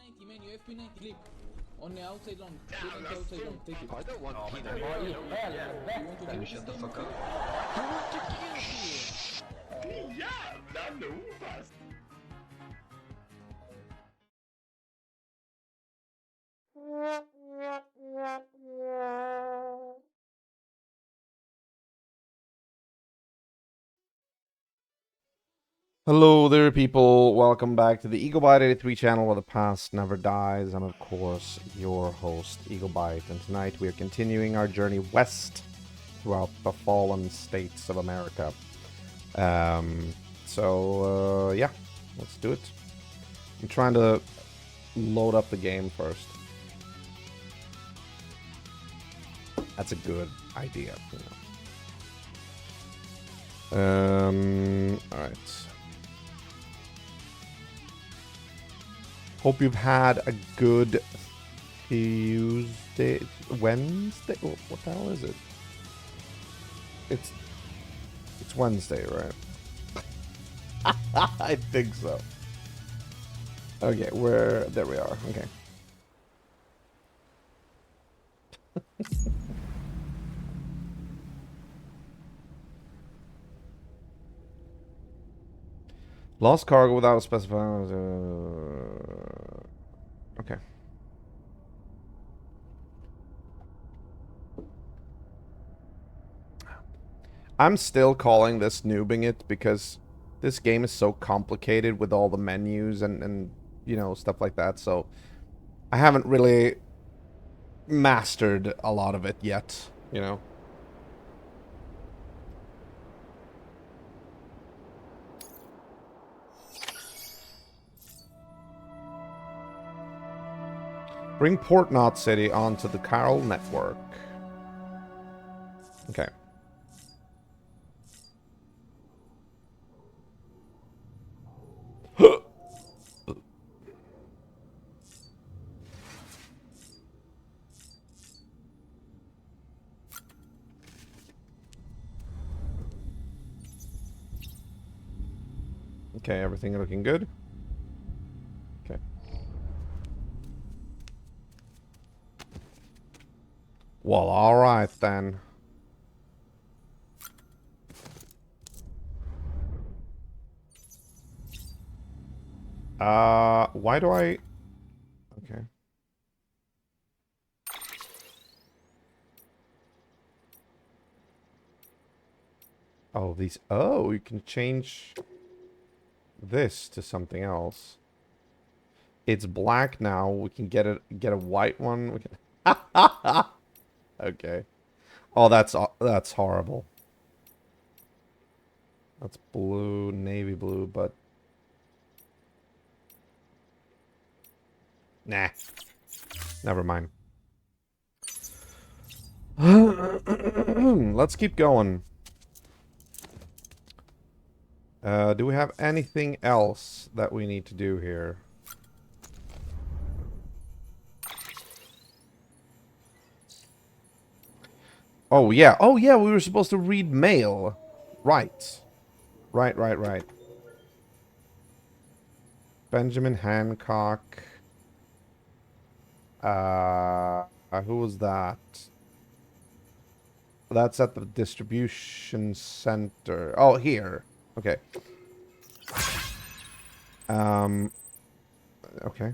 FP90 menu, FP90 clip. On the outside long. Outside long. Take it. I don't want Ja, men peanut. det är ju helvete! You shut the fuck up. You want to kill me? Din jävla Nobas! Hello there, people. Welcome back to the Eaglebite 83 channel where the past never dies. I'm, of course, your host, Eaglebite. And tonight we are continuing our journey west throughout the fallen states of America. Yeah, let's do it. I'm trying to load up the game first. That's a good idea, you know. Alright. Hope you've had a good Tuesday, Wednesday. Oh, what the hell is it? It's Wednesday, right? I think so. Okay, there we are. Okay. Lost cargo without specifying. Okay. I'm still calling this noobing it because this game is so complicated with all the menus and you know, stuff like that. So I haven't really mastered a lot of it yet, you know. Bring Port Knot City onto the Carl network. Okay. Okay, everything looking good? Okay. Well, alright then. Why do I... Okay. Oh, these... Oh, you can change this to something else. It's black now. We can get a white one. We can... Okay. Oh, that's horrible. That's blue, navy blue, but... Nah. Never mind. Let's keep going. Do we have anything else that we need to do here? Oh, yeah. Oh, yeah, we were supposed to read mail. Right. Right. Benjamin Hancock. Who was that? That's at the distribution center. Oh, here. Okay. Okay.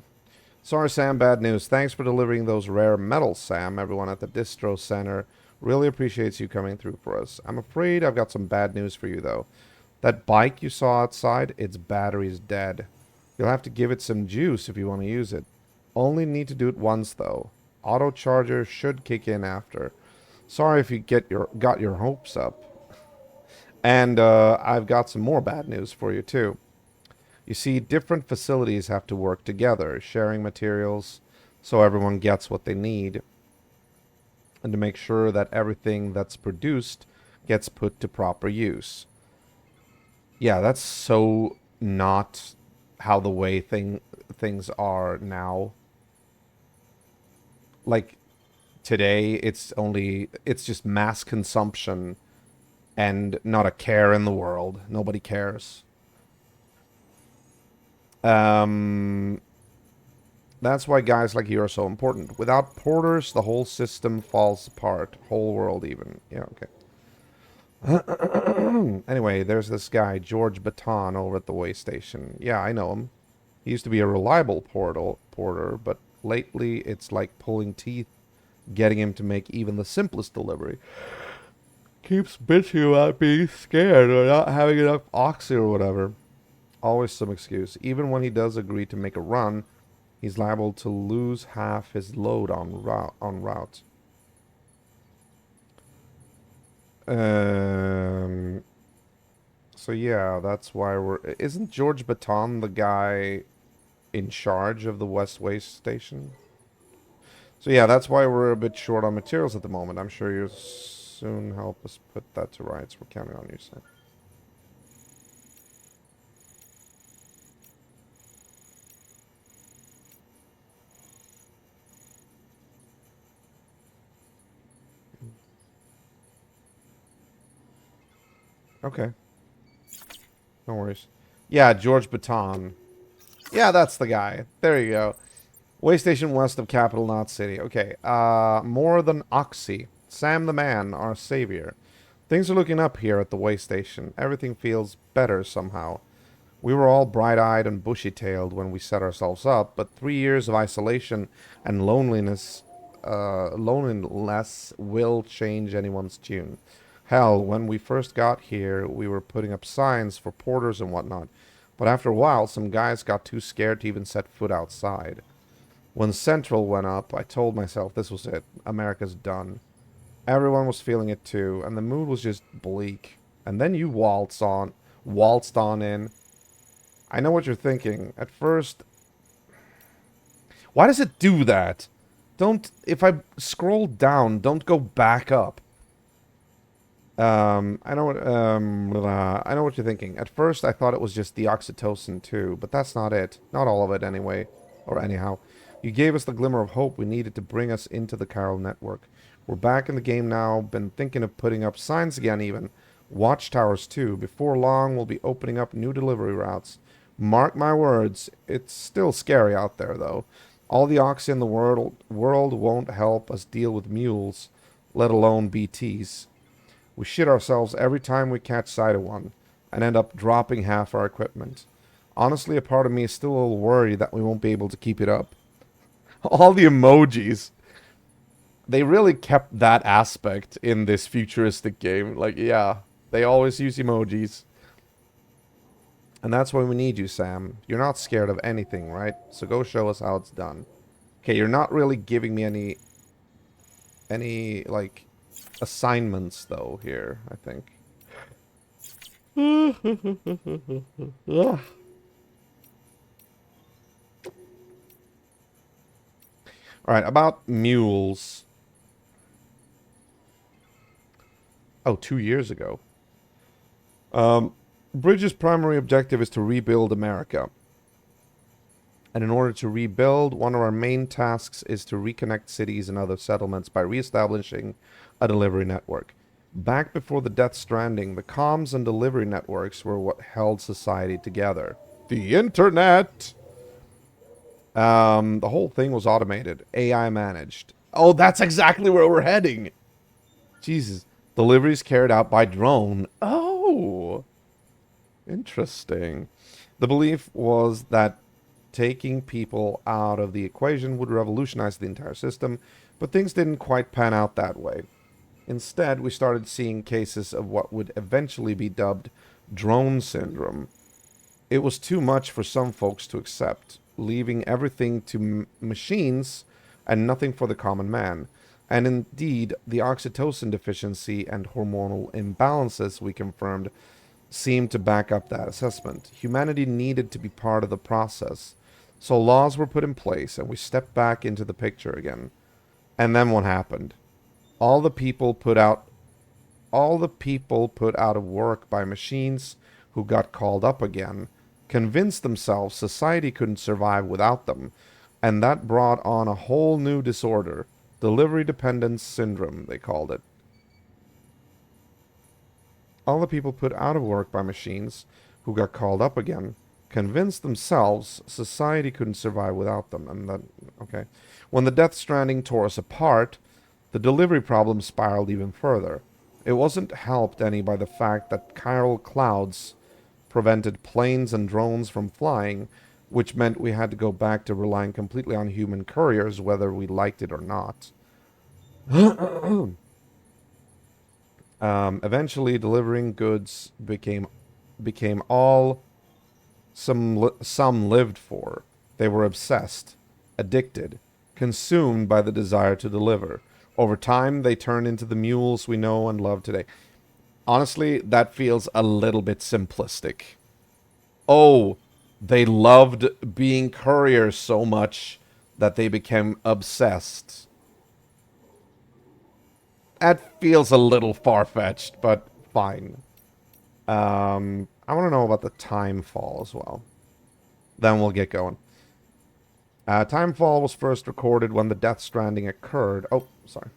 Sorry, Sam, bad news. Thanks for delivering those rare metals, Sam. Everyone at the distro center really appreciates you coming through for us. I'm afraid I've got some bad news for you, though. That bike you saw outside, its battery's dead. You'll have to give it some juice if you want to use it. Only need to do it once, though. Auto charger should kick in after. Sorry if you got your hopes up. And I've got some more bad news for you, too. You see, different facilities have to work together, sharing materials so everyone gets what they need, and to make sure that everything that's produced gets put to proper use. Yeah, that's so not how the way things are now. Like, today, it's just mass consumption and not a care in the world. Nobody cares. That's why guys like you are so important. Without porters, the whole system falls apart. Whole world even. Yeah, okay. Anyway, there's this guy, George Baton, over at the way station. Yeah, I know him. He used to be a reliable porter, but lately it's like pulling teeth getting him to make even the simplest delivery. Keeps bitching about being scared or not having enough oxy or whatever. Always some excuse. Even when he does agree to make a run, he's liable to lose half his load on route. So yeah, that's why we're... Isn't George Baton the guy in charge of the West Way station? So yeah, that's why we're a bit short on materials at the moment. I'm sure you'll soon help us put that to rights. We're counting on you, sir. Okay. No worries. Yeah, George Baton. Yeah, that's the guy. There you go. Way station west of Capital Knot City. Okay. More than Oxy. Sam the Man, our savior. Things are looking up here at the way station. Everything feels better somehow. We were all bright-eyed and bushy-tailed when we set ourselves up, but 3 years of isolation and loneliness will change anyone's tune. Hell, when we first got here, we were putting up signs for porters and whatnot, but after a while, some guys got too scared to even set foot outside. When Central went up, I told myself this was it. America's done. Everyone was feeling it too, and the mood was just bleak. And then you waltzed on in. I know what you're thinking. At first... Why does it do that? Don't... If I scroll down, don't go back up. I know what you're thinking. At first, I thought it was just the oxytocin too, but that's not it. Not all of it, anyway. Or anyhow. You gave us the glimmer of hope we needed to bring us into the chiral network. We're back in the game now. Been thinking of putting up signs again, even. Watchtowers, too. Before long, we'll be opening up new delivery routes. Mark my words, it's still scary out there, though. All the oxy in the world won't help us deal with mules, let alone BTs. We shit ourselves every time we catch sight of one, and end up dropping half our equipment. Honestly, a part of me is still a little worried that we won't be able to keep it up. All the emojis. They really kept that aspect in this futuristic game. Like, yeah, they always use emojis. And that's why we need you, Sam. You're not scared of anything, right? So go show us how it's done. Okay, you're not really giving me any like, assignments, though, here, I think. Alright, about mules. Oh, 2 years ago. Bridge's primary objective is to rebuild America. And in order to rebuild, one of our main tasks is to reconnect cities and other settlements by reestablishing a delivery network. Back before the Death Stranding, the comms and delivery networks were what held society together. The internet! The whole thing was automated, AI managed. Oh, that's exactly where we're heading! Jesus. Deliveries carried out by drone. Oh! Interesting. The belief was that taking people out of the equation would revolutionize the entire system, but things didn't quite pan out that way. Instead, we started seeing cases of what would eventually be dubbed drone syndrome. It was too much for some folks to accept, leaving everything to machines and nothing for the common man. And indeed, the oxytocin deficiency and hormonal imbalances we confirmed seemed to back up that assessment. Humanity needed to be part of the process. So laws were put in place, and we stepped back into the picture again. And then what happened? All the people put out of work by machines who got called up again convinced themselves society couldn't survive without them, and that brought on a whole new disorder. Delivery dependence syndrome, they called it. All the people put out of work by machines who got called up again convinced themselves society couldn't survive without them. And that, okay. When the Death Stranding tore us apart, the delivery problem spiraled even further. It wasn't helped any by the fact that chiral clouds prevented planes and drones from flying, which meant we had to go back to relying completely on human couriers, whether we liked it or not. Eventually, delivering goods became all some lived for. They were obsessed, addicted, consumed by the desire to deliver. Over time, they turned into the mules we know and love today. Honestly, that feels a little bit simplistic. Oh, they loved being couriers so much that they became obsessed. That feels a little far-fetched, but fine. I want to know about the time fall as well. Then we'll get going. Timefall was first recorded when the Death Stranding occurred. Oh, sorry.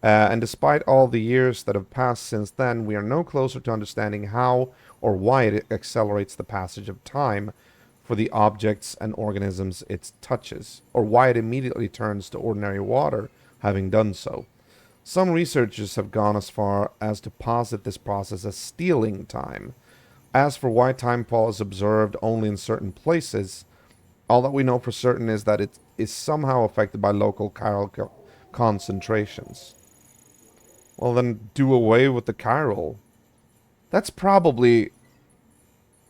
And despite all the years that have passed since then, we are no closer to understanding how or why it accelerates the passage of time for the objects and organisms it touches, or why it immediately turns to ordinary water, having done so. Some researchers have gone as far as to posit this process as stealing time. As for why timefall is observed only in certain places, all that we know for certain is that it is somehow affected by local chiral concentrations. Well, then do away with the chiral. That's probably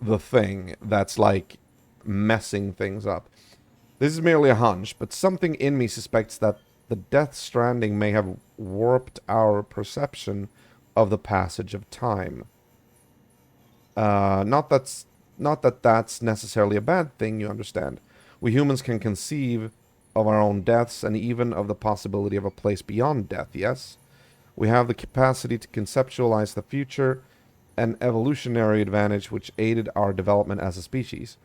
the thing that's, like, messing things up. This is merely a hunch, but something in me suspects that the Death Stranding may have warped our perception of the passage of time. Not that that's necessarily a bad thing, you understand. We humans can conceive of our own deaths and even of the possibility of a place beyond death, yes? We have the capacity to conceptualize the future, an evolutionary advantage which aided our development as a species.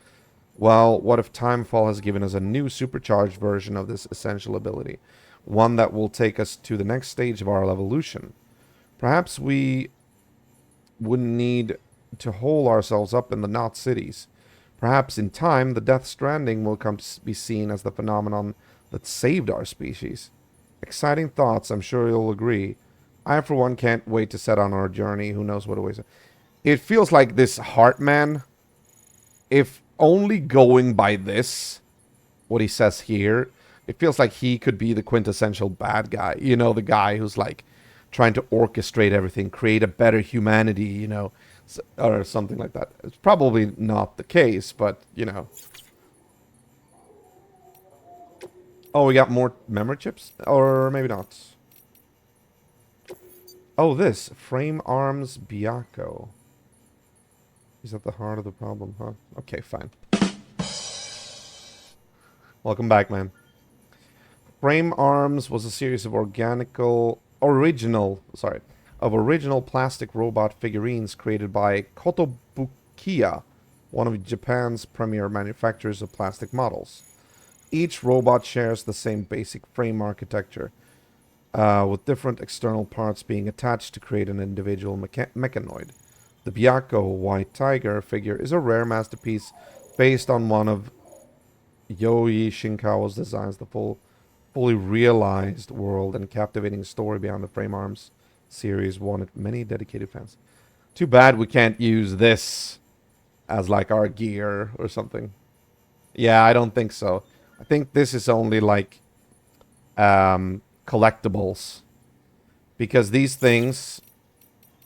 Well, what if Timefall has given us a new supercharged version of this essential ability? One that will take us to the next stage of our evolution. Perhaps we wouldn't need to hole ourselves up in the knot cities. Perhaps in time, the Death Stranding will come to be seen as the phenomenon that saved our species. Exciting thoughts, I'm sure you'll agree. I, for one, can't wait to set on our journey. Who knows what awaits. It feels like this Heartman, if only going by this, what he says here, it feels like he could be the quintessential bad guy. You know, the guy who's like trying to orchestrate everything, create a better humanity, you know, or something like that. It's probably not the case, but, you know. Oh, we got more memory chips? Or maybe not. Oh, this. Frame Arms Biako. Is at the heart of the problem, huh? Okay, fine. Welcome back, man. Frame Arms was a series of original plastic robot figurines created by Kotobukiya, one of Japan's premier manufacturers of plastic models. Each robot shares the same basic frame architecture, with different external parts being attached to create an individual mechanoid. The Byako White Tiger figure is a rare masterpiece based on one of Yoi Shinkawa's designs. The fully realized world and captivating story behind the Frame Arms series wanted many dedicated fans. Too bad we can't use this as like our gear or something. Yeah, I don't think so. I think this is only like collectibles. Because these things,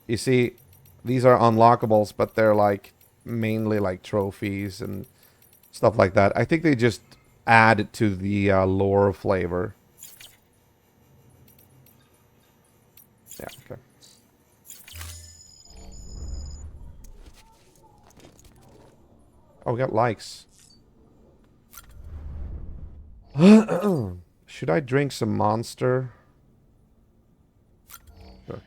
you see, these are unlockables, but they're like mainly like trophies and stuff like that. I think they just add to the lore flavor. Yeah, okay. Oh, we got likes. Should I drink some Monster? Sure.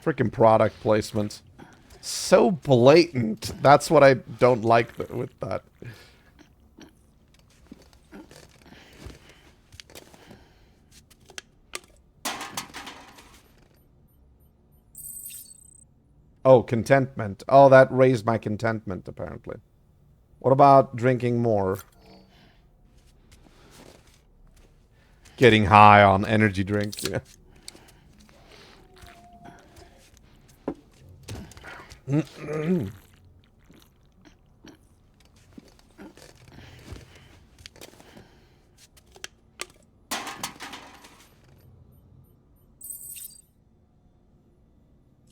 Freaking product placement. So blatant. That's what I don't like with that. Oh, contentment. Oh, that raised my contentment, apparently. What about drinking more? Getting high on energy drink, yeah.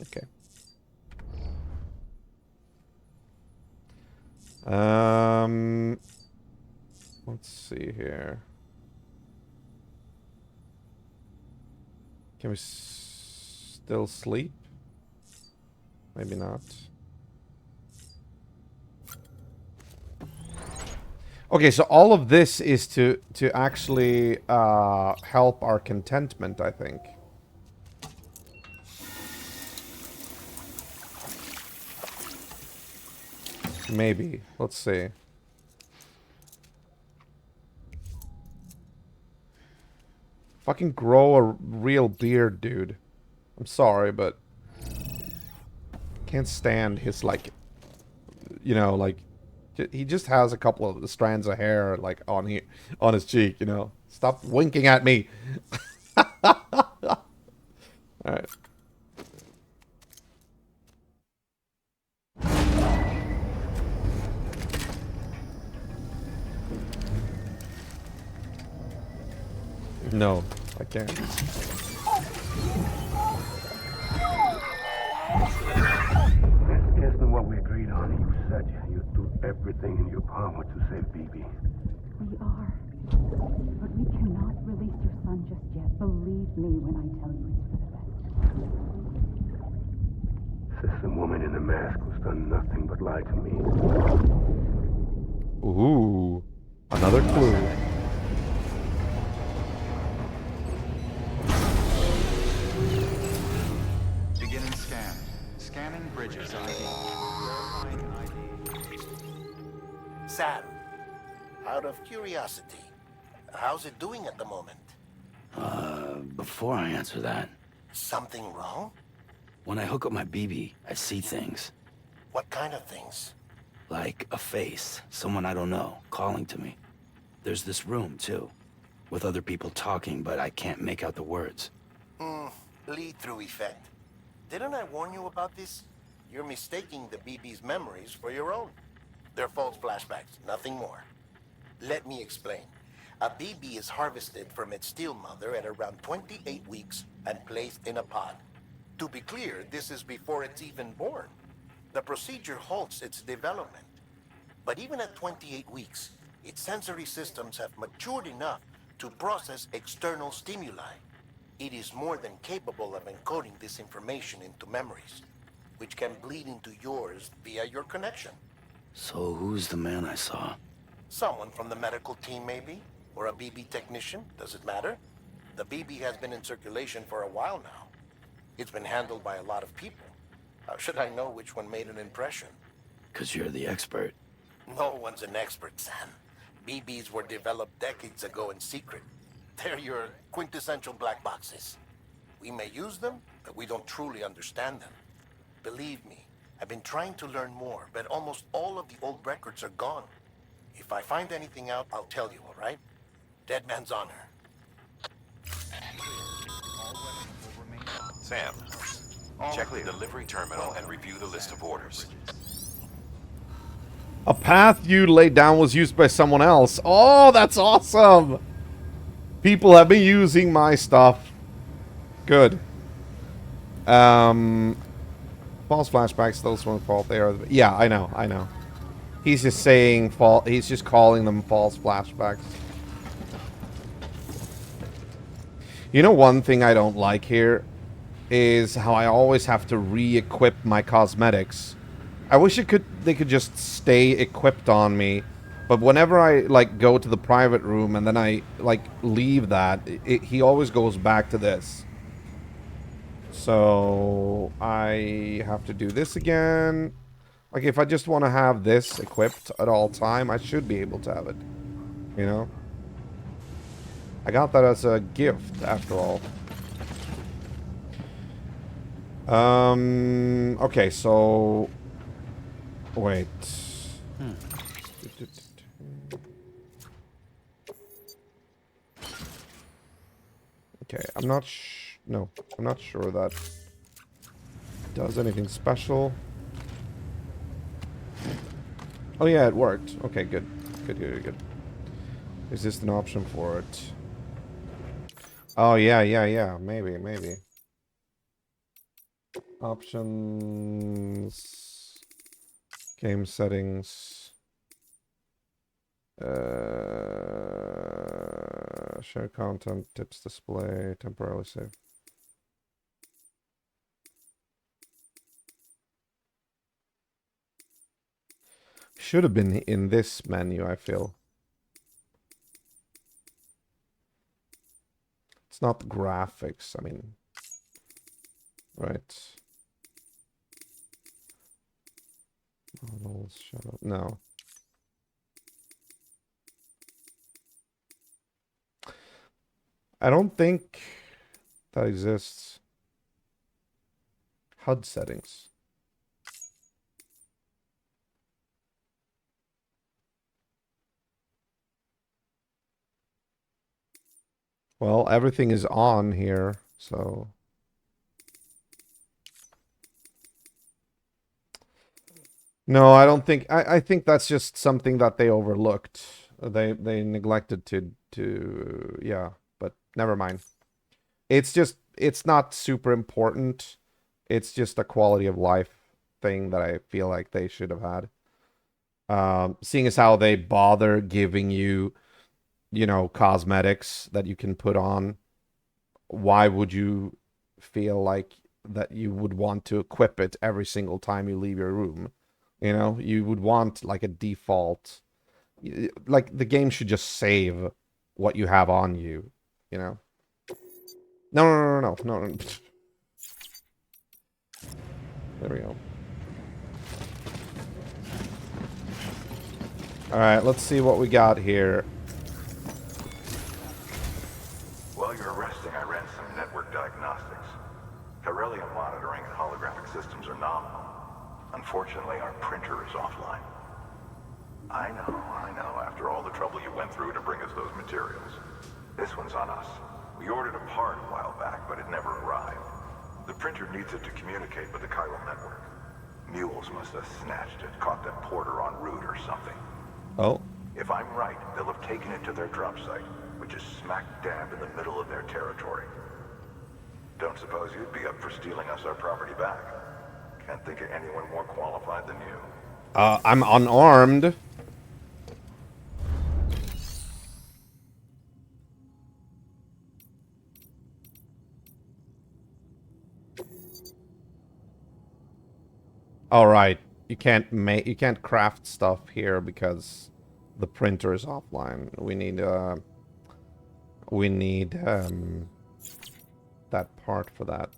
Okay. Let's see here. Can we still sleep? Maybe not. Okay, so all of this is to actually help our contentment, I think. Maybe. Let's see. Fucking grow a real beard, dude. I'm sorry, but can't stand his, like, you know, like, he just has a couple of strands of hair, like, on here, on his cheek, you know. Stop winking at me. Alright. No, I can't. Isn't what we agreed on. You said you'd do everything in your power to save BB. We are. But we cannot release your son just yet. Believe me when I tell you it's for the best. Says the woman in the mask who's done nothing but lie to me. Ooh. Another clue. Beginning scan. Scanning bridges ID. Sam, out of curiosity, how's it doing at the moment? Before I answer that, Something wrong? when I hook up my BB, I see things. What kind of things? Like a face, someone I don't know, calling to me. There's this room, too, with other people talking, but I can't make out the words. Lead-through effect. Didn't I warn you about this? You're mistaking the BB's memories for your own. They're false flashbacks, nothing more. Let me explain. A BB is harvested from its steel mother at around 28 weeks and placed in a pod. To be clear, this is before it's even born. The procedure halts its development. But even at 28 weeks, its sensory systems have matured enough to process external stimuli. It is more than capable of encoding this information into memories, which can bleed into yours via your connection. So who's the man I saw? Someone from the medical team, maybe? Or a BB technician? Does it matter? The BB has been in circulation for a while now. It's been handled by a lot of people. How should I know which one made an impression? 'Cause you're the expert. No one's an expert, Sam. BBs were developed decades ago in secret. They're your quintessential black boxes. We may use them, but we don't truly understand them. Believe me, I've been trying to learn more, but almost all of the old records are gone. If I find anything out, I'll tell you, all right? Dead man's honor. Sam, check the delivery terminal and review the list of orders. A path you laid down was used by someone else. Oh, that's awesome! People have been using my stuff. Good. False flashbacks, those one's fault. They are. Yeah, I know. He's just saying he's just calling them false flashbacks. You know, one thing I don't like here is how I always have to re-equip my cosmetics. I wish they could just stay equipped on me, but whenever I like go to the private room and then I like leave that, he always goes back to this. So I have to do this again. Like if I just want to have this equipped at all time, I should be able to have it. You know? I got that as a gift after all. Okay, so... Wait. Okay, I'm not no, I'm not sure that does anything special. Oh yeah, it worked. Okay, good. Good. Is this an option for it? Oh yeah. Maybe. Options. Game settings. Share content, tips display, temporarily save. Should have been in this menu, I feel. It's not graphics, I mean. Right. Models, shadow. No. I don't think that exists. HUD settings. Well, everything is on here, so... No, I don't think... I think that's just something that they overlooked. They neglected to... Yeah, but never mind. It's just... It's not super important. It's just a quality of life thing that I feel like they should have had. Seeing as how they bother giving you, you know, cosmetics that you can put on, why would you feel like that you would want to equip it every single time you leave your room? You know, you would want like a default, like the game should just save what you have on you, you know? No. There we go. Alright, let's see what we got here. While you're resting, I ran some network diagnostics. Corellium monitoring and holographic systems are nominal. Unfortunately, our printer is offline. I know. After all the trouble you went through to bring us those materials. This one's on us. We ordered a part a while back, but it never arrived. The printer needs it to communicate with the chiral network. Mules must have snatched it, caught that porter en route or something. Oh. If I'm right, they'll have taken it to their drop site, which is smack dab in the middle of their territory. Don't suppose you'd be up for stealing us our property back? Can't think of anyone more qualified than you. I'm unarmed. All right, you can't craft stuff here because the printer is offline. We need that part for that.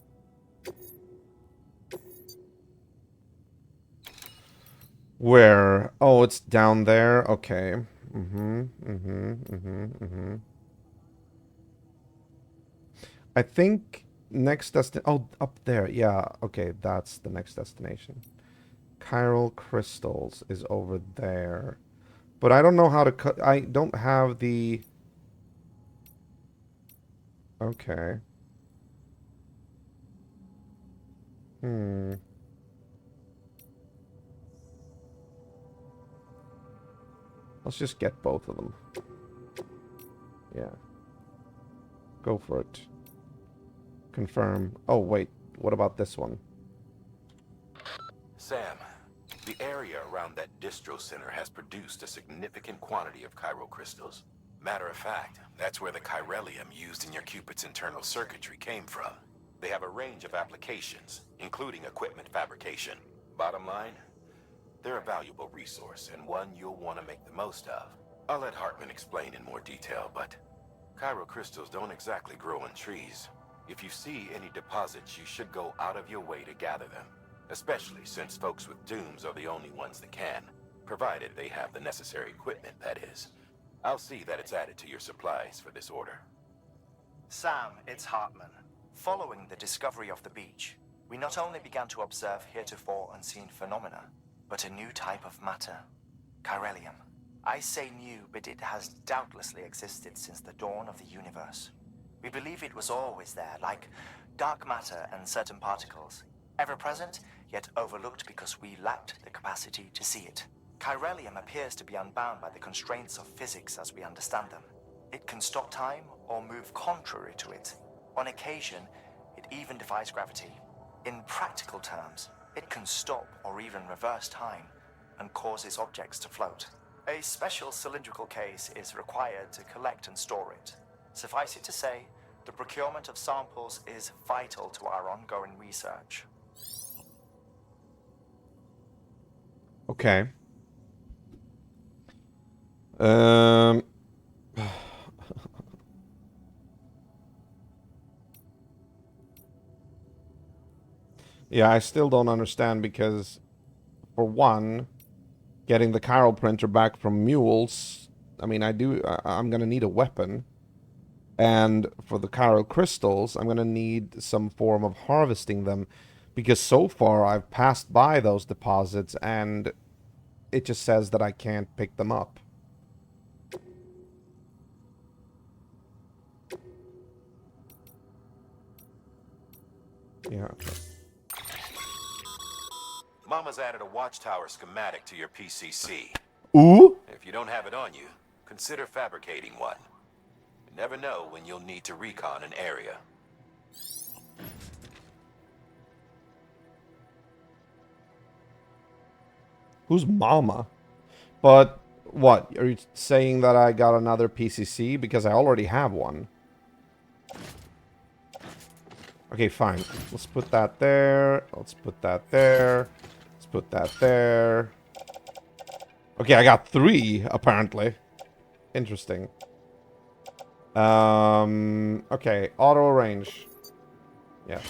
Where? Oh, it's down there. Okay. I think next destination. Oh, up there. Yeah. Okay, that's the next destination. Chiral crystals is over there. But I don't know how to cut. I don't have the... Okay. Let's just get both of them. Yeah. Go for it. Confirm. Oh, wait. What about this one? Sam, the area around that distro center has produced a significant quantity of chiral crystals. Matter of fact, that's where the chiralium used in your Cupid's internal circuitry came from. They have a range of applications, including equipment fabrication. Bottom line, they're a valuable resource and one you'll want to make the most of. I'll let Hartman explain in more detail, but chiral crystals don't exactly grow on trees. If you see any deposits, you should go out of your way to gather them. Especially since folks with dooms are the only ones that can, provided they have the necessary equipment, that is. I'll see that it's added to your supplies for this order. Sam, it's Hartman. Following the discovery of the beach, we we not only began to observe heretofore unseen phenomena, but a new type of matter, chiralium. I say new, but it has doubtlessly existed since the dawn of the universe. We believe it was always there, like dark matter and certain particles, ever present, yet overlooked because we lacked the capacity to see it. Chiralium appears to be unbound by the constraints of physics as we understand them. It can stop time or move contrary to it. On occasion, it even defies gravity. In practical terms, it can stop or even reverse time and causes objects to float. A special cylindrical case is required to collect and store it. Suffice it to say, the procurement of samples is vital to our ongoing research. Okay. Yeah, I still don't understand because, for one, getting the chiral printer back from mules, I mean, I'm gonna need a weapon. And for the chiral crystals, I'm gonna need some form of harvesting them. Because so far, I've passed by those deposits and it just says that I can't pick them up. Yeah, okay. Mama's added a watchtower schematic to your PCC. Ooh? If you don't have it on you, consider fabricating one. You never know when you'll need to recon an area. Who's Mama? But, what? Are you saying that I got another PCC? Because I already have one. Okay, fine. Let's put that there. Let's put that there. Let's put that there. Okay, I got 3, apparently. Interesting. Okay, auto range. Yes.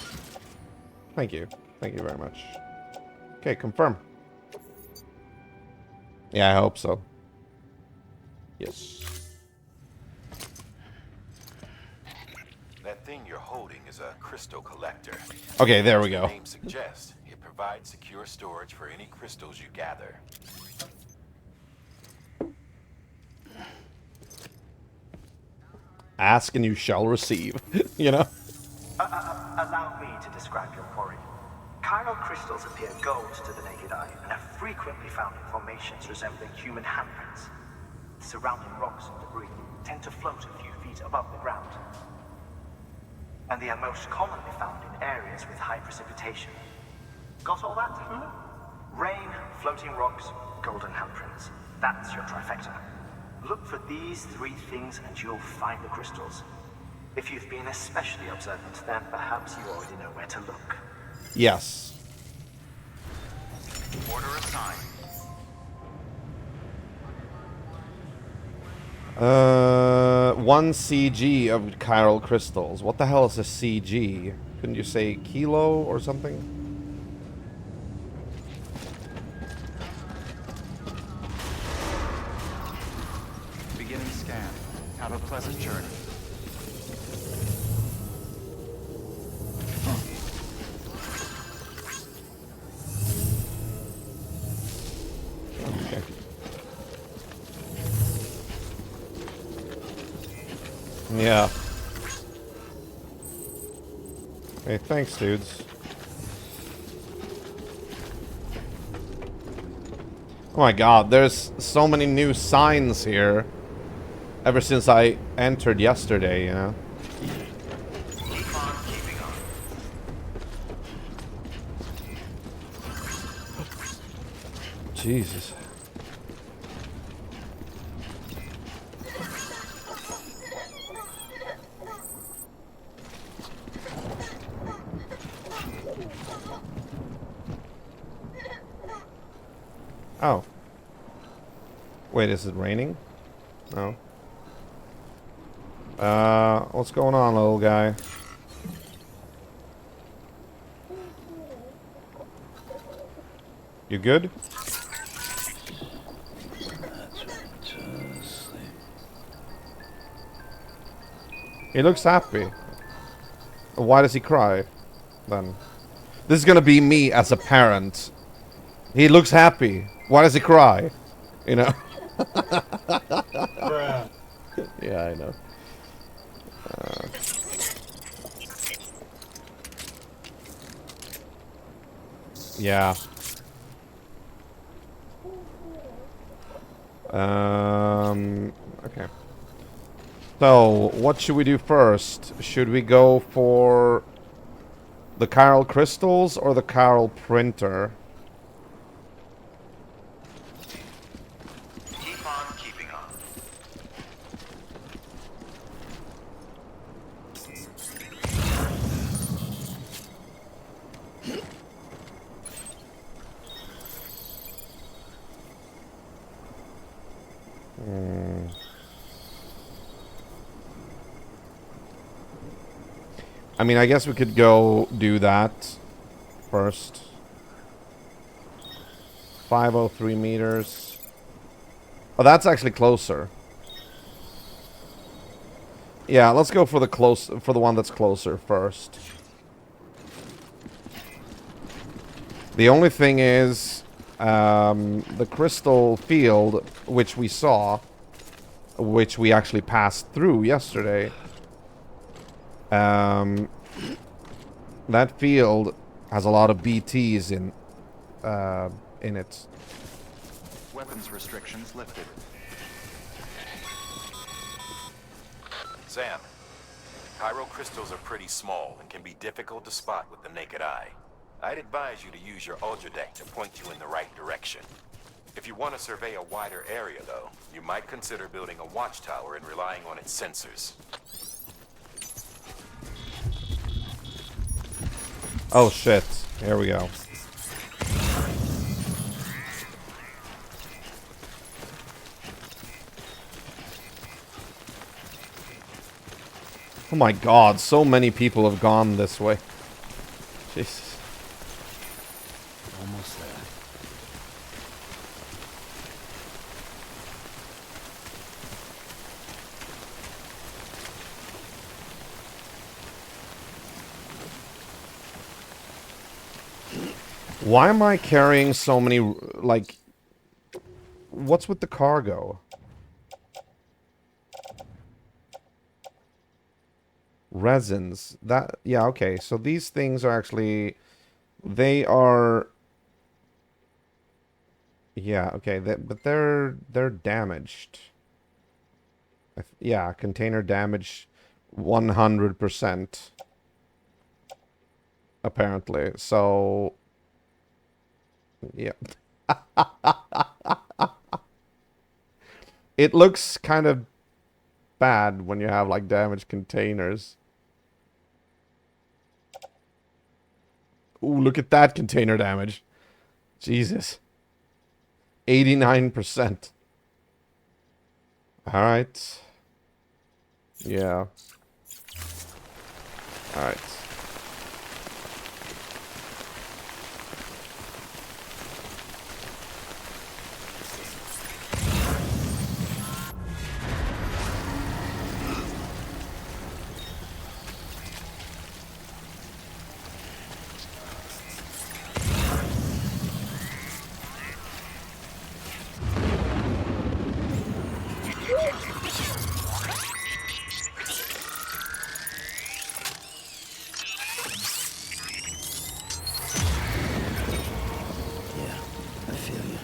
Thank you. Thank you very much. Okay, confirm. Yeah, I hope so. Yes. That thing you're holding is a crystal collector. Okay, there we As the go. name suggests, it provides secure storage for any crystals you gather. Ask and you shall receive. You know? Allow me to describe your quarry. Chiral crystals appear gold to the naked eye and are frequently found in formations resembling human handprints. The surrounding rocks and debris tend to float a few feet above the ground. And they are most commonly found in areas with high precipitation. Got all that? Rain, floating rocks, golden handprints. That's your trifecta. Look for these 3 things and you'll find the crystals. If you've been especially observant, then perhaps you already know where to look. Yes. Order assigned. 1 CG of chiral crystals. What the hell is a CG? Couldn't you say kilo or something? Beginning scan. Have a pleasant journey. Okay. Yeah. Hey, thanks, dudes. Oh my god, there's so many new signs here. Ever since I entered yesterday, you know? Keep on keeping on. Jesus. Oh. Wait, is it raining? No. What's going on, little guy? You good? He looks happy. Why does he cry, then? This is gonna be me as a parent. He looks happy. Why does he cry? You know? Bruh. Yeah, I know. Yeah. Okay. So, what should we do first? Should we go for the chiral crystals or the chiral printer? Keep on keeping on. I mean, I guess we could go do that first. 503 meters. Oh, that's actually closer. Yeah, let's go for the one that's closer first. The only thing is, the crystal field, which we saw, which we actually passed through yesterday, that field has a lot of BTs in it. Weapons restrictions lifted. Sam, chiral crystals are pretty small and can be difficult to spot with the naked eye. I'd advise you to use your ultra deck to point you in the right direction. If you want to survey a wider area, though, you might consider building a watchtower and relying on its sensors. Oh shit, here we go. Oh my god, so many people have gone this way. Jesus. Almost there. Why am I carrying so many, like... What's with the cargo? Resins. That... Yeah, okay. So these things are actually... They are... Yeah, okay. But they're damaged. Yeah, container damage 100%. Apparently. So... Yeah. It looks kind of bad when you have like damaged containers. Ooh, look at that container damage. Jesus. 89%. Alright. Yeah. Alright. Yeah, I feel you.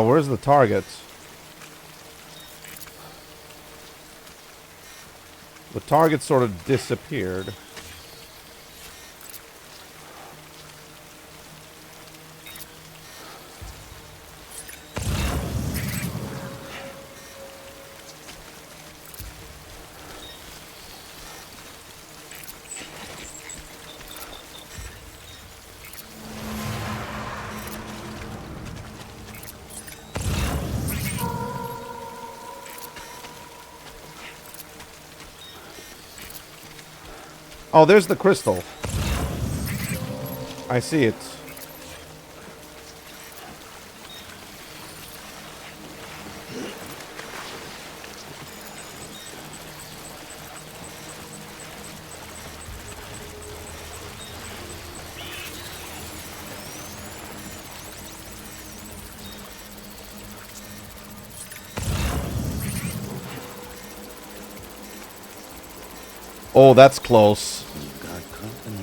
Where's the target? The target sort of disappeared. Oh, there's the crystal. I see it. Oh, that's close. Got company.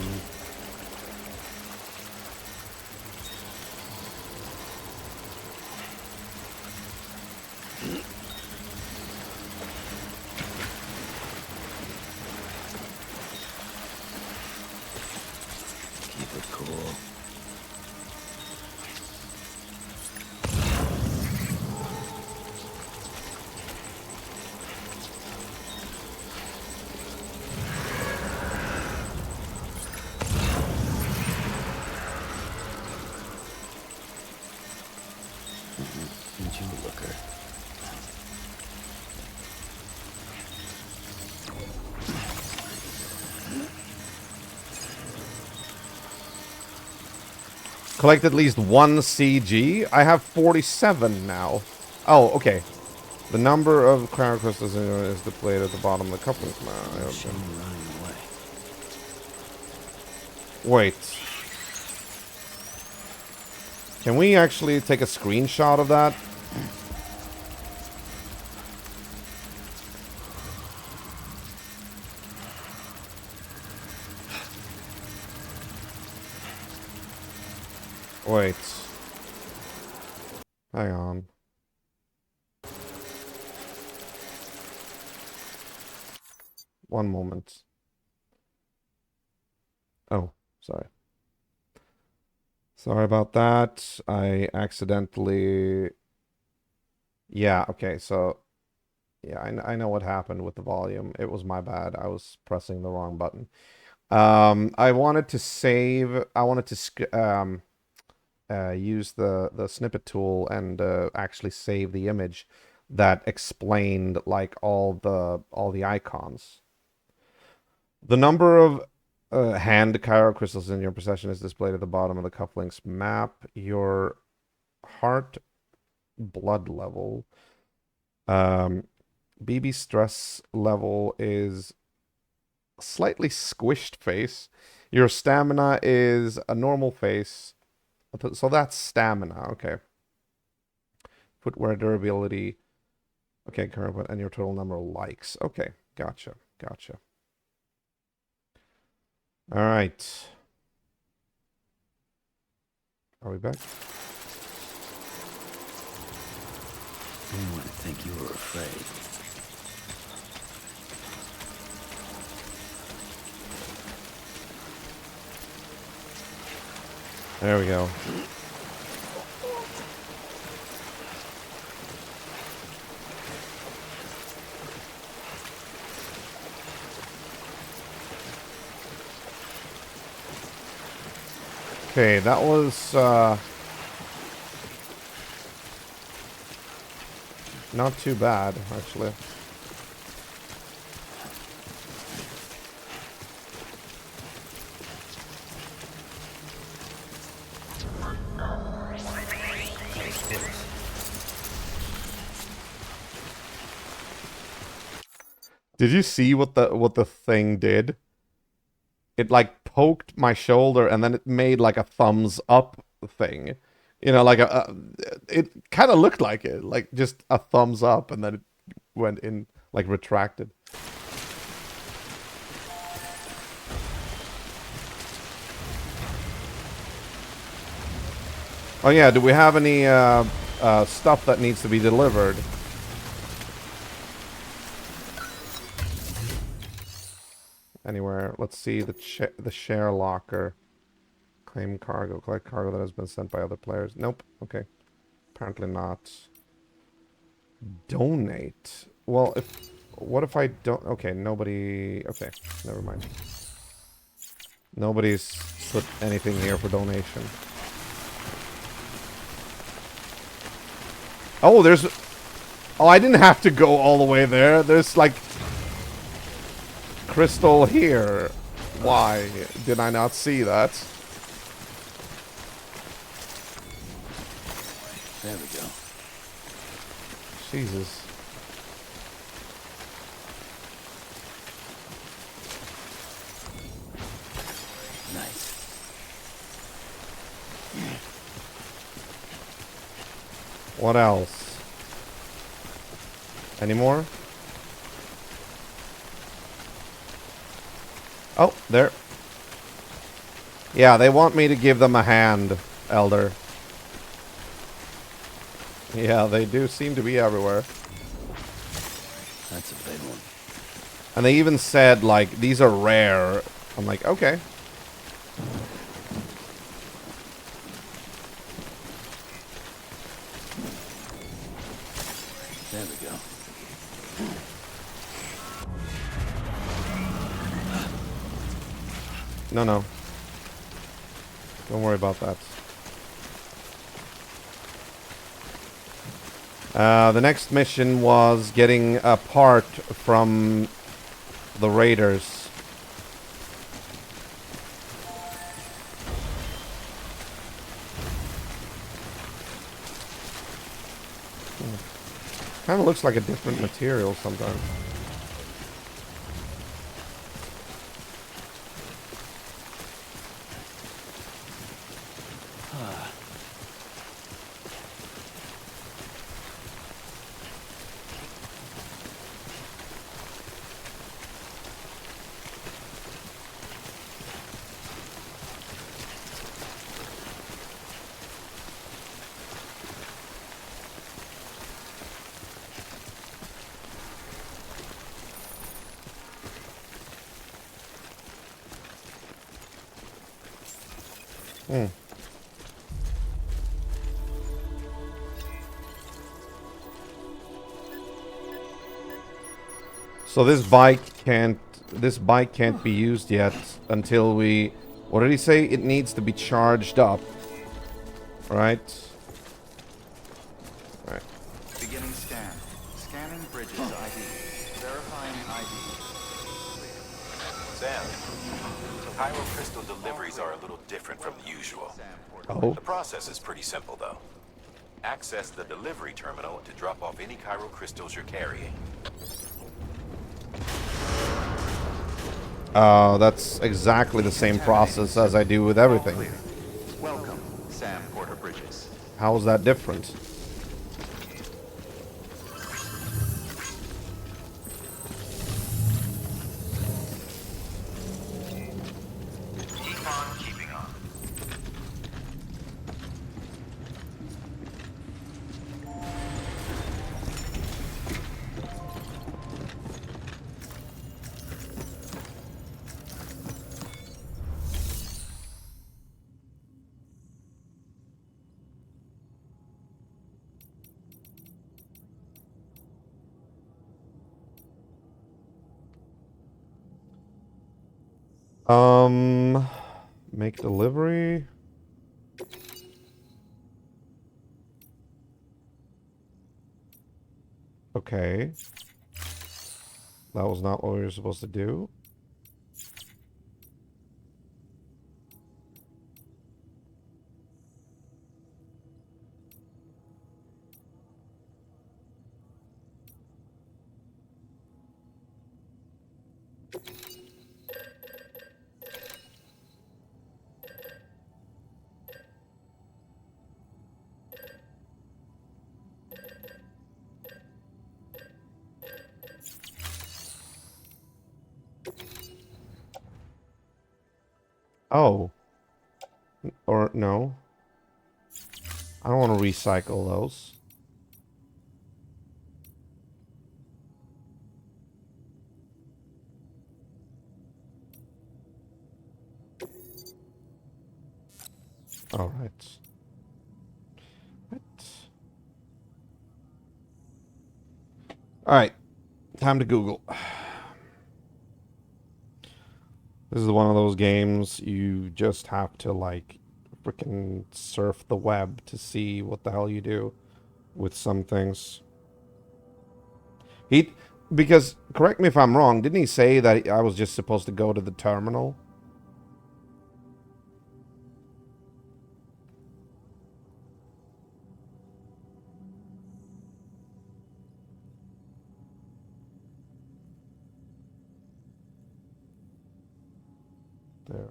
Keep it cool. Ain't you a looker? Collect at least 1 CG. I have 47 now. Oh, okay. The number of cryo crystals is displayed at the bottom of the coupling. Wait. Can we actually take a screenshot of that? Wait. Hang on. One moment. Oh, sorry. Sorry about that. I accidentally... Yeah, okay, so... Yeah, I know what happened with the volume. It was my bad. I was pressing the wrong button. I wanted to save... I wanted to use the snippet tool and actually save the image that explained like all the icons. The number of hand Chiral crystals in your possession is displayed at the bottom of the cufflinks map. Your heart blood level, BB stress level is slightly squished face. Your stamina is a normal face. So that's stamina, okay. Footwear durability. Okay, current and your total number of likes. Okay, gotcha. All right. Are we back? Didn't want to think you were afraid. There we go. Okay, that was not too bad, actually. Did you see what the thing did? It like poked my shoulder and then it made like a thumbs up thing. You know, like it kind of looked like it, like just a thumbs up, and then it went in, like retracted. Oh yeah, do we have any stuff that needs to be delivered? Anywhere. Let's see the share locker. Claim cargo. Collect cargo that has been sent by other players. Nope. Okay. Apparently not. Donate. Well, what if I don't... Okay, nobody... Okay, never mind. Nobody's put anything here for donation. Oh, there's... Oh, I didn't have to go all the way there. There's like... crystal here. Why did I not see that? There we go. Jesus. Nice. What else? Any more? Oh, there. Yeah, they want me to give them a hand, Elder. Yeah, they do seem to be everywhere. That's a big one. And they even said, like, these are rare. I'm like, okay. There we go. No, no. Don't worry about that. The next mission was getting a part from the raiders. Kind of looks like a different material sometimes. So this bike can't be used yet until we, what did he say? It needs to be charged up. Right? Right. Beginning scan. Scanning bridges ID. Verifying ID. Sam, Pyro crystal deliveries are a little different from the usual. Oh. The process is pretty simple, though. Access the delivery terminal to drop off any Cairo crystals you're carrying. That's exactly the same process as I do with everything. Welcome, Sam Porter Bridges. How is that different? Keep on keeping on. Make delivery. Okay. That was not what we were supposed to do. Oh. Or no. I don't want to recycle those. All right. What? All right. Time to Google. This is one of those games you just have to, like, freaking surf the web to see what the hell you do with some things. Because, correct me if I'm wrong, didn't he say that I was just supposed to go to the terminal? there.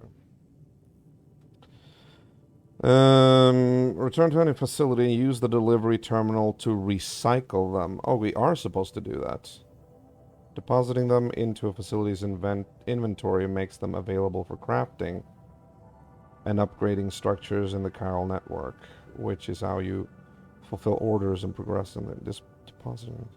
Return to any facility and use the delivery terminal to recycle them. Oh, we are supposed to do that. Depositing them into a facility's inventory makes them available for crafting and upgrading structures in the chiral network, which is how you fulfill orders and progress in this depositing.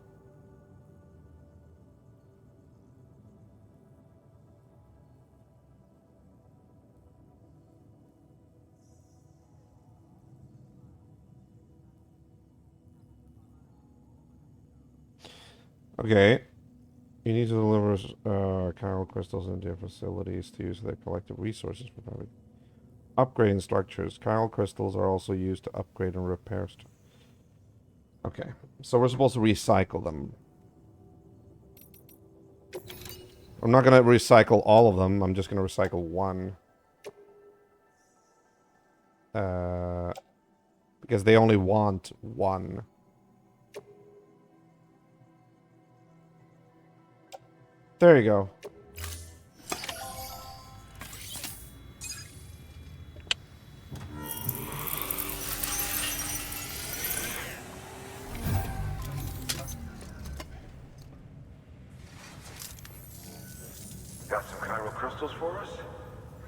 Okay. You need to deliver chiral crystals into your facilities to use their collective resources for upgrading structures. Chiral crystals are also used to upgrade and repair. Okay, so we're supposed to recycle them. I'm not going to recycle all of them. I'm just going to recycle one. Because they only want one. There you go. Got some chiral crystals for us?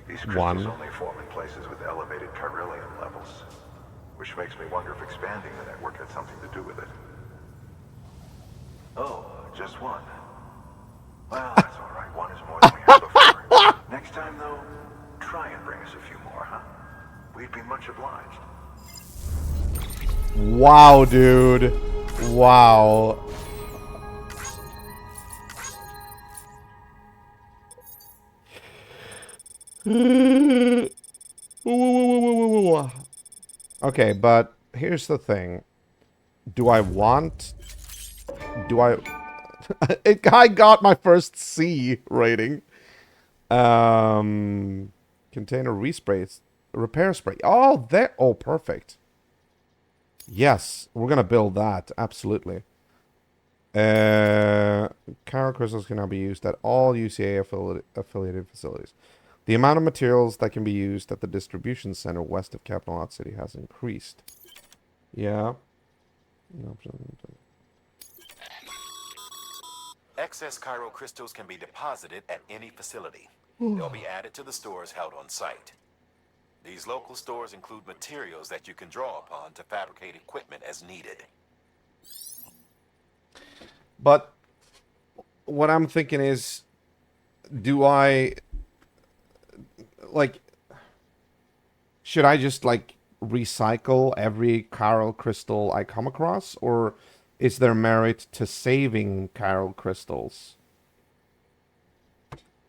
These crystals One. only form in places with elevated chiralium levels, which makes me wonder if expanding the network had something to do with it. Oh, just one. Well, that's all right. One is more than we had before. Next time, though, try and bring us a few more, huh? We'd be much obliged. Wow, dude. Wow. Okay, but here's the thing. Do I want... Do I... I got my first C rating. Container resprays. Repair spray. Oh, there. Oh, perfect. Yes, we're going to build that. Absolutely. Chiral crystals can now be used at all UCA affiliated facilities. The amount of materials that can be used at the distribution center west of Capital Knot City has increased. Yeah. Excess chiral crystals can be deposited at any facility. They'll be added to the stores held on site. These local stores include materials that you can draw upon to fabricate equipment as needed. But what I'm thinking is, do I, like, should I just, like, recycle every chiral crystal I come across? Or is there merit to saving chiral crystals?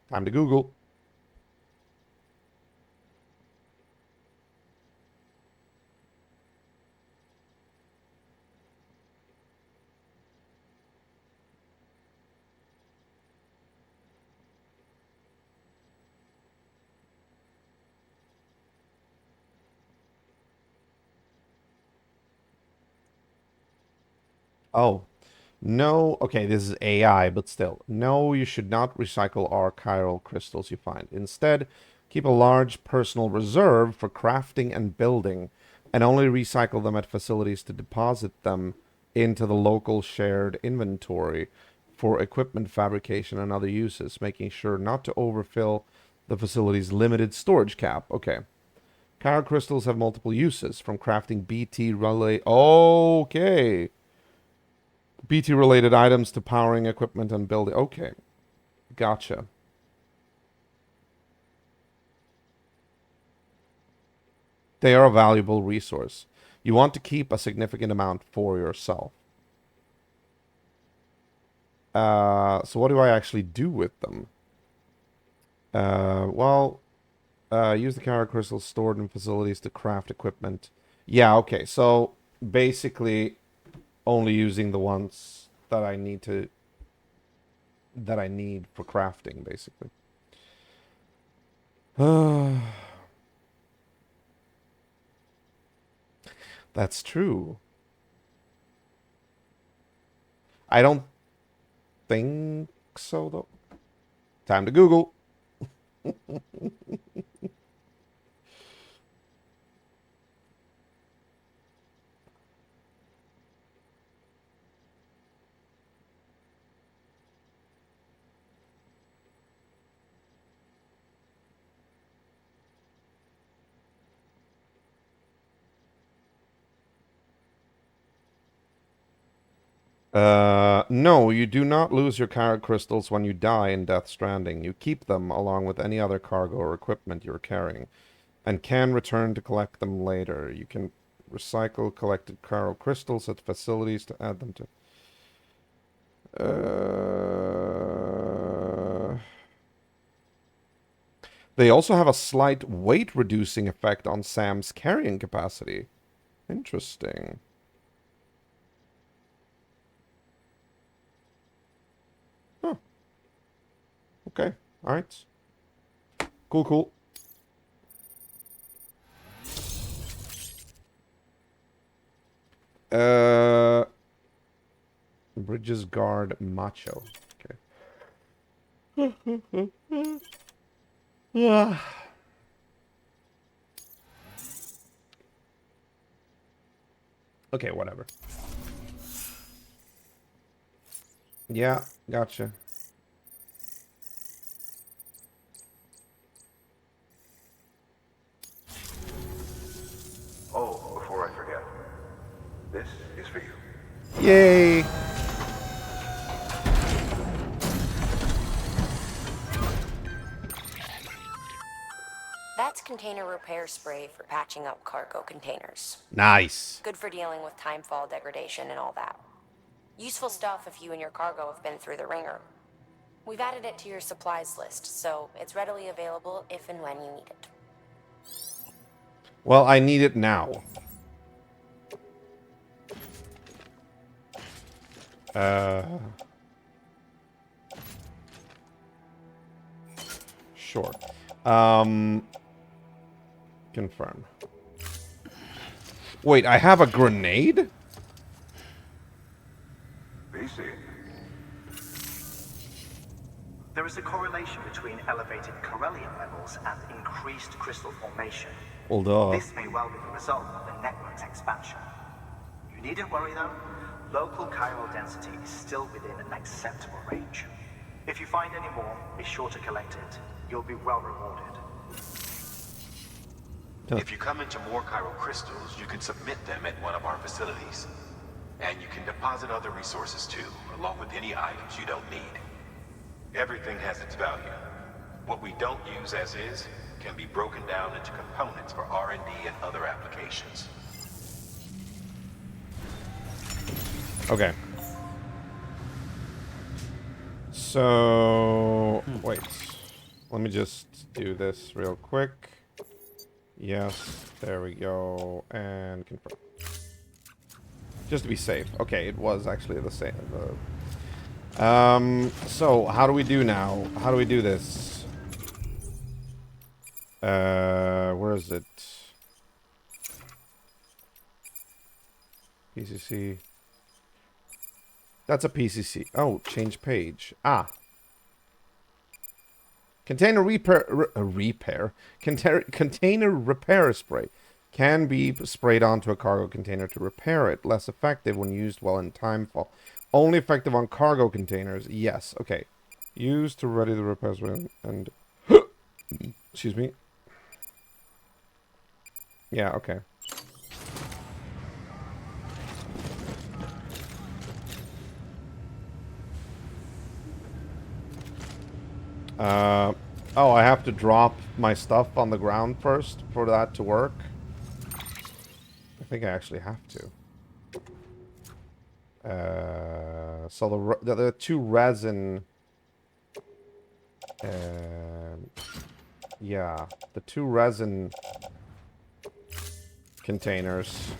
Time to Google. Oh, no. Okay, this is AI, but still. No, you should not recycle all chiral crystals you find. Instead, keep a large personal reserve for crafting and building, and only recycle them at facilities to deposit them into the local shared inventory for equipment fabrication and other uses, making sure not to overfill the facility's limited storage cap. Okay. Chiral crystals have multiple uses, from crafting BT relay... Okay. BT-related items to powering equipment and building. Okay. Gotcha. They are a valuable resource. You want to keep a significant amount for yourself. So what do I actually do with them? Use the chiral crystals stored in facilities to craft equipment. Yeah, okay. So, basically, only using the ones that I need for crafting, basically. That's true. I don't think so, though. Time to Google. No, you do not lose your cargo crystals when you die in Death Stranding. You keep them along with any other cargo or equipment you're carrying, and can return to collect them later. You can recycle collected cargo crystals at facilities to add them to... They also have a slight weight-reducing effect on Sam's carrying capacity. Interesting. Huh. Okay. Alright. Cool, cool. Bridges guard macho. Okay. Yeah. Okay, whatever. Yeah, gotcha. Oh, before I forget, this is for you. Yay! That's container repair spray for patching up cargo containers. Nice. Good for dealing with timefall degradation and all that. Useful stuff if you and your cargo have been through the ringer. We've added it to your supplies list, so it's readily available if and when you need it. Well, I need it now. Sure. Confirm. Wait, I have a grenade? BC. There is a correlation between elevated Corellium levels and increased crystal formation. Well, duh. This may well be the result of the network's expansion. You needn't worry though. Local chiral density is still within an acceptable range. If you find any more, be sure to collect it. You'll be well rewarded. If you come into more chiral crystals, you can submit them at one of our facilities. And you can deposit other resources too, along with any items you don't need. Everything has its value. What we don't use as is can be broken down into components for R&D and other applications. Okay. So... Wait. Let me just do this real quick. Yes, there we go. And confirm. Just to be safe. Okay, it was actually the same. So, how do we do now? How do we do this? Where is it? PCC. That's a PCC. Oh, change page. Ah. Container container repair spray can be sprayed onto a cargo container to repair it. Less effective when used while in timefall. Only effective on cargo containers. Yes. Okay. Used to ready the repair spray and excuse me. Yeah. Okay. Oh, I have to drop my stuff on the ground first for that to work. I think I actually have to. So the two resin... yeah, the two resin containers.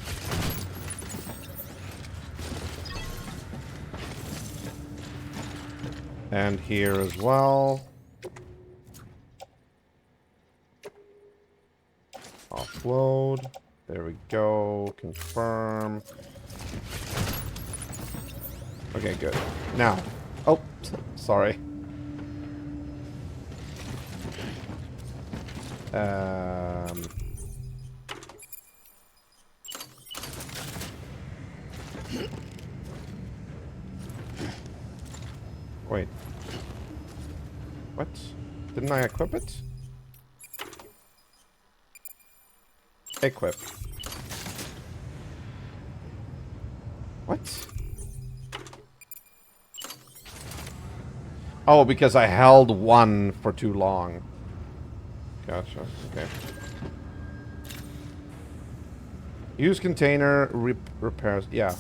And here as well. Offload. There we go. Confirm. Okay, good. Now. Oh, sorry. Wait. What? Didn't I equip it? Equip. What? Oh, because I held one for too long. Gotcha. Okay. Use container repairs. Yeah.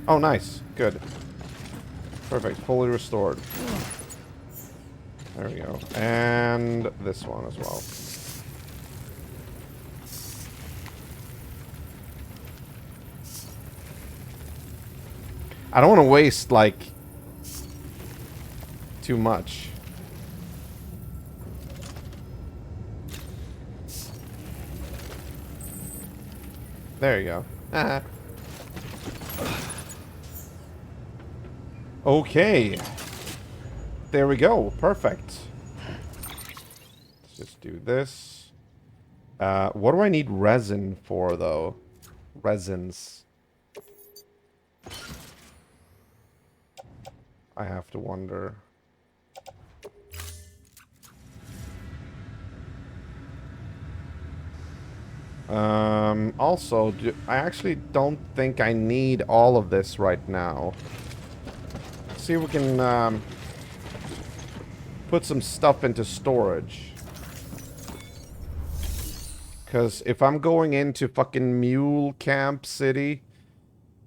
Oh, nice. Good. Perfect. Fully restored. There we go. And this one as well. I don't want to waste, like, too much. There you go. Okay. There we go. Perfect. Let's just do this. What do I need resin for, though? Resins. I have to wonder. Also, I actually don't think I need all of this right now. See if we can, put some stuff into storage. Because if I'm going into fucking Mule Camp City,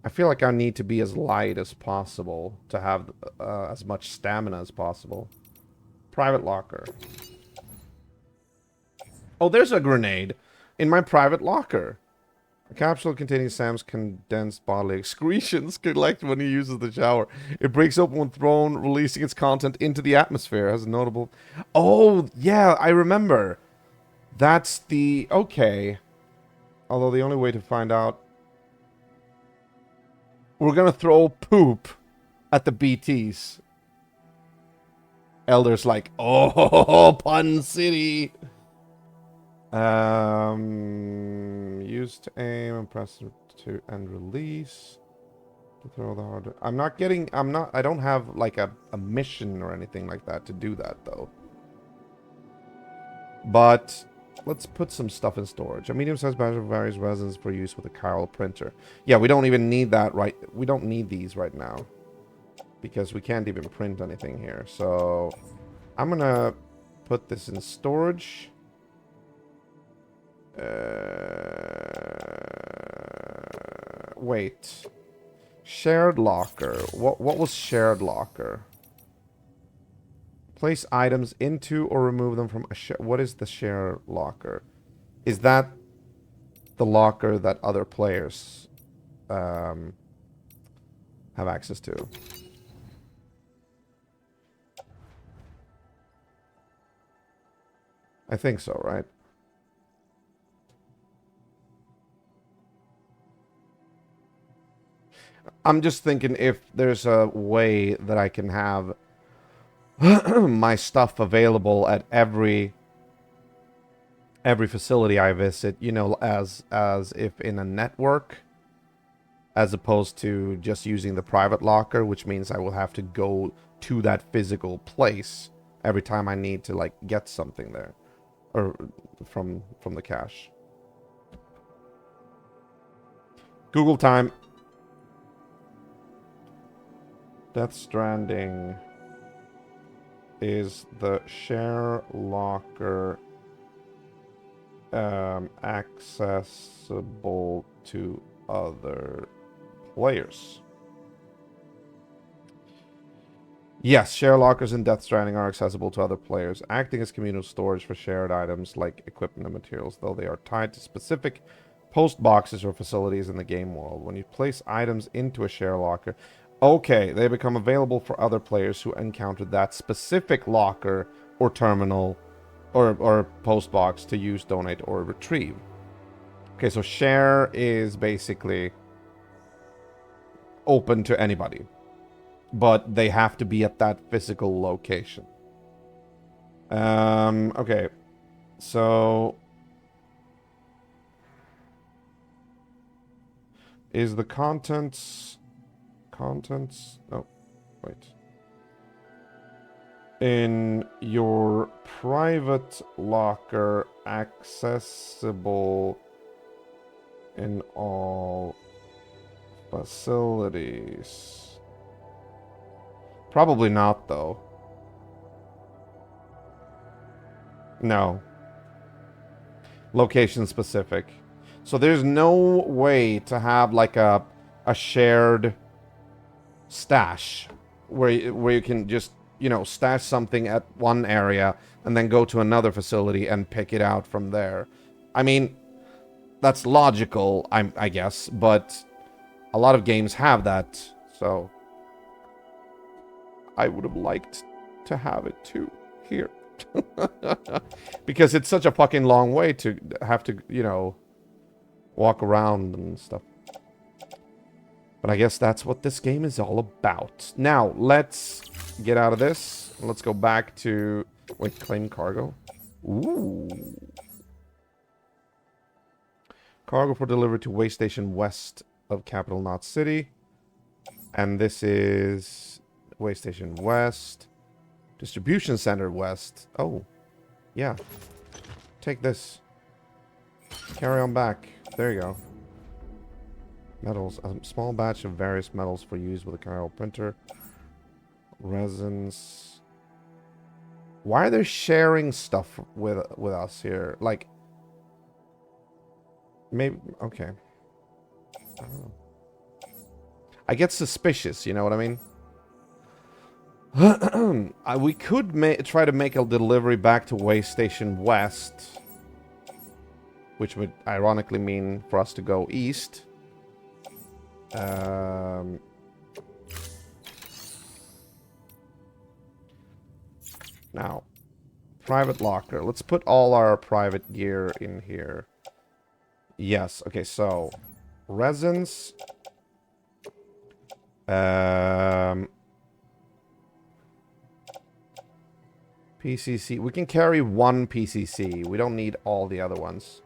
I feel like I need to be as light as possible to have as much stamina as possible. Private locker. Oh, there's a grenade in my private locker. A capsule containing Sam's condensed bodily excretions collect when he uses the shower. It breaks open when thrown, releasing its content into the atmosphere. It has a notable... Oh, yeah, I remember. That's the... Okay. Although the only way to find out... We're gonna throw poop at the BTs. Elder's like, oh, Pun City. Use to aim and press to and release to throw the hard. I don't have like a mission or anything like that to do that though. But let's put some stuff in storage. A medium-sized batch of various resins for use with a chiral printer. Yeah, we don't even need that right. We don't need these right now because we can't even print anything here. So I'm gonna put this in storage. Wait. Shared locker. What was shared locker? Place items into or remove them from a share. What is the share locker? Is that the locker that other players have access to? I think so, right? I'm just thinking if there's a way that I can have my stuff available at every facility I visit, you know, as if in a network, as opposed to just using the private locker, which means I will have to go to that physical place every time I need to like get something there, or from the cache. Google time. Death Stranding is the share locker accessible to other players? Yes, share lockers in Death Stranding are accessible to other players, acting as communal storage for shared items like equipment and materials, though they are tied to specific post boxes or facilities in the game world. When you place items into a share locker, okay, they become available for other players who encountered that specific locker or terminal or post box to use, donate, or retrieve. Okay, so share is basically open to anybody. But they have to be at that physical location. Okay. So... is the contents... Contents... Oh, wait. In your private locker accessible in all facilities? Probably not, though. No. Location specific. So there's no way to have like a shared stash where you can just, you know, stash something at one area and then go to another facility and pick it out from there. I mean, that's logical, I guess, but a lot of games have that, so I would have liked to have it too here. Because it's such a fucking long way to have to, you know, walk around and stuff. But I guess that's what this game is all about. Now, let's get out of this. Let's go back to... wait, claim cargo? Ooh. Cargo for delivery to way station west of Capital Knot City. And this is... way station west. Distribution center west. Oh. Yeah. Take this. Carry on back. There you go. Metals. A small batch of various metals for use with a chiral printer. Resins. Why are they sharing stuff with us here? Like... maybe... okay. I don't know. I get suspicious, you know what I mean? We could try to make a delivery back to Way Station West. Which would ironically mean for us to go east. Now, private locker. Let's put all our private gear in here. Yes, okay, so... resins... PCC. We can carry one PCC. We don't need all the other ones.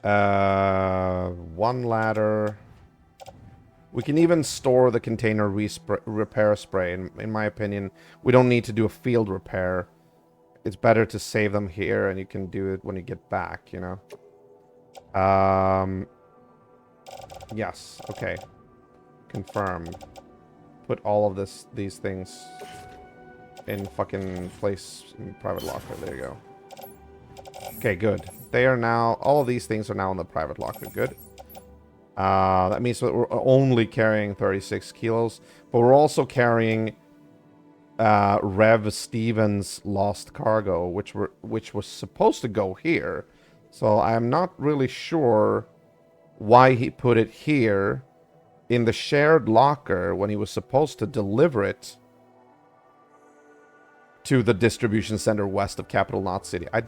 One ladder. We can even store the container repair spray. In my opinion, we don't need to do a field repair. It's better to save them here, and you can do it when you get back, you know? Yes, okay. Confirm. Put all of these things in fucking place in private locker. There you go. Okay, good. They are now... all of these things are now in the private locker. Good. That means that we're only carrying 36 kilos. But we're also carrying Rev Stevens' lost cargo, which was supposed to go here. So I'm not really sure why he put it here in the shared locker when he was supposed to deliver it to the distribution center west of Capital Knot City. I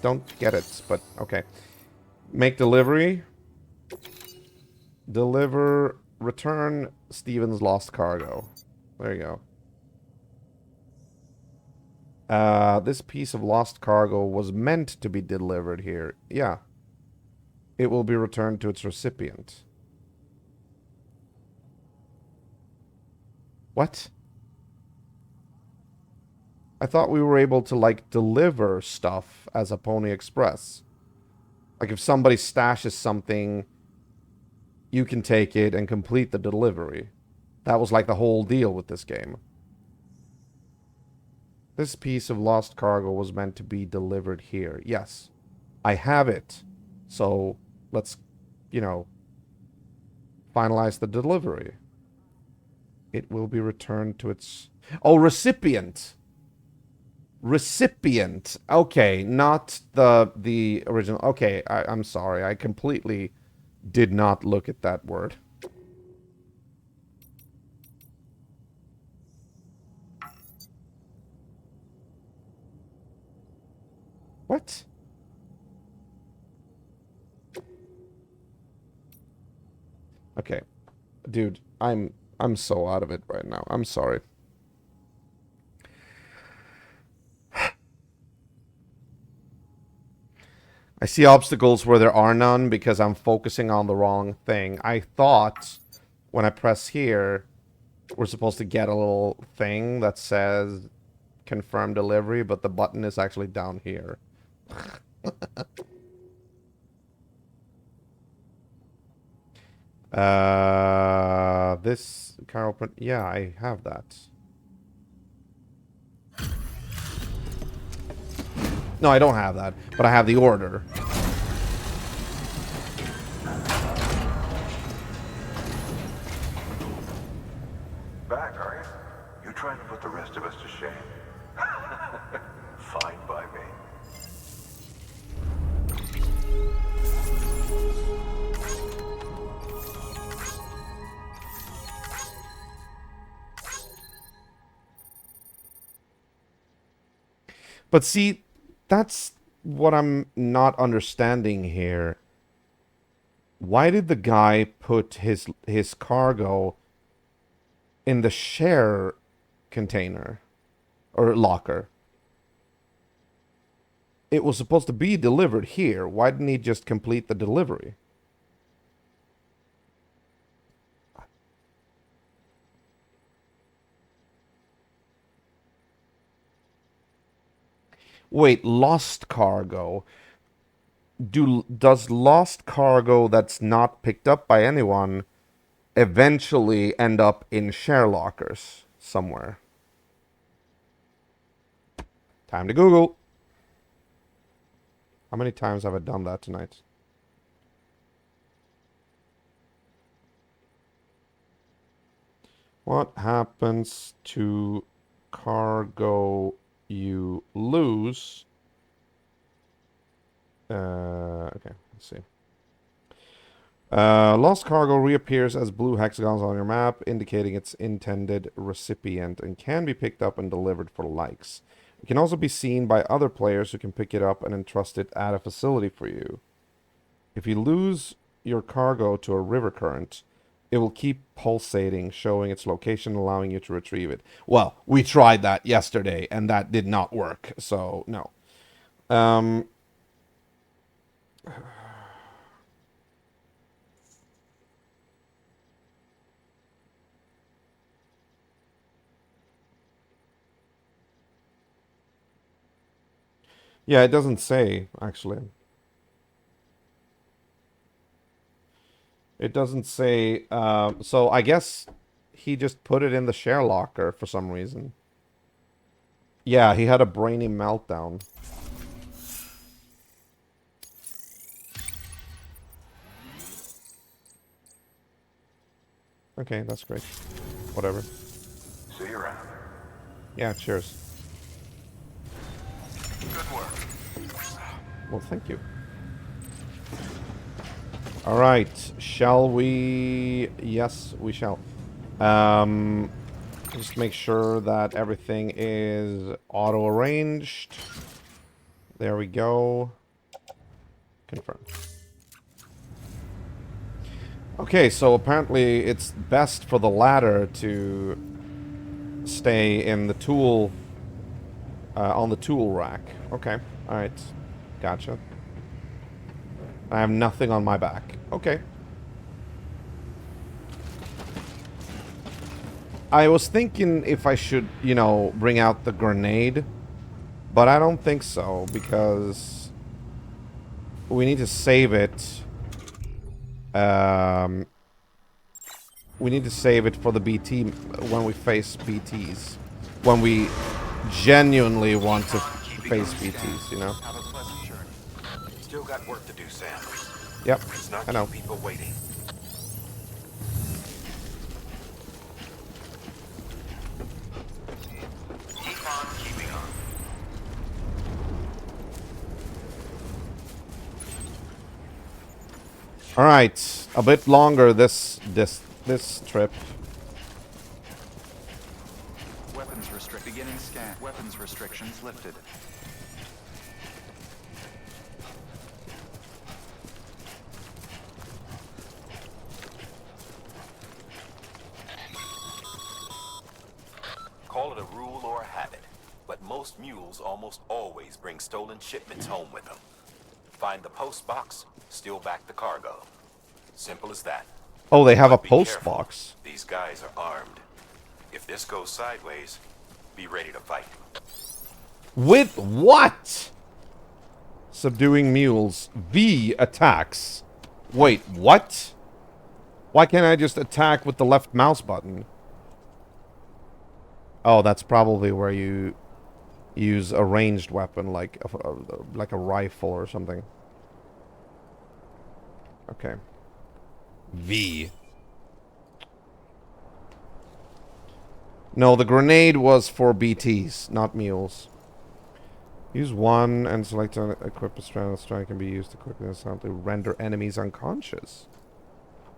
don't get it, but okay. Make delivery. Deliver. Return Steven's lost cargo. There you go. This piece of lost cargo was meant to be delivered here. Yeah. It will be returned to its recipient. What? I thought we were able to, like, deliver stuff as a Pony Express. Like, if somebody stashes something, you can take it and complete the delivery. That was, like, the whole deal with this game. This piece of lost cargo was meant to be delivered here. Yes. I have it. So, let's, you know, finalize the delivery. It will be returned to its... oh, recipient! Recipient. Okay, not the original. Okay, I'm sorry. I completely did not look at that word. What? Okay. Dude, I'm so out of it right now. I'm sorry. I see obstacles where there are none because I'm focusing on the wrong thing. I thought when I press here, we're supposed to get a little thing that says confirm delivery, but the button is actually down here. This car open. Yeah, I have that. No, I don't have that, but I have the order. Back, are you? You trying to put the rest of us to shame? Fine by me. But see, that's what I'm not understanding here. Why did the guy put his cargo in the share container or locker? It was supposed to be delivered here. Why didn't he just complete the delivery? Wait, lost cargo. Does lost cargo that's not picked up by anyone eventually end up in share lockers somewhere? Time to Google. How many times have I done that tonight? What happens to cargo you lose? Okay, let's see. Lost cargo reappears as blue hexagons on your map, indicating its intended recipient, and can be picked up and delivered for likes. It can also be seen by other players who can pick it up and entrust it at a facility for you. If you lose your cargo to a river current, it will keep pulsating, showing its location, allowing you to retrieve it. Well, we tried that yesterday, and that did not work, so no. Yeah, it doesn't say, actually. It doesn't say, so I guess he just put it in the share locker for some reason. Yeah, he had a brainy meltdown. Okay, that's great. Whatever. See you around. Yeah, cheers. Good work. Well, thank you. All right, shall we? Yes, we shall. Just make sure that everything is auto-arranged. There we go. Confirm. Okay, so apparently it's best for the ladder to stay in the tool, on the tool rack. Okay, alright. Gotcha. I have nothing on my back. Okay. I was thinking if I should, you know, bring out the grenade, but I don't think so, because we need to save it. We need to save it for the BT when we face BTs. When we genuinely want to face BTs, you know? Still got work to do, Sam. Yep, Let's not I know. keep people waiting. Keep on keeping on. All right, a bit longer this trip. Weapons restrict. Beginning scan. Weapons restrictions lifted. it a rule or a habit, but most mules almost always bring stolen shipments home with them. Find the post box, steal back the cargo. Simple as that. Oh, they have But a be post careful. box. These guys are armed. If this goes sideways, be ready to fight. With what? Subduing mules. V attacks. Wait, what? Why can't I just attack with the left mouse button? Oh, that's probably where you use a ranged weapon, like a rifle or something. Okay. V. No, the grenade was for BTs, not mules. Use one and select an equip a strand. The strand can be used to quickly and silently render enemies unconscious.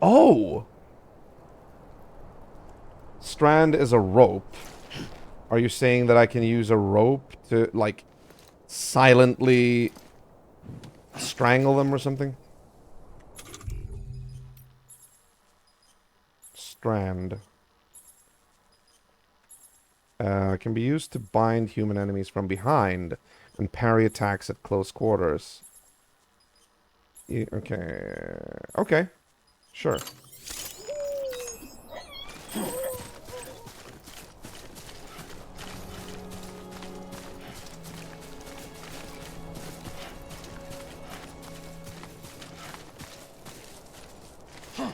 Oh! Strand is a rope. Are you saying that I can use a rope to, like, silently strangle them or something? Strand. Can be used to bind human enemies from behind and parry attacks at close quarters. Okay. Okay. Sure. Okay.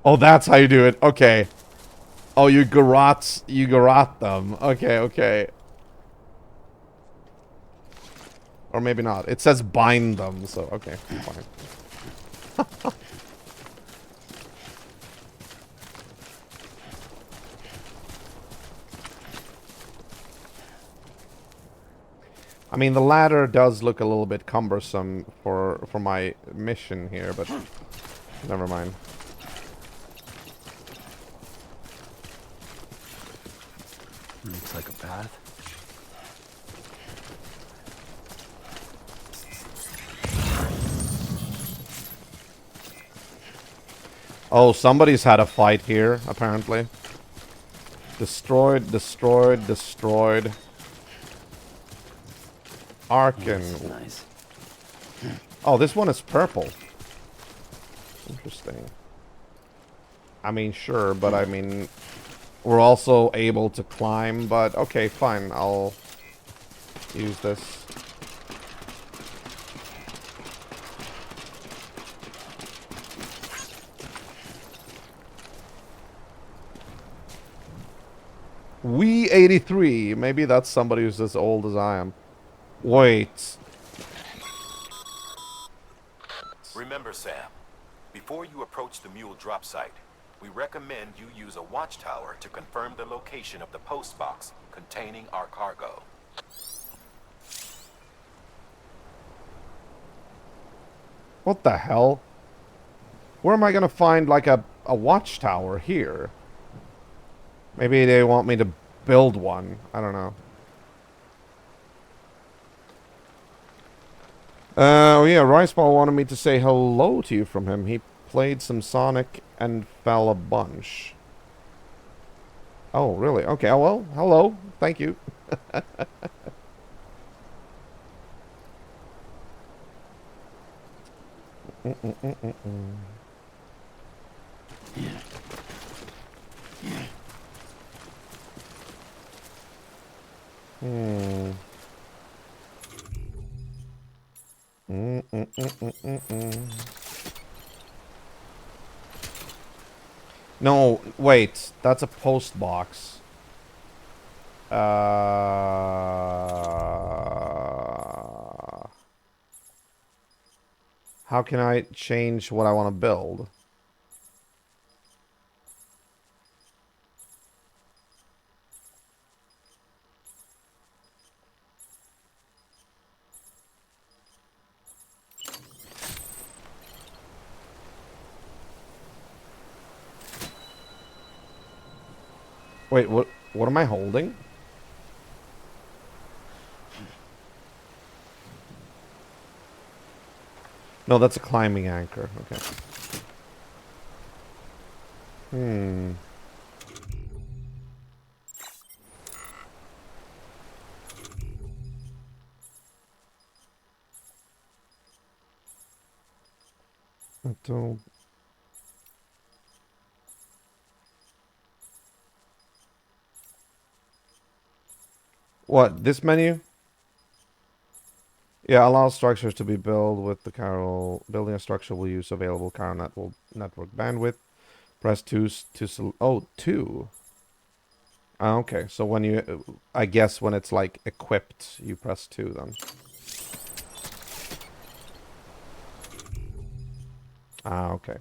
Oh, that's how you do it. Okay. Oh, you garrot them. Okay, okay. Or maybe not. It says bind them, so okay, fine. I mean, the ladder does look a little bit cumbersome for my mission here, but never mind. Looks like a path. Oh, somebody's had a fight here, apparently. Destroyed, destroyed, destroyed. Arkin. Yeah, nice. Oh, this one is purple. Interesting. I mean, sure, but I mean, we're also able to climb, but okay, fine. I'll use this. We 83. Maybe that's somebody who's as old as I am. Wait. Remember, Sam, before you approach the mule drop site, we recommend you use a watchtower to confirm the location of the post box containing our cargo. What the hell? Where am I gonna find, like, a watchtower here? Maybe they want me to build one. I don't know. Oh yeah, Riceball wanted me to say hello to you from him. He played some Sonic and fell a bunch. Oh, really? Okay, well, hello. Thank you. No, wait. That's a post box. How can I change what I want to build? Wait, what am I holding? No, that's a climbing anchor. Okay. I don't... What? This menu? Yeah, allow structures to be built with the Chiral. Building a structure will use available Chiral network bandwidth. Press 2 to... Oh, 2. Ah, okay, so when you... I guess when it's, like, equipped, you press 2 then. Ah, okay.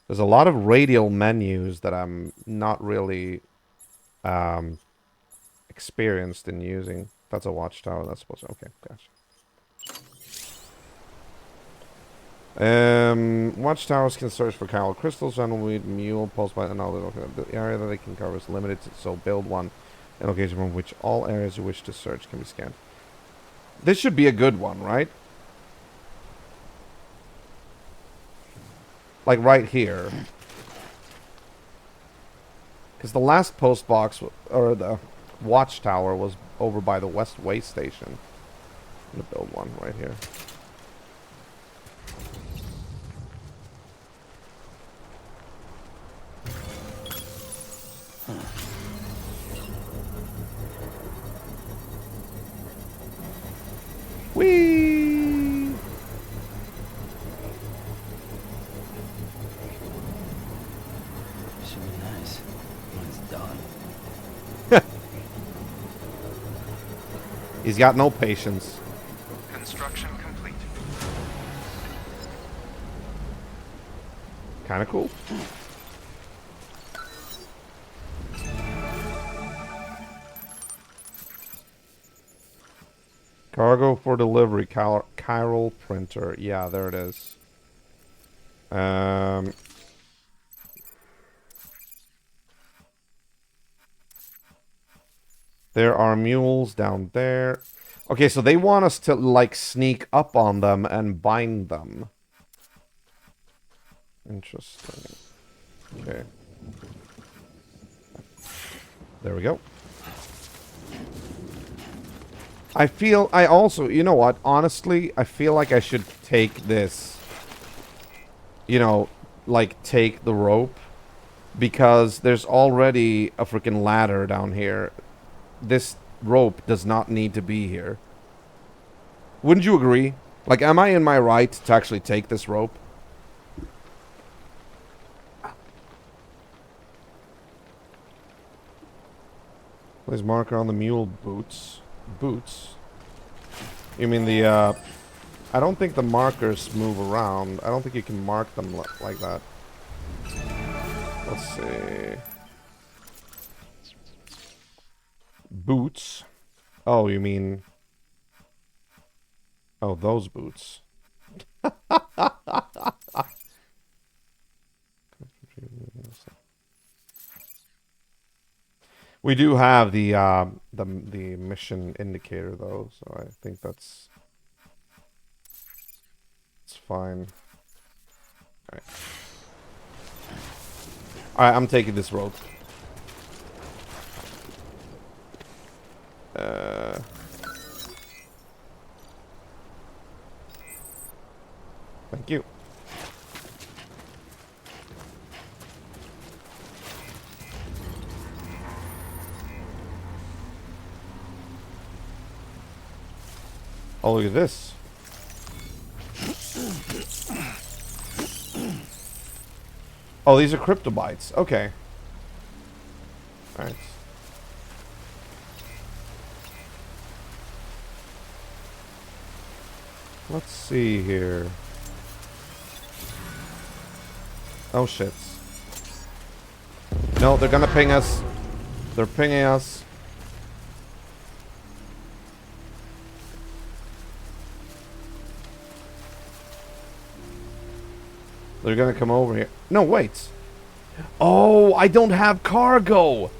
There's a lot of radial menus that I'm not really experienced in using. That's a watchtower. That's supposed to... Okay, gotcha. Watchtowers can search for chiral crystals, randomweed, mule, pulse by another. The area that they can cover is limited, so build one in location from which all areas you wish to search can be scanned. This should be a good one, right? Like right here. Because the last post box, or the watchtower, was over by the West Way Station. I'm gonna build one right here. Whee! Should be nice when it's done. He's got no patience. Construction complete. Kind of cool. Cargo for delivery, chiral printer. Yeah, there it is. There are mules down there. Okay, so they want us to, like, sneak up on them and bind them. Interesting. Okay. There we go. I also, you know what? Honestly, I feel like I should take this, you know, like, take the rope. Because there's already a freaking ladder down here. This rope does not need to be here. Wouldn't you agree? Like, am I in my right to actually take this rope? Place marker on the mule boots. Boots? You mean the, I don't think the markers move around. I don't think you can mark them like that. Let's see. Boots. Oh, you mean... Oh, those boots. We do have the mission indicator though, so I think it's fine. Alright. Alright, I'm taking this rope. Thank you. Oh, look at this. Oh, these are cryptobytes. Okay. Alright. Let's see here. Oh, shit. No, they're gonna ping us. They're pinging us. They're gonna come over here. No, wait. Oh, I don't have cargo.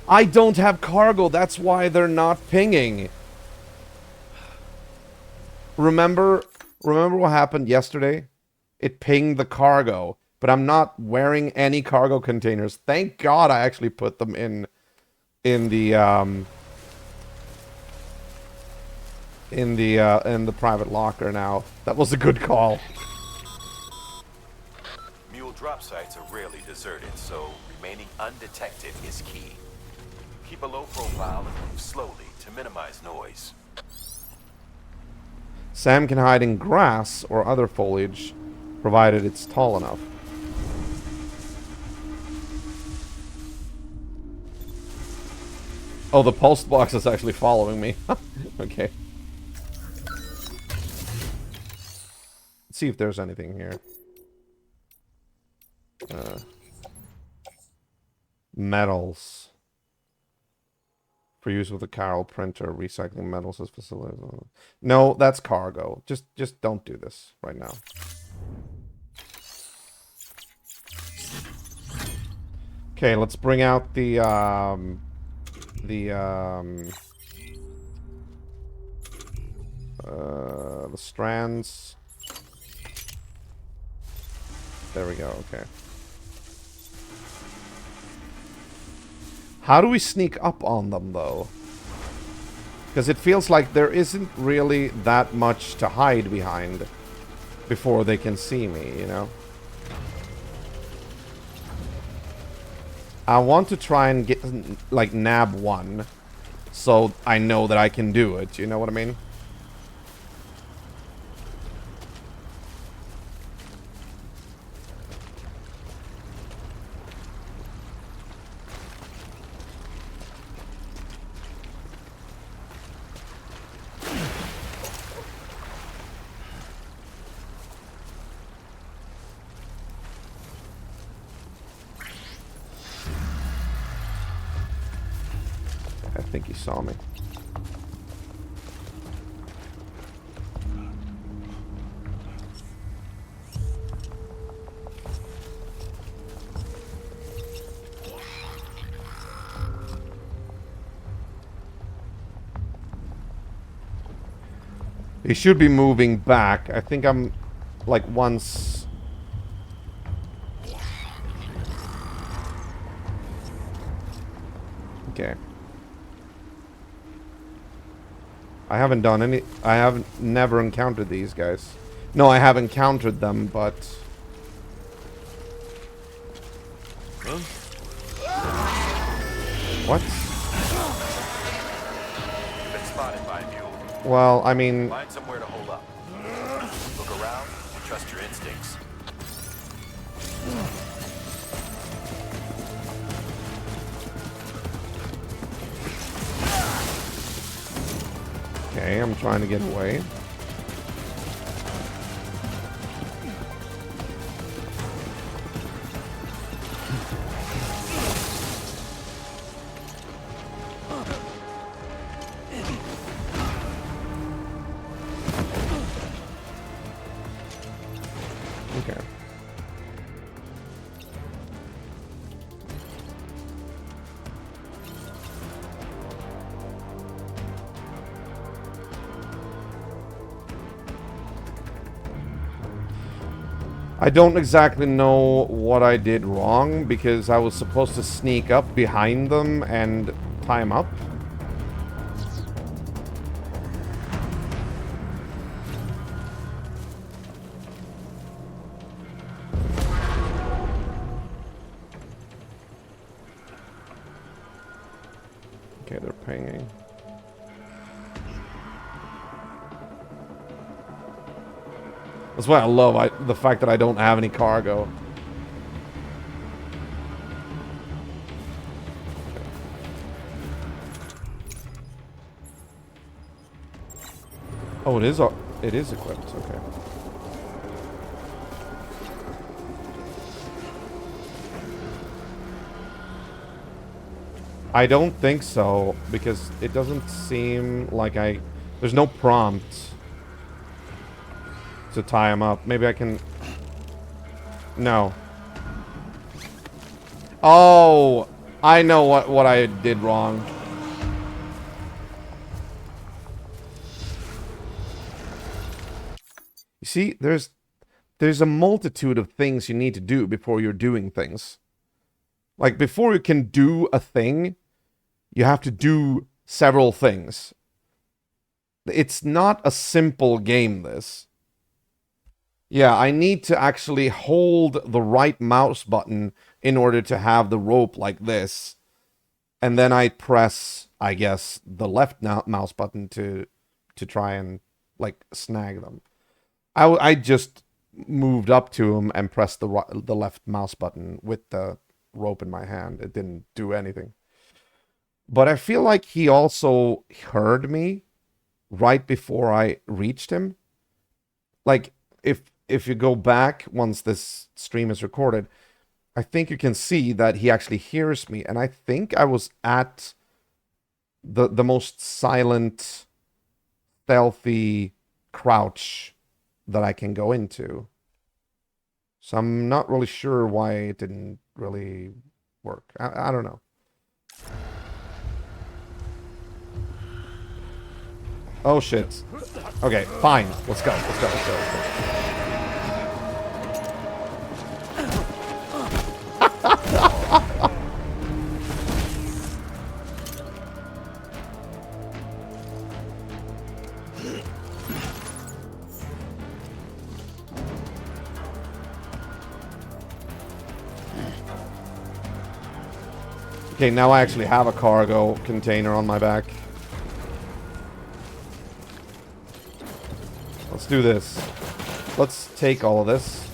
I don't have cargo. That's why they're not pinging. Remember, remember what happened yesterday? It pinged the cargo, but I'm not wearing any cargo containers. Thank God I actually put them in the private locker now. That was a good call. Mule drop sites are rarely deserted, so remaining undetected is key. Keep a low profile and move slowly to minimize noise. Sam can hide in grass or other foliage, provided it's tall enough. Oh, the post box is actually following me. Okay. Let's see if there's anything here. Metals. For use with a Carol printer, recycling metals as facilities. No, that's cargo. Just don't do this right now. Okay, let's bring out the strands. There we go, okay. How do we sneak up on them, though? Because it feels like there isn't really that much to hide behind before they can see me, you know? I want to try and get, like, nab one, so I know that I can do it, you know what I mean? I think he saw me. He should be moving back. I think I'm like once. Okay. I haven't done any... I haven't... never encountered these guys. No, I have encountered them, but... Huh? What? You've been spotted by a mule. Well, I mean... Find somewhere to hold up. Look around and trust your instincts. Okay, I'm trying to get away. Okay. I don't exactly know what I did wrong, because I was supposed to sneak up behind them and tie them up. Okay, they're pinging. That's why I love the fact that I don't have any cargo. Oh, it is equipped. Okay. I don't think so, because it doesn't seem like there's no prompt to tie him up. Maybe I can... No. Oh! I know what I did wrong. see, there's a multitude of things you need to do before you're doing things. Like, before you can do a thing, you have to do several things. It's not a simple game, this. Yeah, I need to actually hold the right mouse button in order to have the rope like this. And then I press, I guess, the left mouse button to try and, like, snag them. I just moved up to him and pressed the left mouse button with the rope in my hand. It didn't do anything. But I feel like he also heard me right before I reached him. Like, if you go back once this stream is recorded, I think you can see that he actually hears me. And I think I was at the most silent, stealthy crouch that I can go into. So I'm not really sure why it didn't really work. I don't know. Oh shit. Okay, fine. Let's go. Let's go. Let's go. Let's go. Okay, now I actually have a cargo container on my back. Let's do this. Let's take all of this.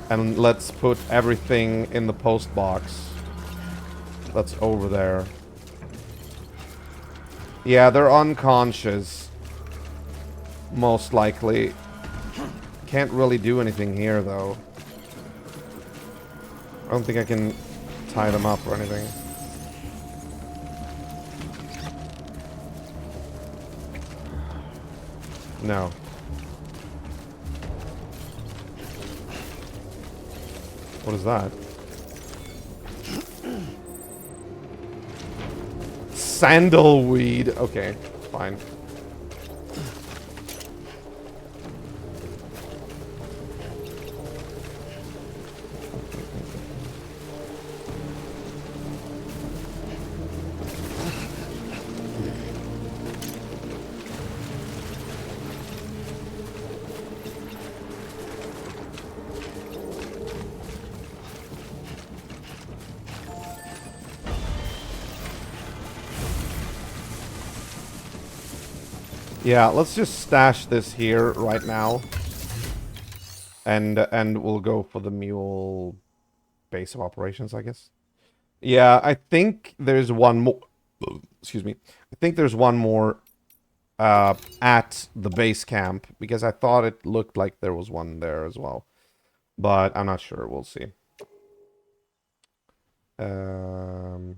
And let's put everything in the post box that's over there. Yeah, they're unconscious. Most likely. Can't really do anything here, though. I don't think I can tie them up or anything. No. What is that? Sandalweed. Okay, fine. Yeah, let's just stash this here right now. And we'll go for the mule base of operations, I guess. Yeah, I think there's one more. Excuse me. I think there's one more at the base camp, because I thought it looked like there was one there as well. But I'm not sure. We'll see. Oh,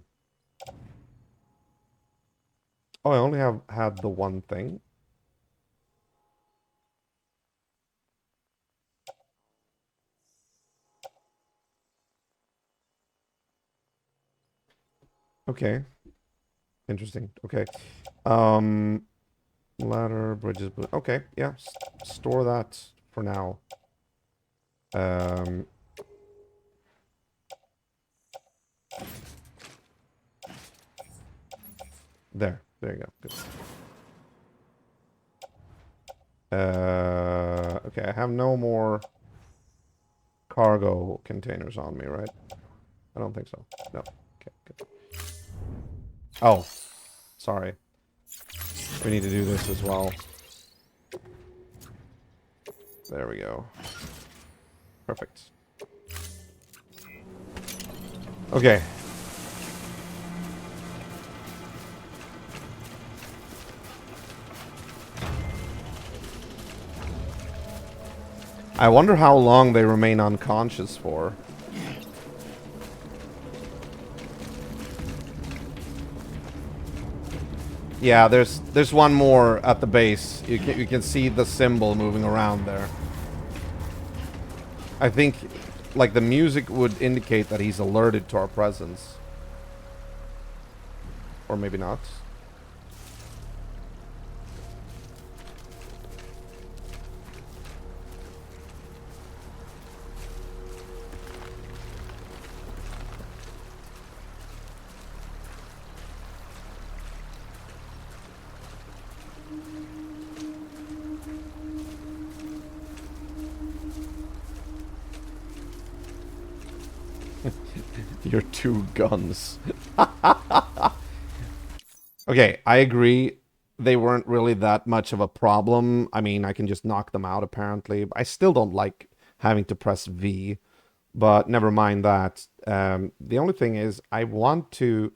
I only had the one thing. Okay. Interesting. Okay. Ladder, bridges, okay, yeah. Store that for now. There you go. Good. Okay, I have no more cargo containers on me, right? I don't think so. No. Okay, good. Oh, sorry. We need to do this as well. There we go. Perfect. Okay. I wonder how long they remain unconscious for. Yeah, there's one more at the base. You can see the symbol moving around there. I think, like, the music would indicate that he's alerted to our presence. Or maybe not. Your 2 guns. Okay, I agree. They weren't really that much of a problem. I mean, I can just knock them out, apparently. I still don't like having to press V. But never mind that. The only thing is, I want to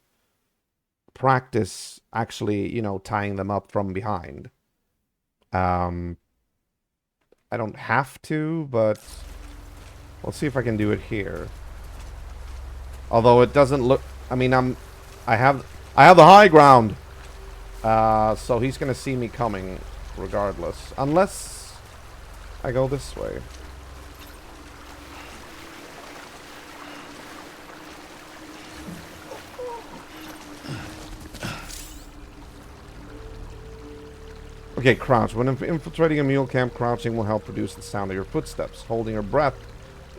practice actually, you know, tying them up from behind. I don't have to, but let's see if I can do it here. Although it doesn't look... I mean, I have the high ground. So he's gonna see me coming regardless. Unless I go this way. Okay, crouch. When infiltrating a mule camp, crouching will help reduce the sound of your footsteps. Holding your breath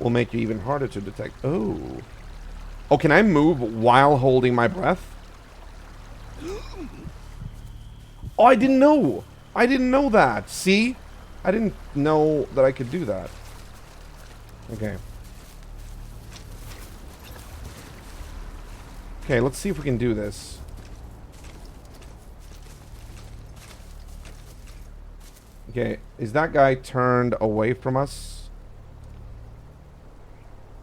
will make you even harder to detect. Oh. Oh, can I move while holding my breath? Oh, I didn't know. I didn't know that. See? I didn't know that I could do that. Okay. Okay, let's see if we can do this. Okay, is that guy turned away from us?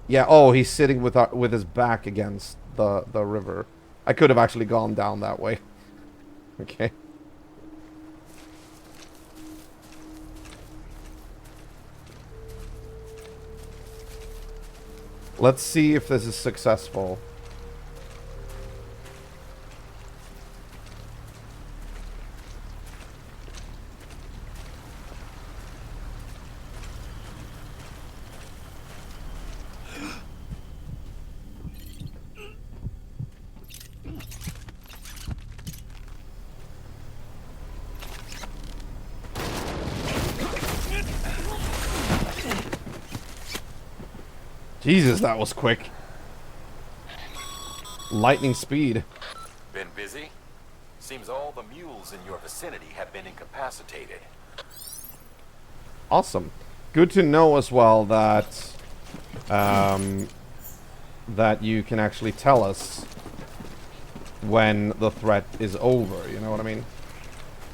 Yeah, oh, he's sitting with his back against the river. I could have actually gone down that way. Okay. Let's see if this is successful. Jesus, that was quick. Lightning speed. Been busy? Seems all the mules in your vicinity have been incapacitated. Awesome. Good to know as well that that you can actually tell us when the threat is over, you know what I mean?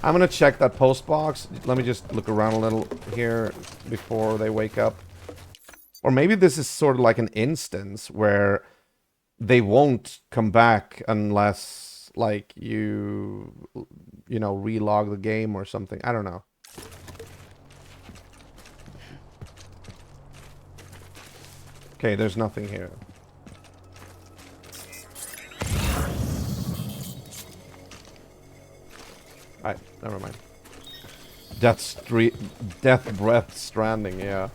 I'm gonna check that post box. Let me just look around a little here before they wake up. Or maybe this is sort of like an instance where they won't come back unless, like, you know, relog the game or something. I don't know. Okay, there's nothing here. Alright, never mind. Death Breath Stranding, yeah.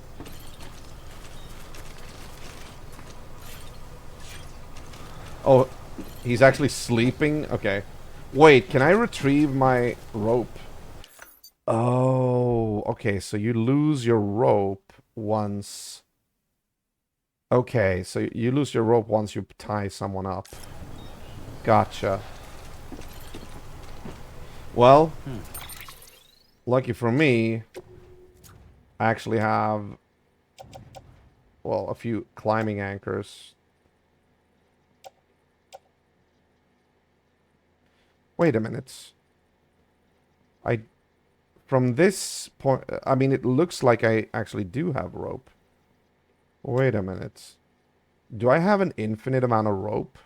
Oh, he's actually sleeping? Okay. Wait, can I retrieve my rope? Oh, okay, so you lose your rope once... Okay, so you lose your rope once you tie someone up. Gotcha. Well, lucky for me, I actually have, well, a few climbing anchors. Wait a minute. From this point, I mean, it looks like I actually do have rope. Wait a minute. Do I have an infinite amount of rope?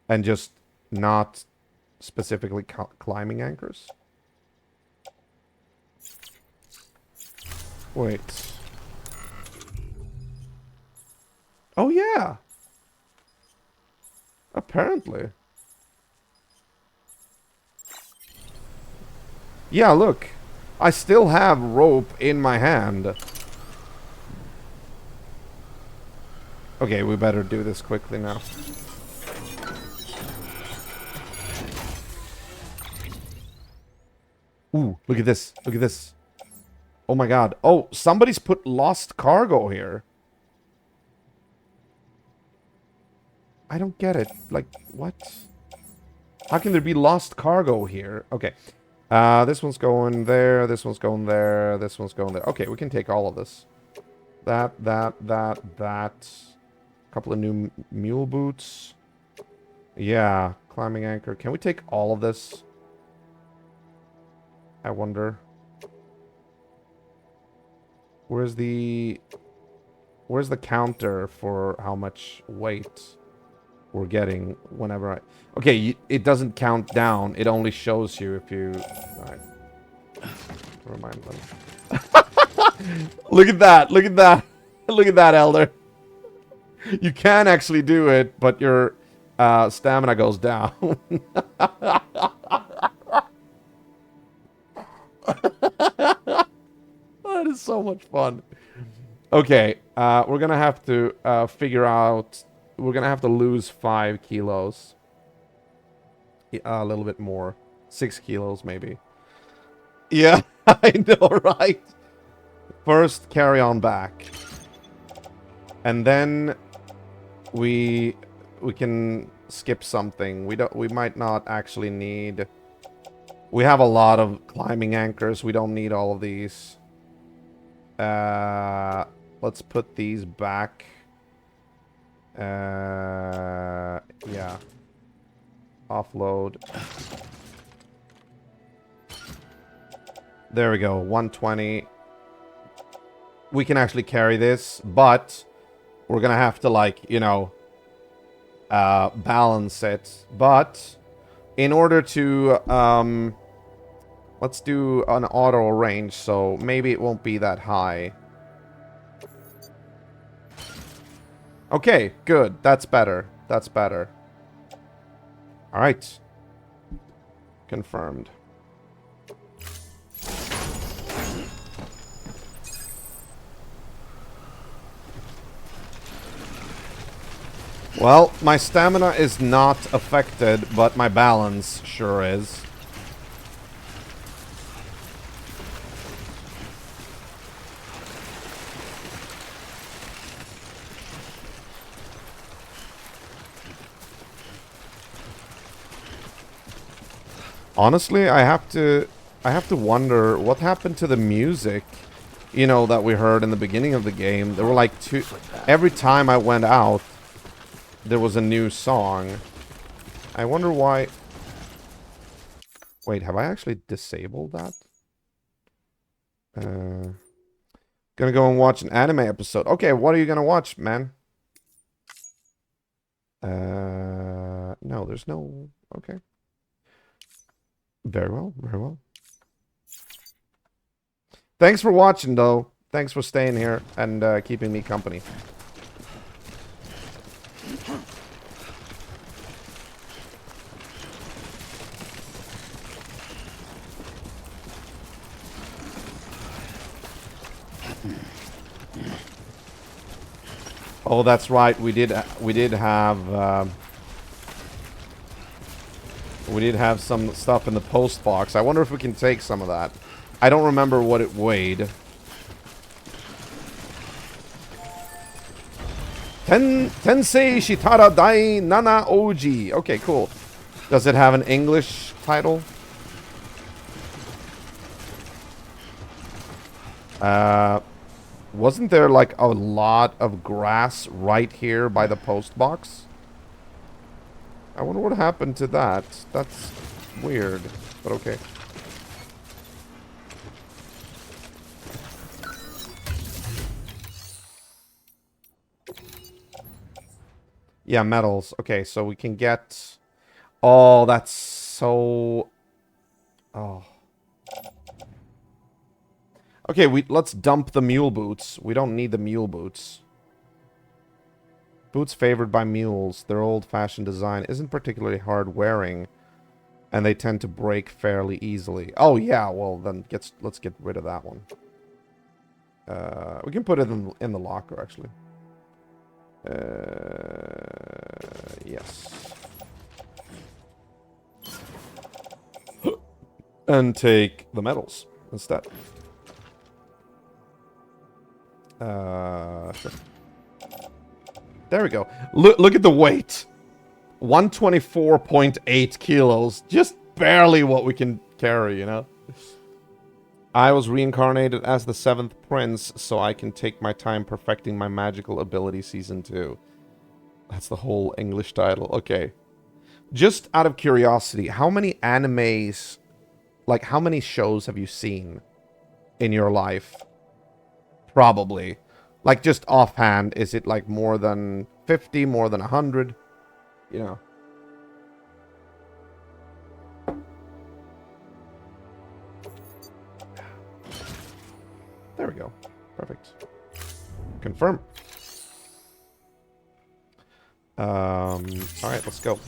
And just not specifically climbing anchors? Wait. Oh, yeah. Apparently. Yeah, look. I still have rope in my hand. Okay, we better do this quickly now. Ooh, look at this. Look at this. Oh my god. Oh, somebody's put lost cargo here. I don't get it. Like, what? How can there be lost cargo here? Okay. This one's going there. This one's going there. This one's going there. Okay, we can take all of this. That. Couple of new mule boots. Yeah, climbing anchor. Can we take all of this? I wonder. Where's the counter for how much weight we're getting whenever I... Okay, it doesn't count down. It only shows you if you... Alright. Remind them. Look at that. Look at that. Look at that, Elder. You can actually do it, but your stamina goes down. That is so much fun. Okay, we're gonna have to figure out... We're gonna have to lose 5 kilos. A little bit more. 6 kilos, maybe. Yeah, I know, right? First, carry on back. And then... We can skip something. We might not actually need... We have a lot of climbing anchors. We don't need all of these. Let's put these back. Yeah. Offload. There we go. 120. We can actually carry this, but we're gonna have to, like, you know, balance it. But in order to, let's do an auto range, so maybe it won't be that high. Okay, good. That's better. That's better. Alright. Confirmed. Well, my stamina is not affected, but my balance sure is. Honestly, I have to wonder what happened to the music, you know, that we heard in the beginning of the game. There were like every time I went out, there was a new song. I wonder why... Wait, have I actually disabled that? Gonna go and watch an anime episode. Okay, what are you gonna watch, man? No, there's no... Okay. Very well, very well. Thanks for watching, though. Thanks for staying here and keeping me company. Oh, that's right. We did have some stuff in the post box. I wonder if we can take some of that. I don't remember what it weighed. Tensei Shitara Dai Nana Oji. Okay, cool. Does it have an English title? Wasn't there like a lot of grass right here by the post box? I wonder what happened to that. That's weird, but okay. Yeah, metals. Okay, so we can get... Oh, that's so... Oh. Okay, let's dump the mule boots. We don't need the mule boots. Boots favored by mules. Their old-fashioned design isn't particularly hard wearing, and they tend to break fairly easily. Oh, yeah, well, then let's get rid of that one. We can put it in the locker, actually. Yes. And take the metals instead. Sure. There we go. Look at the weight. 124.8 kilos. Just barely what we can carry, you know? I was reincarnated as the 7th prince, so I can take my time perfecting my magical ability season 2. That's the whole English title. Okay. Just out of curiosity, how many animes, like how many shows have you seen in your life? Probably. Like just offhand, is it like more than 50, more than 100? You know. There we go. Perfect. Confirm. All right, let's go.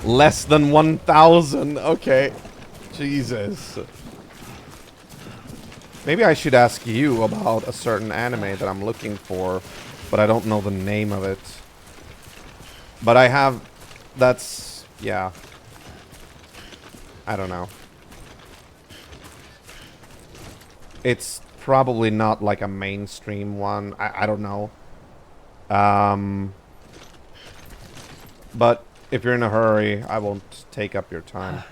Less than 1,000. Okay. Jesus. Maybe I should ask you about a certain anime that I'm looking for, but I don't know the name of it. But I have... That's... Yeah. I don't know. It's probably not like a mainstream one. I don't know. But if you're in a hurry, I won't take up your time.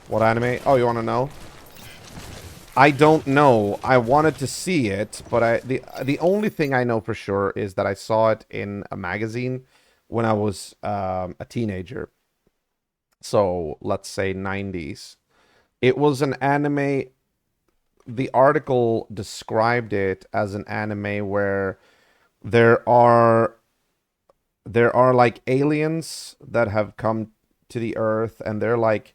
What anime? Oh, you want to know? I don't know. I wanted to see it, but the only thing I know for sure is that I saw it in a magazine when I was a teenager. So, let's say 90s. It was an anime... The article described it as an anime where there are like aliens that have come to the Earth, and they're like,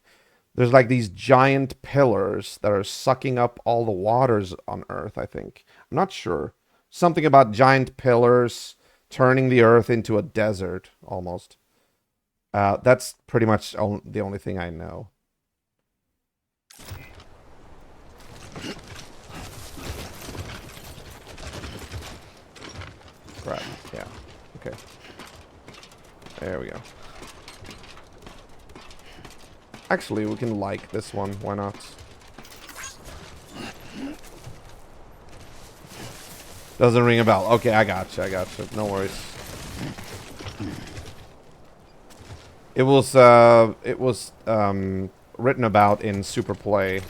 there's like these giant pillars that are sucking up all the waters on Earth, I think. I'm not sure. Something about giant pillars turning the Earth into a desert, almost. That's pretty much the only thing I know. Right, yeah. Okay. There we go. Actually, we can like this one. Why not? Doesn't ring a bell. Okay, I gotcha. I gotcha. No worries. It was written about in Super Play.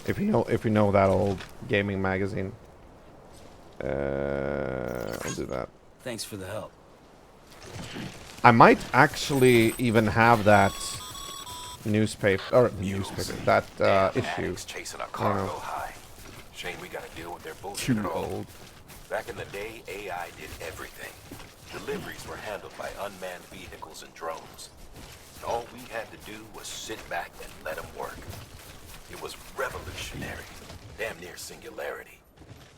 If you know that old gaming magazine. I'll do that. Thanks for the help. I might actually even have that newspaper, or that issue. Chasing a cargo high. Shame we gotta deal with their bullshit at all. Back in the day, AI did everything. Deliveries were handled by unmanned vehicles and drones. All we had to do was sit back and let them work. It was revolutionary, damn near singularity.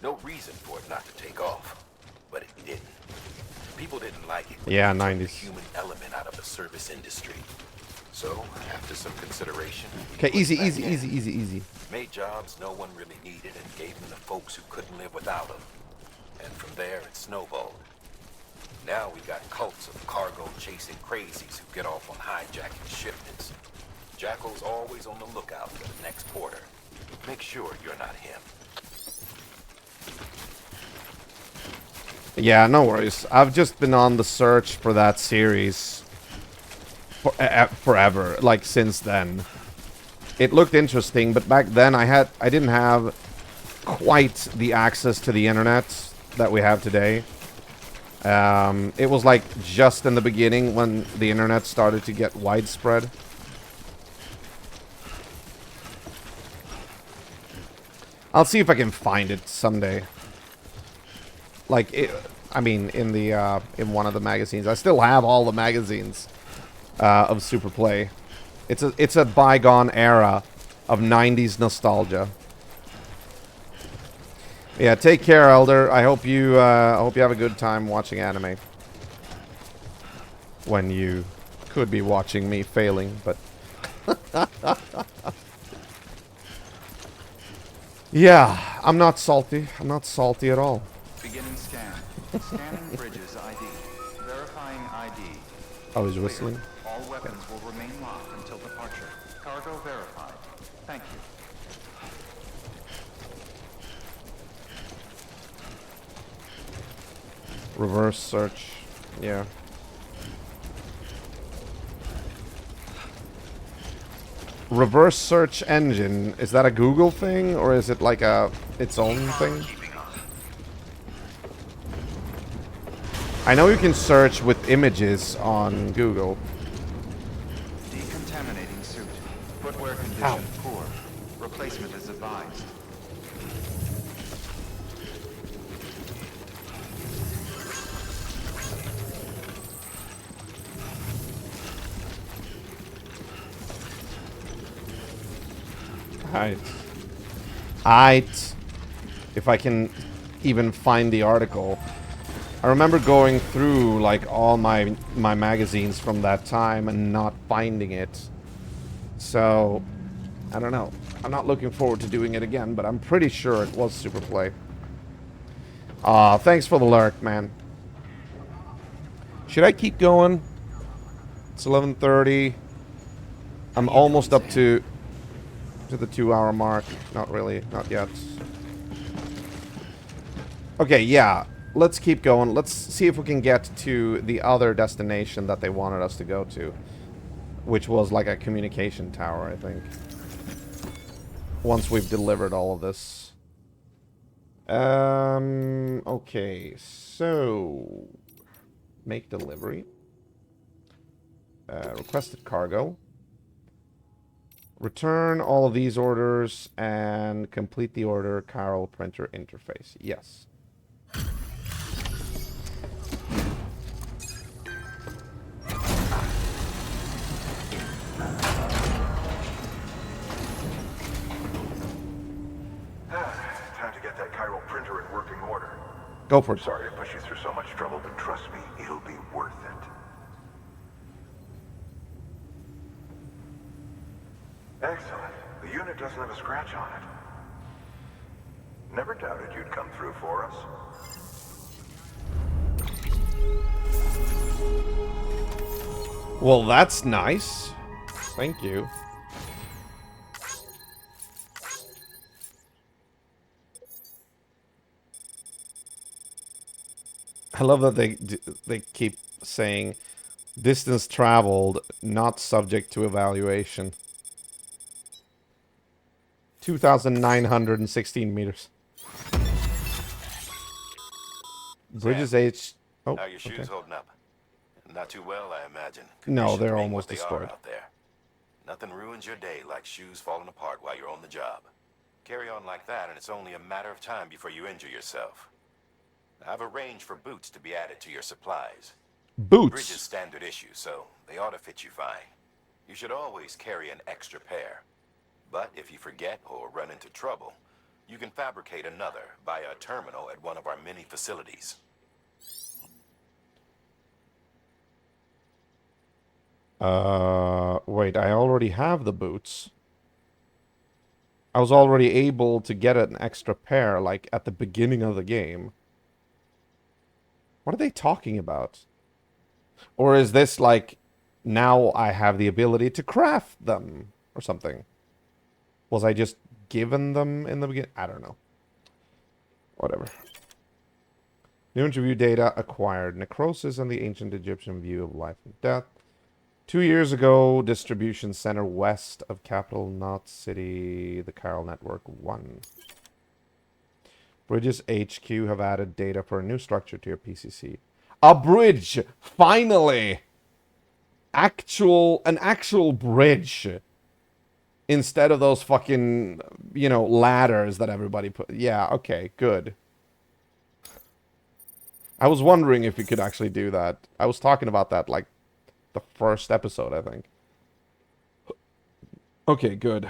No reason for it not to take off, but it didn't. People didn't like it. Yeah, Took 90s. the human element out of the service industry. So, after some consideration, Okay, easy. made jobs no one really needed and gave them to folks who couldn't live without them. And from there, it snowballed. Now we got cults of cargo-chasing crazies who get off on hijacking shipments. Jackal's always on the lookout for the next porter. Make sure you're not him. Yeah, no worries. I've just been on the search for that series for, forever, like since then. It looked interesting, but back then I didn't have quite the access to the internet that we have today. It was like just in the beginning when the internet started to get widespread. I'll see if I can find it someday. Like, I mean, in the in one of the magazines. I still have all the magazines of Super Play. It's a bygone era of 90s nostalgia. Yeah, take care, Elder. I hope you have a good time watching anime. When you could be watching me failing, but yeah, I'm not salty. I'm not salty at all. Beginning scan. Scanning bridges ID. Verifying ID. Oh, he's whistling. All weapons will remain locked until departure. Cargo verified. Thank you. Reverse search. Yeah. reverse search engine, is that a Google thing or is it like its own thing? I know you can search with images on Google. Decontaminating suit. Footwear condition poor. Replacement is advised. Aight. If I can even find the article. I remember going through like all my magazines from that time and not finding it. So, I don't know. I'm not looking forward to doing it again, but I'm pretty sure it was Superplay. Thanks for the lurk, man. Should I keep going? It's 11:30. I'm almost up to the 2-hour mark. Not really, not yet. Okay, yeah. Let's keep going. Let's see if we can get to the other destination that they wanted us to go to. Which was like a communication tower, I think. Once we've delivered all of this. Okay, so... Make delivery. Requested cargo. Return all of these orders and complete the order Carol printer interface. Yes. Time to get that chiral printer in working order. Go for it. Sorry to push you through so much trouble, but trust me, it'll be worth it. Excellent. The unit doesn't have a scratch on it. Never doubted you'd come through for us. Well, that's nice. Thank you. I love that they keep saying distance traveled, not subject to evaluation. 2,916 meters. Bridges H. Oh, how are your shoes holding up? Not too well, I imagine. No, Conditions they're being almost what they destroyed. are out there. Nothing ruins your day like shoes falling apart while you're on the job. Carry on like that, and it's only a matter of time before you injure yourself. I've arranged for boots to be added to your supplies. Boots? Bridges standard issue, so they ought to fit you fine. You should always carry an extra pair. But if you forget or run into trouble, you can fabricate another via a terminal at one of our many facilities. Wait, I already have the boots. I was already able to get an extra pair, like, at the beginning of the game. What are they talking about? Or is this, like, now I have the ability to craft them, or something? Was I just given them in the beginning? I don't know. Whatever. New interview data acquired. Necrosis and the ancient Egyptian view of life and death. 2 years ago, distribution center west of capital Knot City, the Chiral Network 1. Bridges HQ have added data for a new structure to your PCC. A bridge! Finally! An actual bridge. Instead of those fucking, you know, ladders that everybody put. Yeah, okay, good. I was wondering if you could actually do that. I was talking about that, like, the first episode, I think. Okay, good.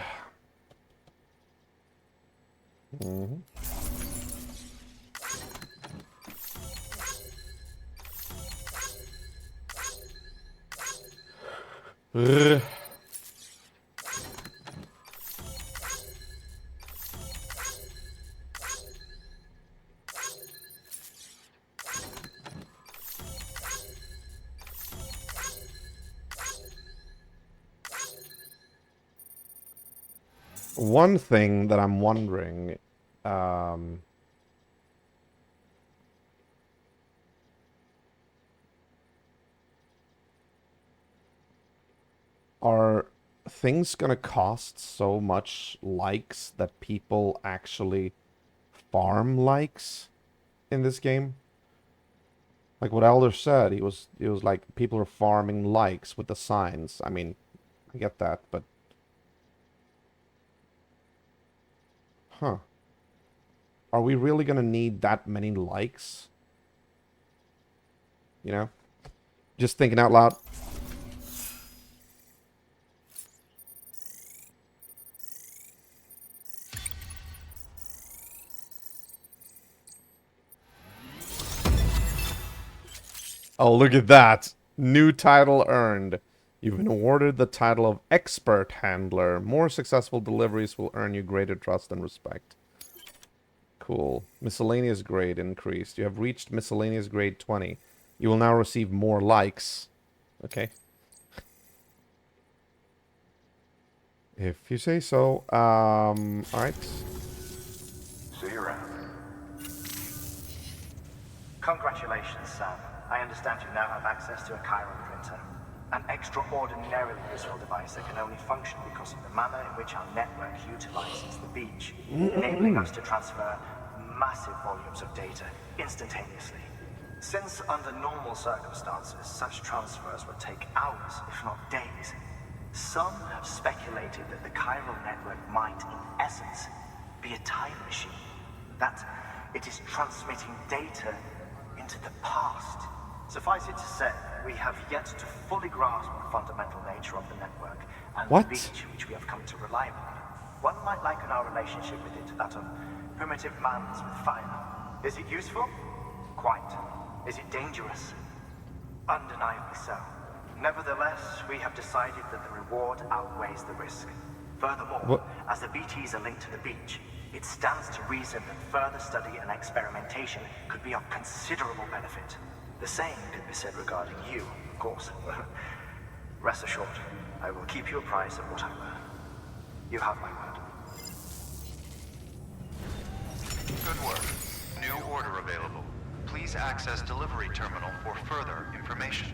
One thing that I'm wondering, are things gonna cost so much likes that people actually farm likes in this game? Like what Elder said, he was like, people are farming likes with the signs. I mean, I get that, but huh. Are we really gonna need that many likes? You know? Just thinking out loud. Oh, look at that. New title earned. You've been awarded the title of Expert Handler. More successful deliveries will earn you greater trust and respect. Cool. Miscellaneous grade increased. You have reached miscellaneous grade 20. You will now receive more likes. Okay. If you say so. Alright. See you around. Congratulations, Sam. I understand you now have access to a chiral printer. An extraordinarily useful device that can only function because of the manner in which our network utilizes the beach, enabling us to transfer massive volumes of data instantaneously. Since under normal circumstances, such transfers would take hours, if not days, some have speculated that the chiral network might, in essence, be a time machine. That it is transmitting data into the past. Suffice it to say, we have yet to fully grasp the fundamental nature of the network and the beach which we have come to rely upon. One might liken our relationship with it to that of primitive mans with fire. Is it useful? Quite. Is it dangerous? Undeniably so. Nevertheless, we have decided that the reward outweighs the risk. Furthermore, as the BTs are linked to the beach, it stands to reason that further study and experimentation could be of considerable benefit. The same could be said regarding you, of course. Rest assured, I will keep you apprised of what I learn. You have my word. Good work. New order available. Please access delivery terminal for further information.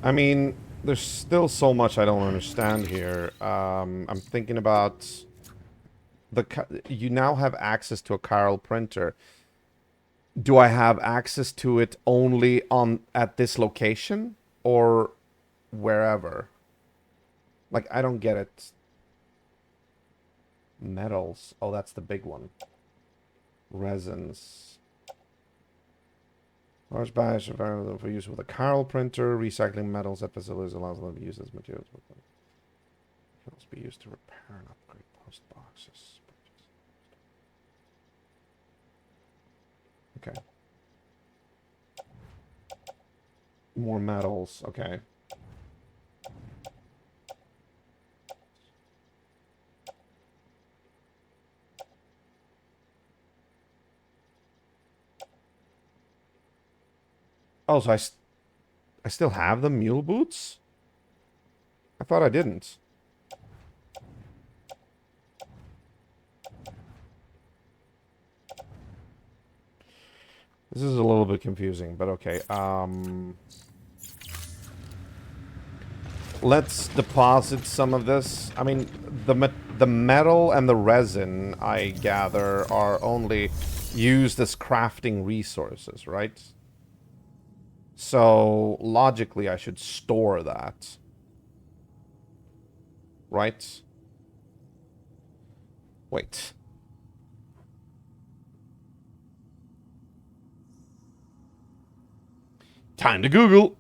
I mean, there's still so much I don't understand here. I'm thinking about you now have access to a chiral printer. Do I have access to it only at this location or wherever? Like, I don't get it. Metals. Oh, that's the big one. Resins. Large batch are available for use with a chiral printer. Recycling metals at facilities allows them to be used as materials. Can also be used to repair and upgrade post boxes. Okay. More metals. Okay. Oh, so I still have the mule boots? I thought I didn't. This is a little bit confusing, but okay. Let's deposit some of this. I mean, the metal and the resin, I gather, are only used as crafting resources, right? So, logically, I should store that. Right? Wait. Time to Google.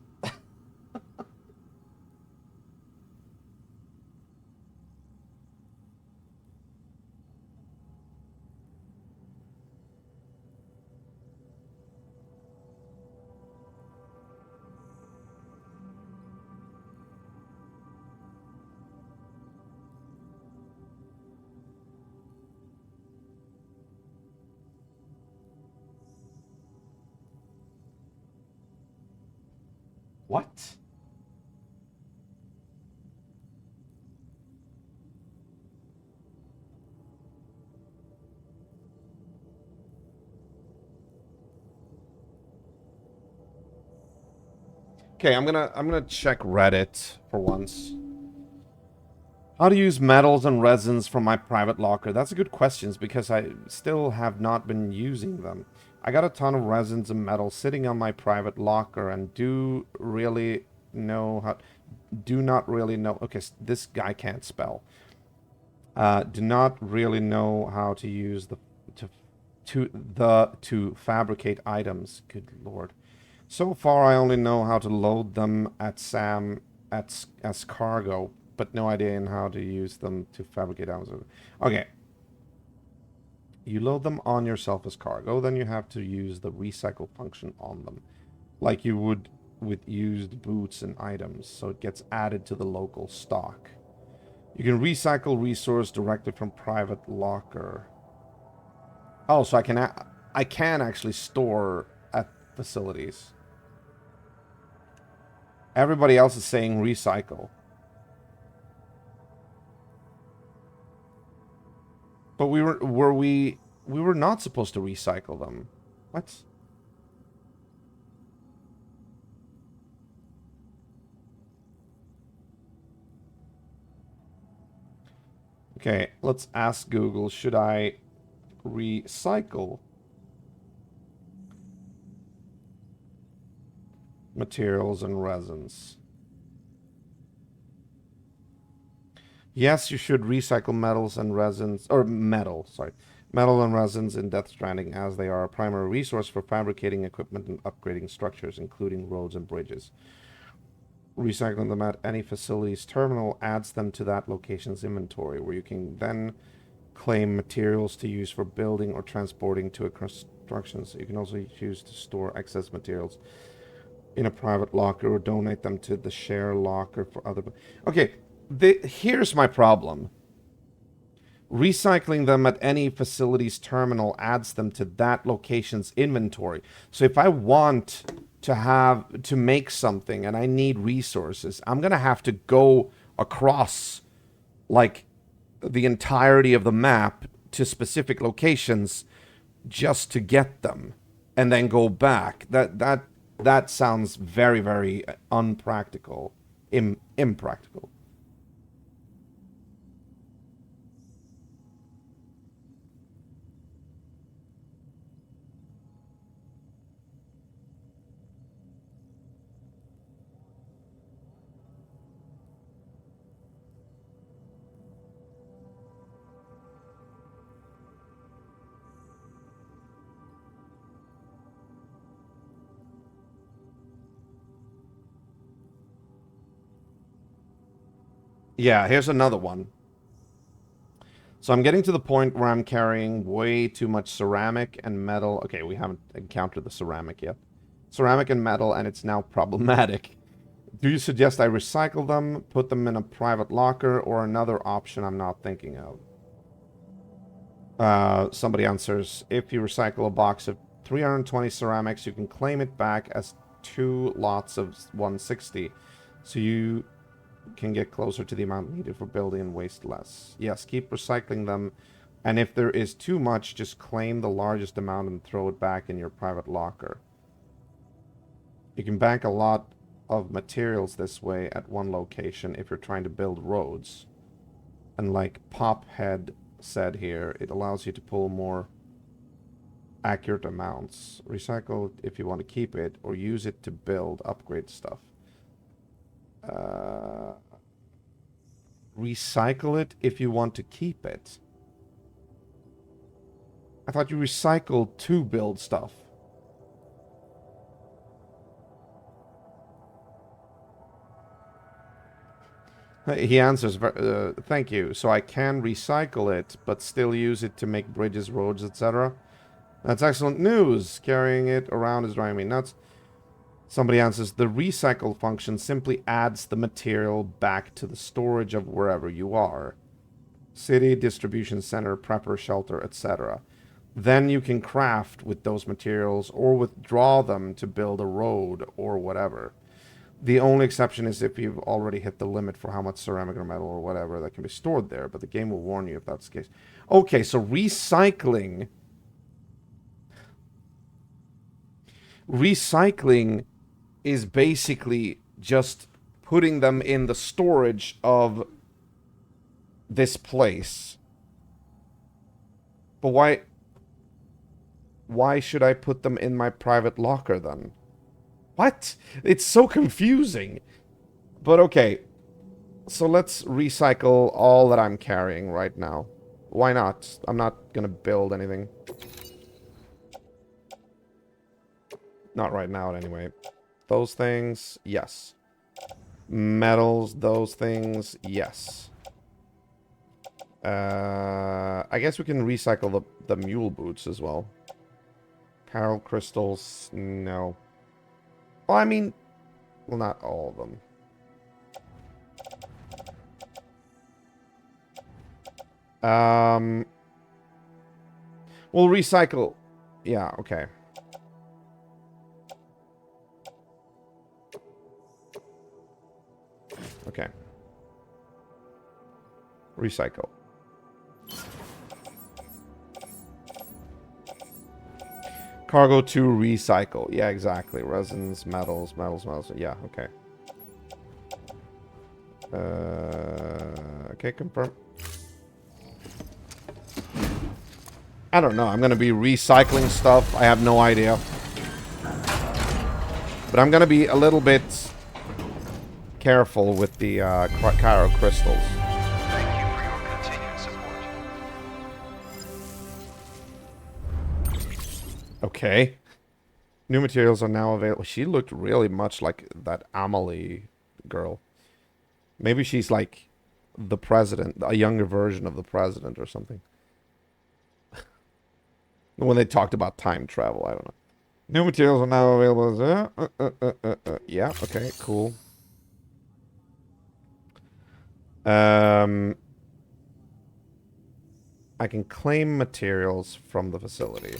What? Okay, I'm gonna check Reddit for once. How to use metals and resins from my private locker? That's a good question because I still have not been using them. I got a ton of resins and metals sitting on my private locker and do not really know. Okay, this guy can't spell. Do not really know how to use to fabricate items. Good lord. So far, I only know how to load them at as cargo, but no idea in how to use them to fabricate items. Okay. You load them on yourself as cargo, then you have to use the recycle function on them, like you would with used boots and items, so it gets added to the local stock. You can recycle resource directly from private locker. Oh, so I can actually store at facilities. Everybody else is saying recycle. But we were not supposed to recycle them. What? Okay, let's ask Google, should I recycle materials and resins? Yes, you should recycle metals and resins, or metal and resins in Death Stranding, as they are a primary resource for fabricating equipment and upgrading structures, including roads and bridges. Recycling them at any facility's terminal adds them to that location's inventory, where you can then claim materials to use for building or transporting to a construction. You can also choose to store excess materials in a private locker or donate them to the share locker for other... Okay, here's my problem. Recycling them at any facility's terminal adds them to that location's inventory. So if I want to make something and I need resources, I'm going to have to go across like the entirety of the map to specific locations just to get them and then go back. That sounds very, very unpractical, impractical. Yeah, here's another one. So I'm getting to the point where I'm carrying way too much ceramic and metal. Okay, we haven't encountered the ceramic yet. Ceramic and metal, and it's now problematic. Do you suggest I recycle them, put them in a private locker, or another option I'm not thinking of? Somebody answers, if you recycle a box of 320 ceramics, you can claim it back as 2 lots of 160. So you can get closer to the amount needed for building and waste less. Yes, keep recycling them, and if there is too much, just claim the largest amount and throw it back in your private locker. You can bank a lot of materials this way at one location if you're trying to build roads. And like Pophead said here, it allows you to pull more accurate amounts. Recycle it if you want to keep it, or use it to build, upgrade stuff. Recycle it if you want to keep it. I thought you recycled to build stuff. He answers, thank you. So I can recycle it, but still use it to make bridges, roads, etc. That's excellent news. Carrying it around is driving me nuts. Somebody answers, the recycle function simply adds the material back to the storage of wherever you are. City, distribution center, prepper, shelter, etc. Then you can craft with those materials or withdraw them to build a road or whatever. The only exception is if you've already hit the limit for how much ceramic or metal or whatever that can be stored there, but the game will warn you if that's the case. Okay, so recycling is basically just putting them in the storage of this place. But why should I put them in my private locker then? What? It's so confusing. But okay. So let's recycle all that I'm carrying right now. Why not? I'm not gonna build anything. Not right now, anyway. Those things, yes. Metals, those things, yes. I guess we can recycle the mule boots as well. Carol crystals, no. Well, I mean, well, not all of them. We'll recycle. Yeah, okay. Okay. Recycle. Cargo to recycle. Yeah, exactly. Resins, metals. Yeah, okay. Okay, confirm. I don't know. I'm going to be recycling stuff. I have no idea. But I'm going to be a little bit careful with the Cairo crystals. Thank you for your continued support. Okay. New materials are now available. She looked really much like that Amelie girl. Maybe she's like the president, a younger version of the president or something. When they talked about time travel, I don't know. New materials are now available. Yeah, okay, cool. I can claim materials from the facility.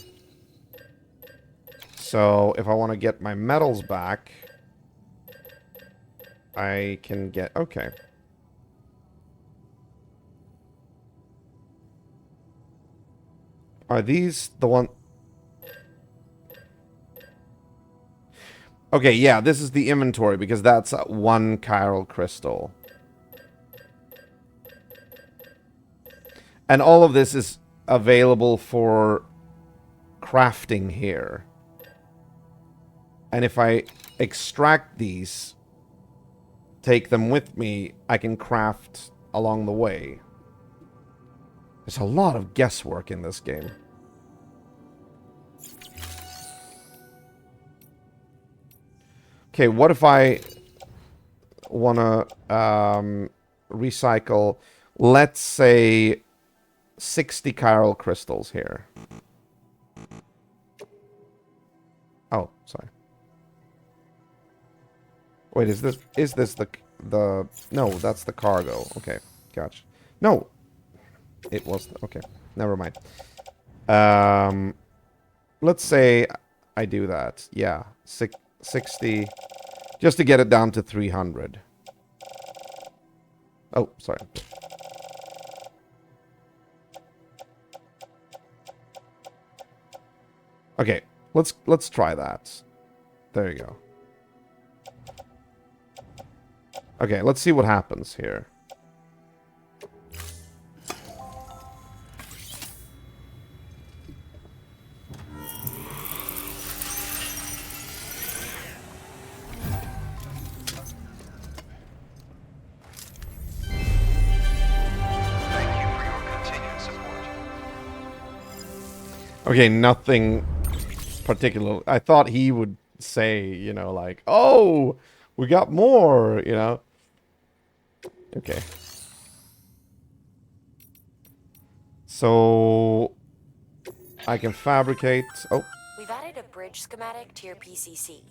So, if I want to get my metals back, I can get... Okay. Are these the one... Okay, yeah, this is the inventory, because that's one chiral crystal. And all of this is available for crafting here. And if I extract these, take them with me, I can craft along the way. There's a lot of guesswork in this game. Okay, what if I want to recycle, let's say, 60 chiral crystals here. Oh, sorry. Wait, is this the no, that's the cargo. Okay, gotcha. No. It was okay. Never mind. Let's say I do that. Yeah, 60 just to get it down to 300. Oh, sorry. Okay, let's try that. There you go. Okay, let's see what happens here. Okay, nothing particular. I thought he would say, you know, like, oh, we got more, you know. Okay. So I can fabricate. Oh. We've added a bridge schematic to your PCC.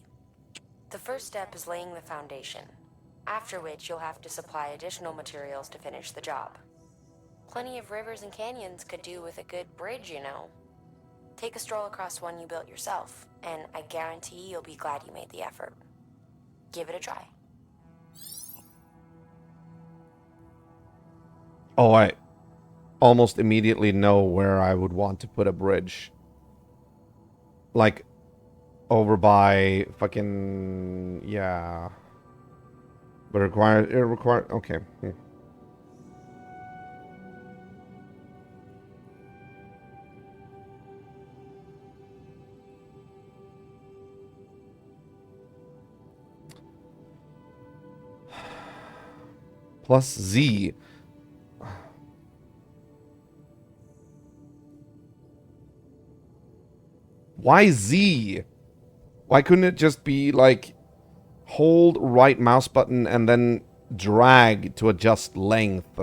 The first step is laying the foundation, after which you'll have to supply additional materials to finish the job. Plenty of rivers and canyons could do with a good bridge, you know. Take a stroll across one you built yourself, and I guarantee you'll be glad you made the effort. Give it a try. Oh, I almost immediately know where I would want to put a bridge. Like, over by fucking yeah. But it required okay. Plus Z. Why Z? Why couldn't it just be like hold right mouse button and then drag to adjust length?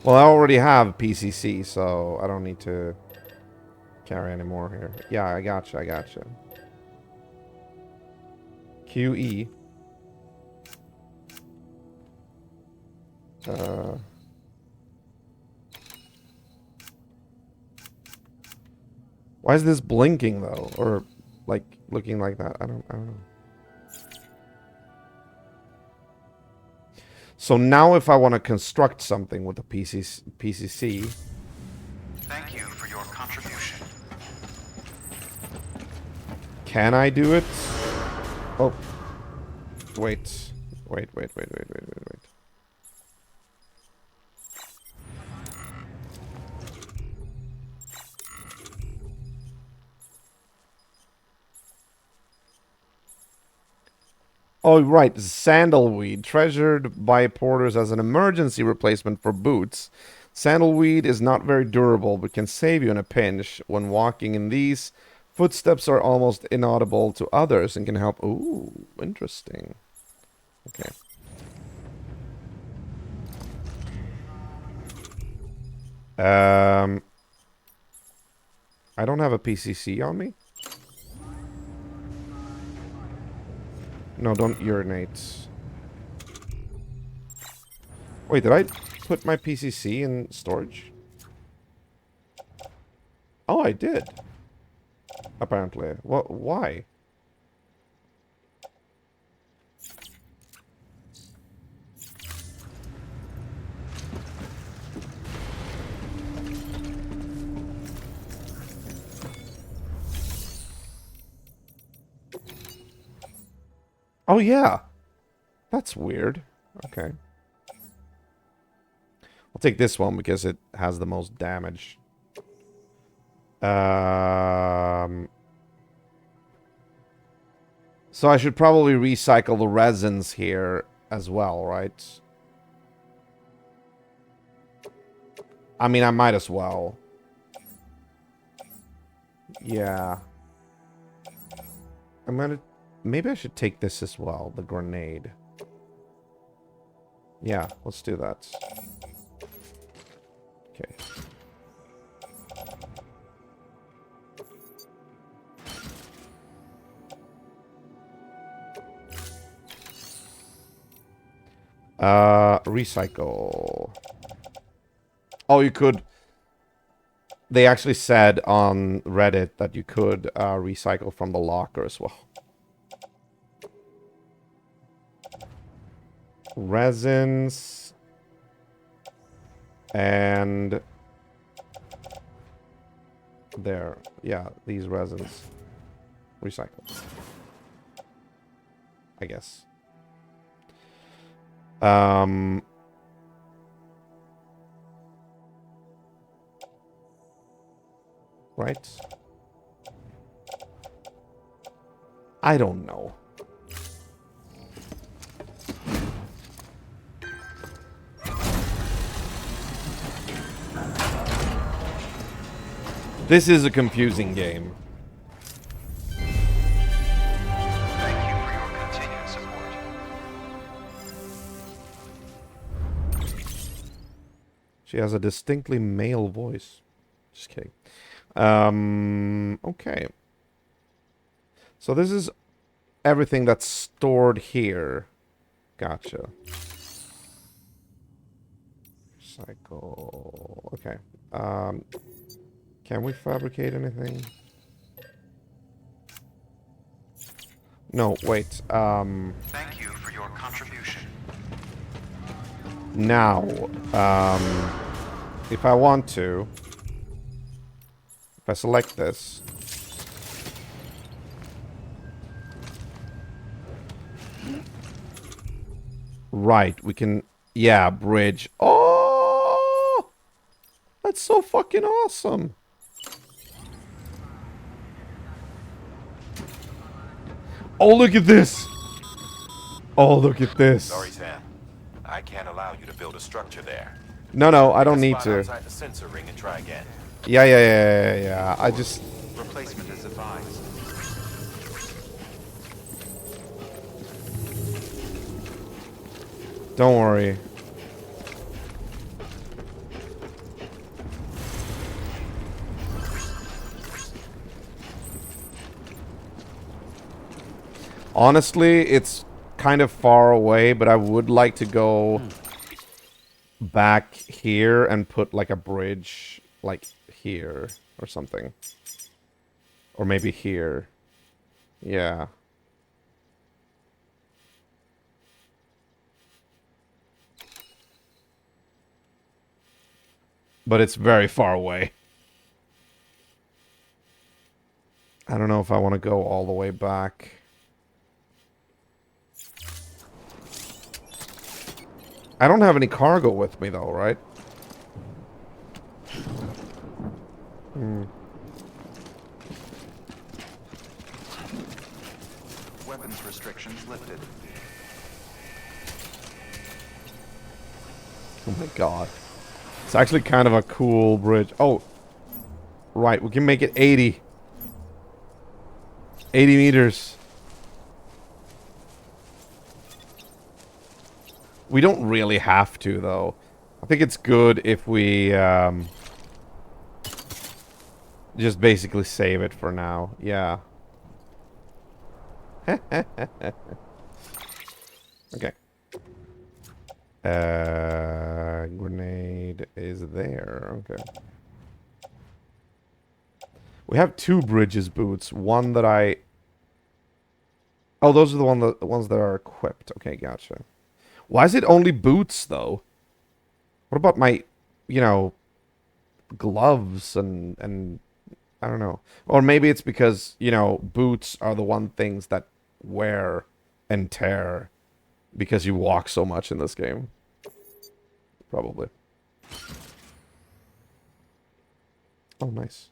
Well, I already have PCC, so I don't need to carry any more here. Yeah, I gotcha. QE. Why is this blinking though? Or like looking like that? I don't know. So now if I want to construct something with the PCC. Thank you for your contribution. Can I do it? Oh. Wait. Oh, right. Sandalweed. Treasured by porters as an emergency replacement for boots. Sandalweed is not very durable, but can save you in a pinch. When walking in these, footsteps are almost inaudible to others and can help... Ooh, interesting. Okay. I don't have a PCC on me. No, don't urinate. Wait, did I put my PCC in storage? Oh, I did. Apparently. What? Why? Oh, yeah. That's weird. Okay. I'll take this one because it has the most damage. So I should probably recycle the resins here as well, right? I mean, I might as well. Yeah. I'm gonna... Maybe I should take this as well, the grenade. Yeah, let's do that. Okay. Recycle. Oh, you could... They actually said on Reddit that you could recycle from the locker as well. Resins. And... There. Yeah, these resins. Recycle. I guess. Right? I don't know. This is a confusing game. Thank you for your continued support. She has a distinctly male voice. Just kidding. Okay. So this is everything that's stored here. Gotcha. Cycle. Okay. Can we fabricate anything? No, wait. Thank you for your contribution. Now, if I want to, if I select this, right, we can, yeah, bridge. Oh, that's so fucking awesome. Oh, look at this. Oh, look at this. Sorry, Sam. I can't allow you to build a structure there. No, I Pick a don't need spot to. outside the sensor ring and try again. Yeah. I just... Replacement is advised. Don't worry. Honestly, it's kind of far away, but I would like to go back here and put like a bridge like here or something. Or maybe here. Yeah. But it's very far away. I don't know if I want to go all the way back. I don't have any cargo with me though, right? Weapons restrictions lifted. Oh my god. It's actually kind of a cool bridge. Oh. Right, we can make it 80. 80 meters. We don't really have to, though. I think it's good if we just basically save it for now. Yeah. Okay. Grenade is there. Okay. We have 2 bridges boots. One that I... Oh, those are the ones that are equipped. Okay, gotcha. Why is it only boots, though? What about my, you know, gloves and I don't know. Or maybe it's because, you know, boots are the one things that wear and tear because you walk so much in this game. Probably. Oh, nice.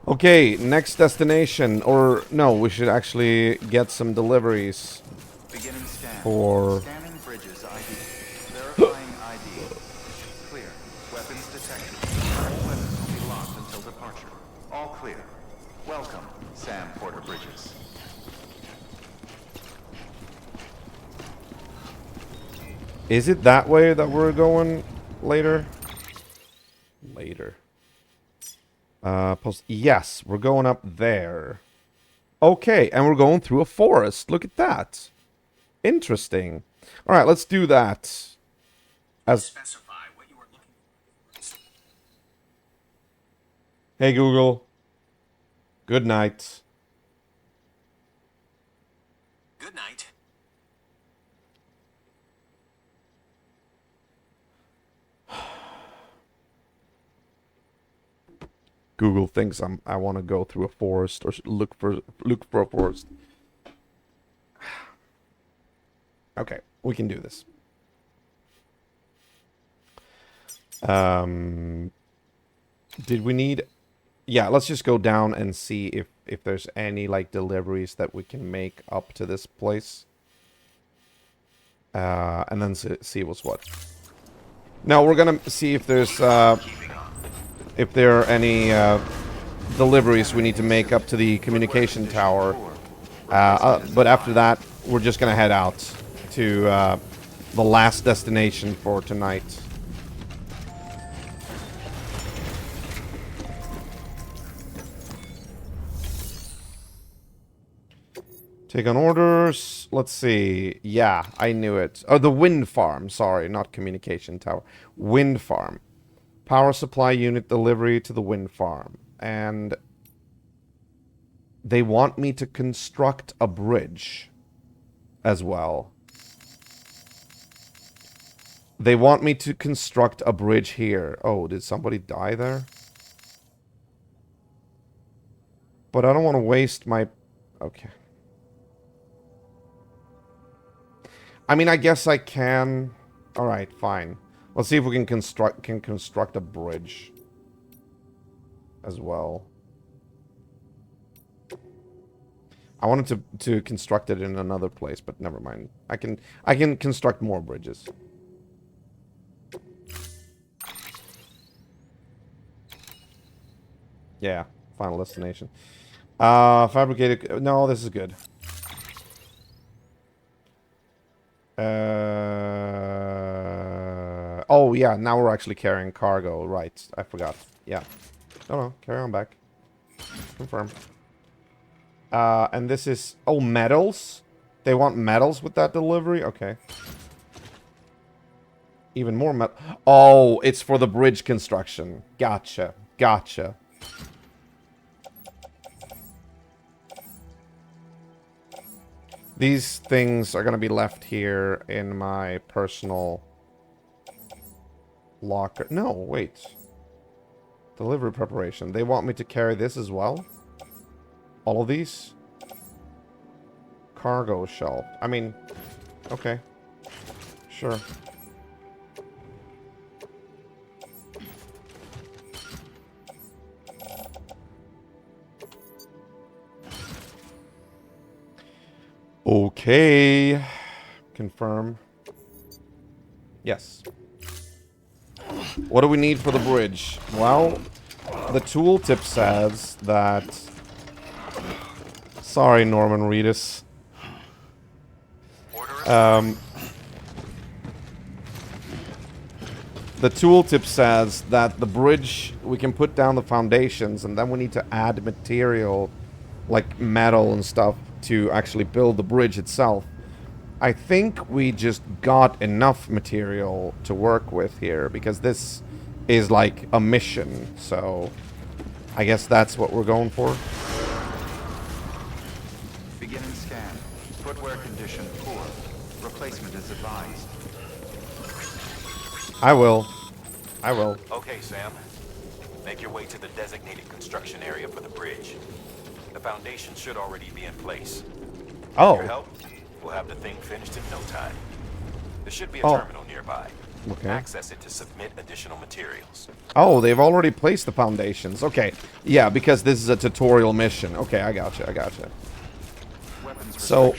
Okay, next destination. Or, no, we should actually get some deliveries. Beginning scan. For... Scanning bridges ID. Verifying ID. Clear. Weapons detected. All weapons will be locked until departure. All clear. Welcome, Sam Porter Bridges. Is it that way that we're going later? Later. Yes, we're going up there. Okay, and we're going through a forest. Look at that. Interesting. All right, let's do that. Specify what you are looking for. Hey Google. Good night. Good night. Google thinks I want to go through a forest or look for a forest. Okay, we can do this. Did we need... Yeah, let's just go down and see if there's any, like, deliveries that we can make up to this place. And then see what's what. Now, we're gonna see if there's, if there are any, deliveries we need to make up to the communication tower. But after that, we're just gonna head out to, the last destination for tonight. Take on orders. Let's see. Yeah, I knew it. Oh, the wind farm. Sorry, not communication tower. Wind farm. Power supply unit delivery to the wind farm. And they want me to construct a bridge as well. They want me to construct a bridge here. Oh, did somebody die there? But I don't want to waste my... Okay. I mean, I guess I can... Alright, fine. Let's see if we can construct a bridge. As well. I wanted to construct it in another place, but never mind. I can construct more bridges. Yeah, final destination. Fabricated... No, this is good. Oh, yeah, now we're actually carrying cargo. Right, I forgot. Yeah. No, carry on back. Confirm. And this is... Oh, metals? They want metals with that delivery? Okay. Even more metal... Oh, it's for the bridge construction. Gotcha. Gotcha. These things are going to be left here in my personal locker. No, wait. Delivery preparation. They want me to carry this as well? All of these? Cargo shelf. I mean, okay. Sure. Okay. Confirm. Yes. What do we need for the bridge? Well, the tooltip says that... Sorry, Norman Reedus. The tooltip says that the bridge, we can put down the foundations, and then we need to add material, like metal and stuff, to actually build the bridge itself. I think we just got enough material to work with here, because this is like a mission, so I guess that's what we're going for. Beginning scan. Footwear condition poor. Replacement is advised. I will. I will. Okay, Sam. Make your way to the designated construction area for the bridge. The foundation should already be in place. Oh. With your help, we'll have the thing finished in no time. There should be a terminal nearby. Okay. Access it to submit additional materials. Oh, they've already placed the foundations. Okay. Yeah, because this is a tutorial mission. Okay, I gotcha. I gotcha. So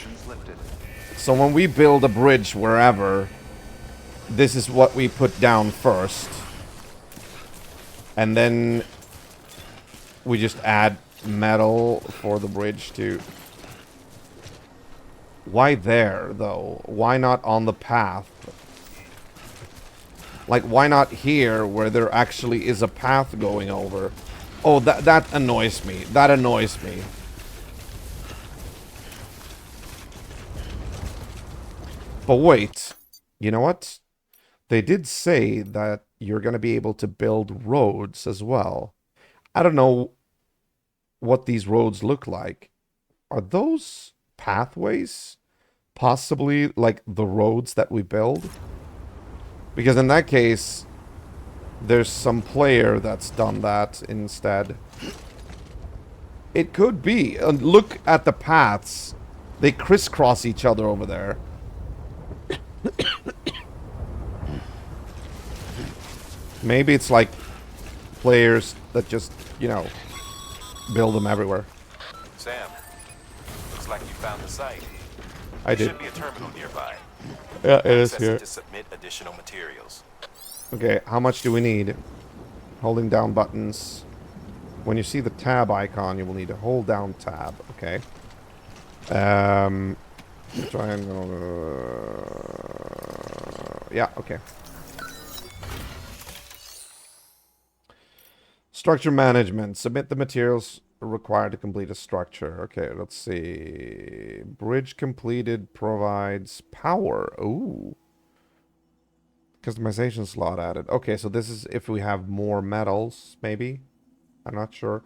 when we build a bridge wherever, this is what we put down first. And then we just add metal for the bridge to... Why there, though? Why not on the path? Like, why not here, where there actually is a path going over? Oh, that annoys me. That annoys me. But wait. You know what? They did say that you're going to be able to build roads as well. I don't know what these roads look like. Are those pathways? Possibly like the roads that we build? Because in that case, there's some player that's done that instead. It could be. Look at the paths. They crisscross each other over there. Maybe it's like players that just, you know, build them everywhere. Sam, looks like you found the site. I did. There should be a terminal nearby. Yeah, it is Access here. to submit additional materials. Okay, how much do we need? Holding down buttons. When you see the tab icon, you will need to hold down tab. Okay. Triangle. Yeah, okay. Structure management. Submit the materials required to complete a structure. Okay, let's see. Bridge completed provides power. Ooh. Customization slot added. Okay, so this is if we have more metals, maybe. I'm not sure.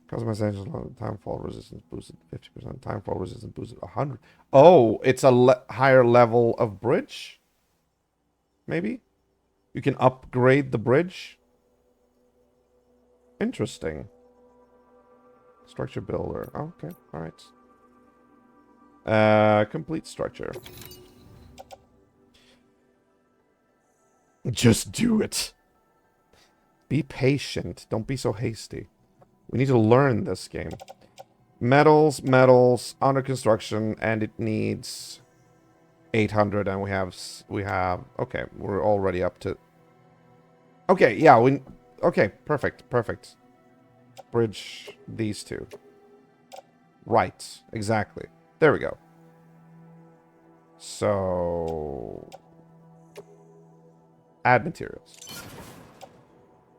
Customization slot. Timefall resistance boosted 50%. Timefall resistance boosted 100. Oh, it's a higher level of bridge? Maybe? You can upgrade the bridge. Interesting. Structure builder. Oh, okay, alright. Complete structure. Just do it. Be patient. Don't be so hasty. We need to learn this game. Metals, under construction, and it needs 800, and we have, okay, we're already up to, okay, yeah, okay, perfect. Bridge these two. Right, exactly. There we go. So, add materials.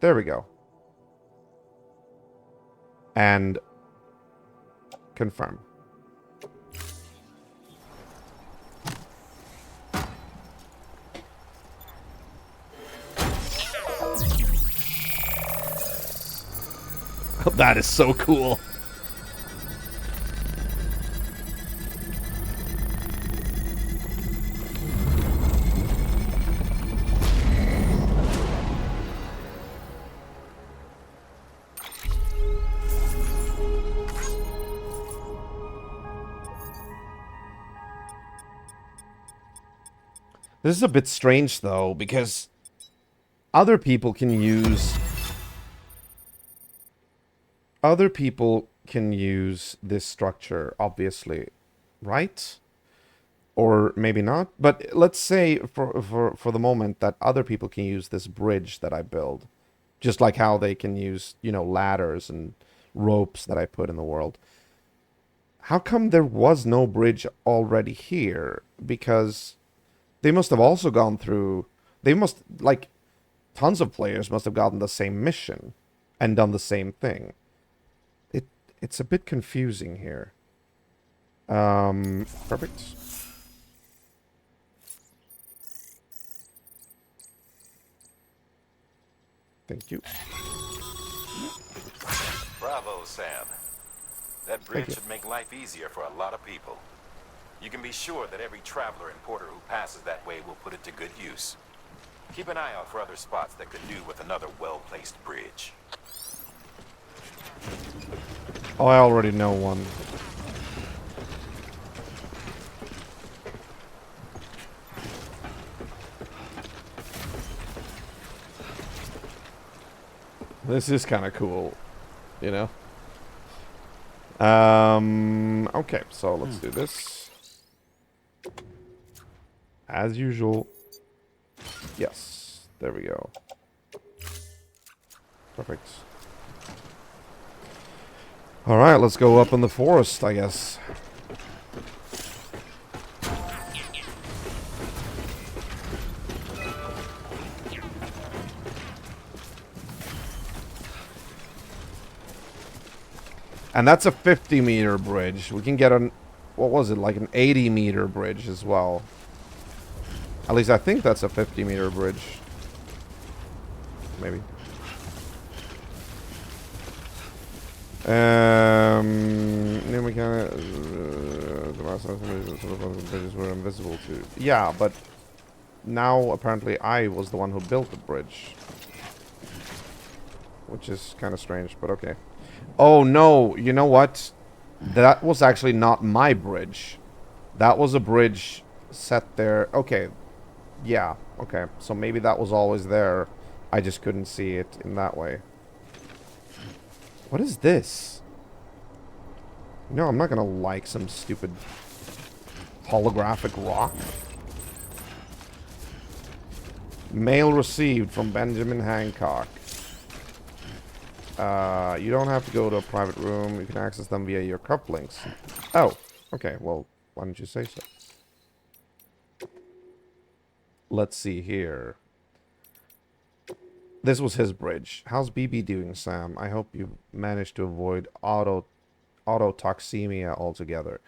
There we go. And confirm. That is so cool. This is a bit strange, though, because other people can use... Other people can use this structure, obviously, right? Or maybe not. But let's say, for the moment, that other people can use this bridge that I build. Just like how they can use, you know, ladders and ropes that I put in the world. How come there was no bridge already here? Because... they must have also gone through... they must, like, tons of players must have gotten the same mission and done the same thing. It's a bit confusing here. Perfect. Thank you. Bravo, Sam. That bridge should make life easier for a lot of people. You can be sure that every traveler and porter who passes that way will put it to good use. Keep an eye out for other spots that could do with another well-placed bridge. Oh, I already know one. This is kind of cool, you know? Okay, so let's do this. As usual. Yes, there we go. Perfect. Alright, let's go up in the forest, I guess. And that's a 50-meter bridge. We can get an... what was it? Like an 80-meter bridge as well. At least I think that's a 50-meter bridge. Maybe. Then we kind of... the last bridges were invisible to... yeah, but... now, apparently, I was the one who built the bridge. Which is kind of strange, but okay. Oh, no, you know what? That was actually not my bridge. That was a bridge set there. Okay. Yeah, okay. So maybe that was always there. I just couldn't see it in that way. What is this? No, I'm not gonna like some stupid holographic rock. Mail received from Benjamin Hancock. You don't have to go to a private room. You can access them via your cufflinks. Oh, okay. Well, why didn't you say so? Let's see here. This was his bridge. How's BB doing, Sam? I hope you managed to avoid autotoxemia altogether.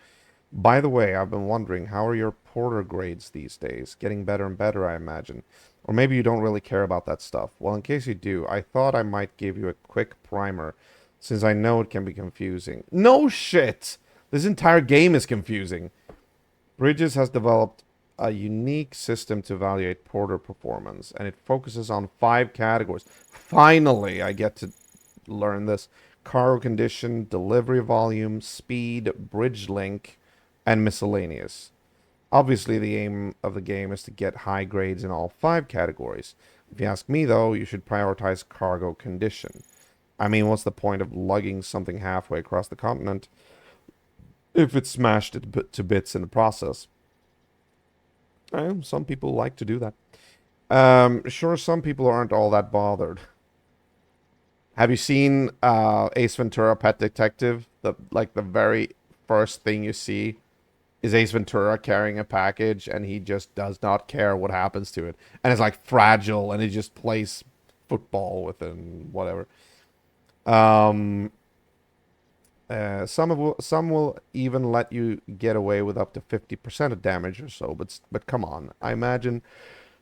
By the way, I've been wondering, how are your porter grades these days? Getting better and better, I imagine. Or maybe you don't really care about that stuff. Well, in case you do, I thought I might give you a quick primer, since I know it can be confusing. No shit! This entire game is confusing. Bridges has developed a unique system to evaluate porter performance, and it focuses on 5 categories. Finally, I get to learn this. Cargo condition, delivery volume, speed, bridge link, and miscellaneous. Obviously, the aim of the game is to get high grades in all 5 categories. If you ask me, though, you should prioritize cargo condition. I mean, what's the point of lugging something halfway across the continent if it's smashed to bits in the process? Some people like to do that. Sure, some people aren't all that bothered. Have you seen Ace Ventura: Pet Detective? The very first thing you see is Ace Ventura carrying a package, and he just does not care what happens to it, and it's like fragile, and he just plays football with it and whatever. Some will even let you get away with up to 50% of damage or so, but come on. Imagine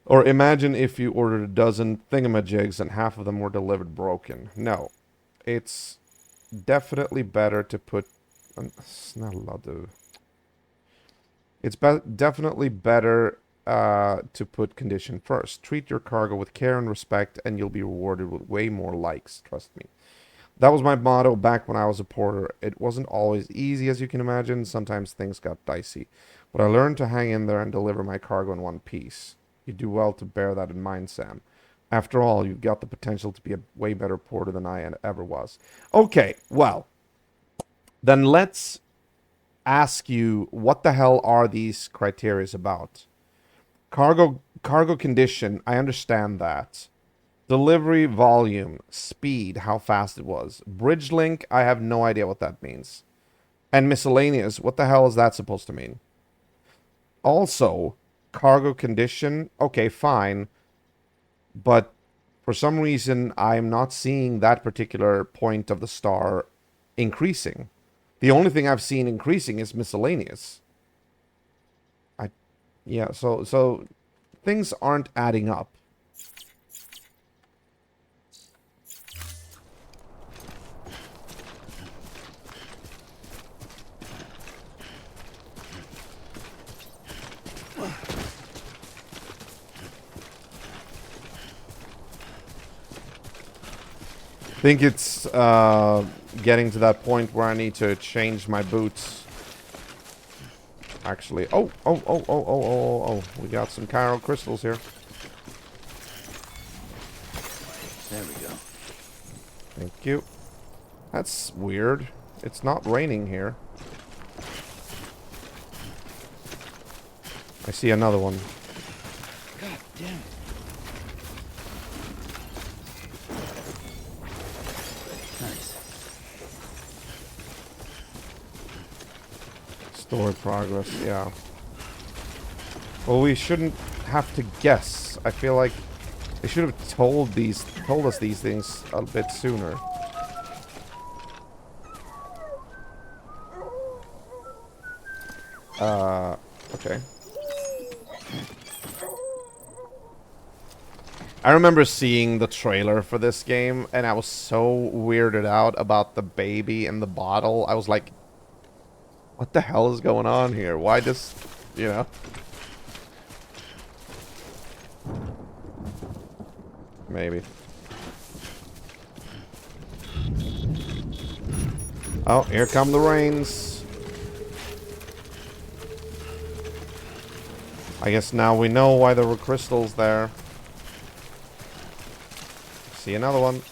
if you ordered a dozen thingamajigs and half of them were delivered broken. No. It's definitely better to put... It's not allowed to... It's definitely better to put condition first. Treat your cargo with care and respect, and you'll be rewarded with way more likes, trust me. That was my motto back when I was a porter. It wasn't always easy, as you can imagine. Sometimes things got dicey. But I learned to hang in there and deliver my cargo in one piece. You do well to bear that in mind, Sam. After all, you've got the potential to be a way better porter than I ever was. Okay, well, then let's ask you, what the hell are these criteria about? Cargo condition, I understand that. Delivery volume, speed, how fast it was. Bridge link, I have no idea what that means. And miscellaneous, what the hell is that supposed to mean? Also, cargo condition, okay, fine. But for some reason, I'm not seeing that particular point of the star increasing. The only thing I've seen increasing is miscellaneous. Yeah, so things aren't adding up. I think it's getting to that point where I need to change my boots. Actually, oh, we got some chiral crystals here. There we go. Thank you. That's weird. It's not raining here. I see another one. God damn it. Story progress, yeah. Well, we shouldn't have to guess. I feel like they should have told us these things a bit sooner. Okay. I remember seeing the trailer for this game, and I was so weirded out about the baby in the bottle. I was like, what the hell is going on here? Why just, you know? Maybe. Oh, here come the rains. I guess now we know why there were crystals there. See another one.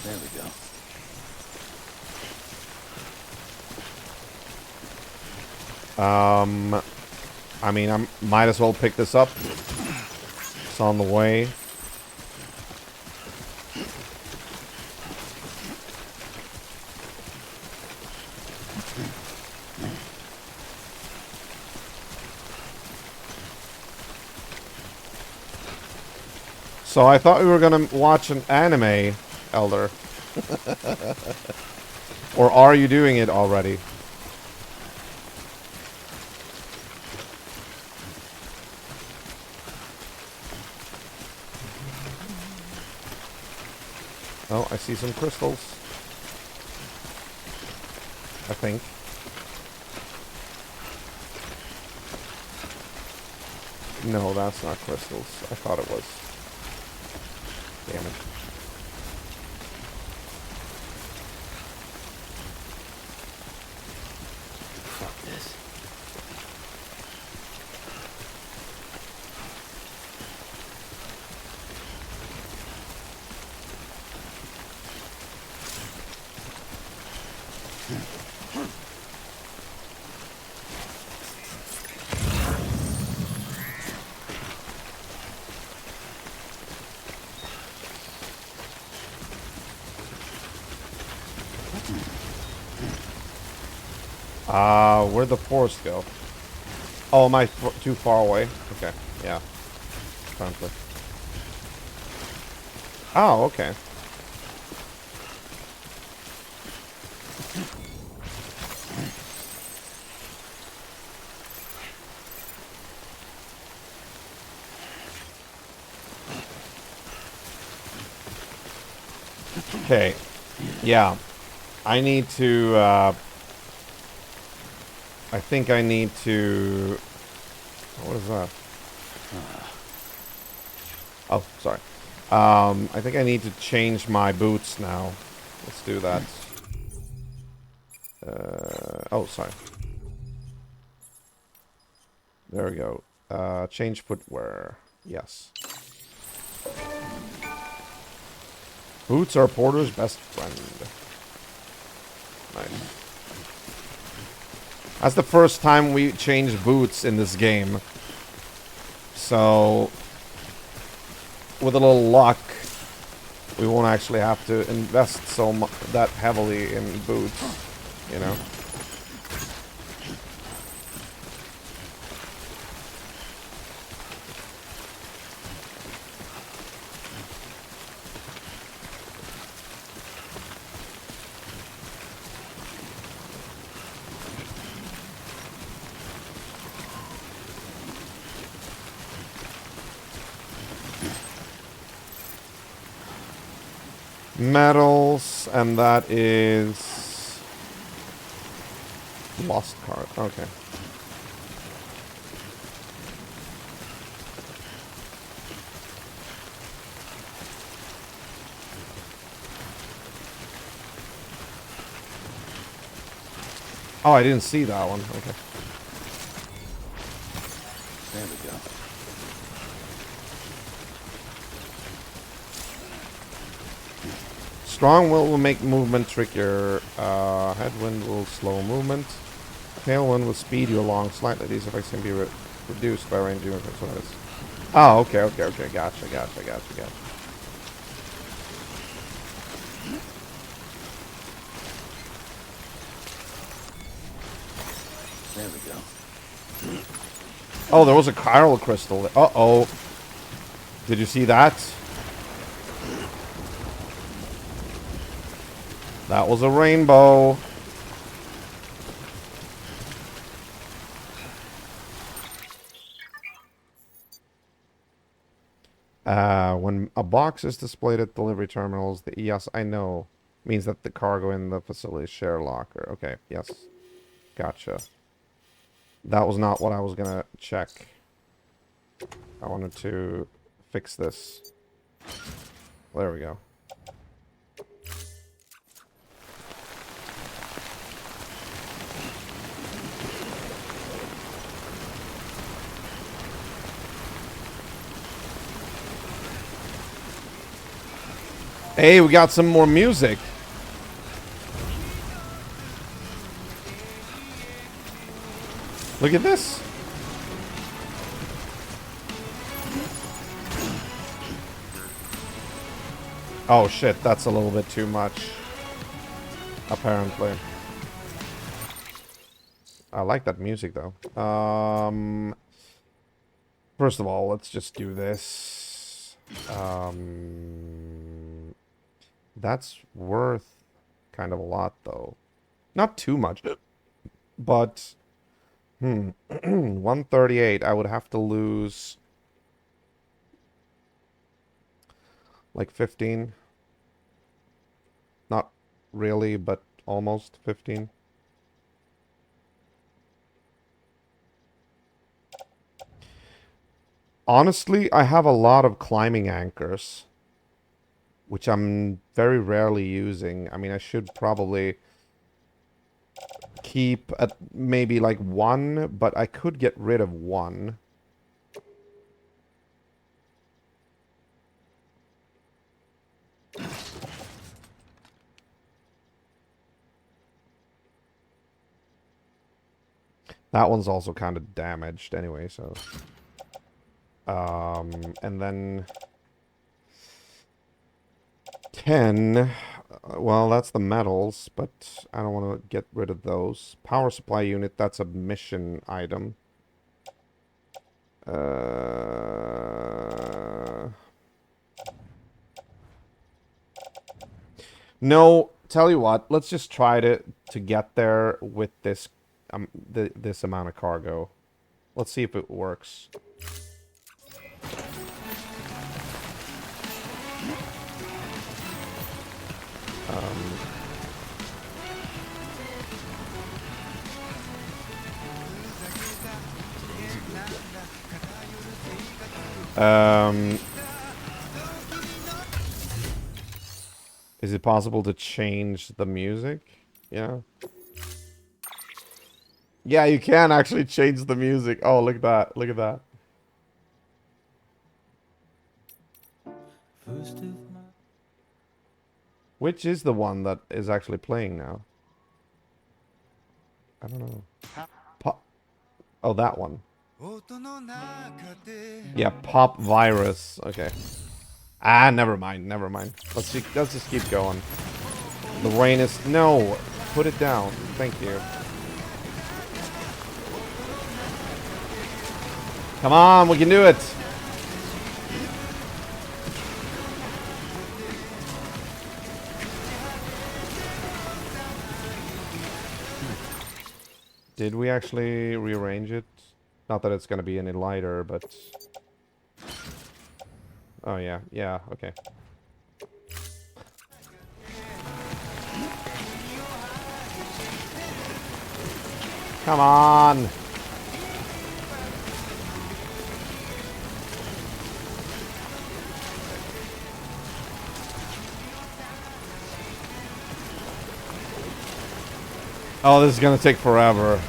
There we go. I mean, I might as well pick this up. It's on the way. So I thought we were gonna watch an anime, Elder. Or are you doing it already? Oh, I see some crystals. I think. No, that's not crystals. I thought it was. Damn it. Fuck this. Where'd the forest go? Oh, am I too far away? Okay, yeah. Apparently. Oh, okay. Okay. Yeah. I need to, I think I need to... What is that? Oh, sorry. I think I need to change my boots now. Let's do that. Oh, sorry. There we go. Change footwear. Yes. Boots are Porter's best friend. Nice. That's the first time we changed boots in this game. So, with a little luck, we won't actually have to invest that heavily in boots, you know? Metals, and that is lost card. Okay. Oh, I didn't see that one. Okay. There we go. Strong will make movement trickier. Headwind will slow movement. Tailwind will speed you along slightly. These effects can be reduced by range effects. Oh, okay. Gotcha. There we go. Oh, there was a chiral crystal. Uh-oh. Did you see that? That was a rainbow. When a box is displayed at delivery terminals, the yes, I know, means that the cargo in the facility share locker. Okay, yes. Gotcha. That was not what I was gonna check. I wanted to fix this. There we go. Hey, we got some more music. Look at this. Oh shit, that's a little bit too much. Apparently. I like that music though. First of all, let's just do this. That's worth kind of a lot though. Not too much, but 138. I would have to lose like 15. really, but almost 15. Honestly, I have a lot of climbing anchors, which I'm very rarely using. I mean, I should probably keep at maybe like 1, but I could get rid of 1. That one's also kind of damaged anyway, so... and then... 10... well, that's the metals, but I don't want to get rid of those. Power supply unit, that's a mission item. No, tell you what, let's just try to get there with this this amount of cargo. Let's see if it works. Is it possible to change the music? Yeah. Yeah, you can actually change the music. Oh, look at that. Look at that. Which is the one that is actually playing now? I don't know. Pop. Oh, that one. Yeah, Pop Virus. Okay. Ah, never mind. Never mind. Let's just keep going. The rain is... No! Put it down. Thank you. Come on, we can do it! Did we actually rearrange it? Not that it's gonna be any lighter, but... Oh, yeah. Yeah, okay. Come on! Oh, this is gonna take forever.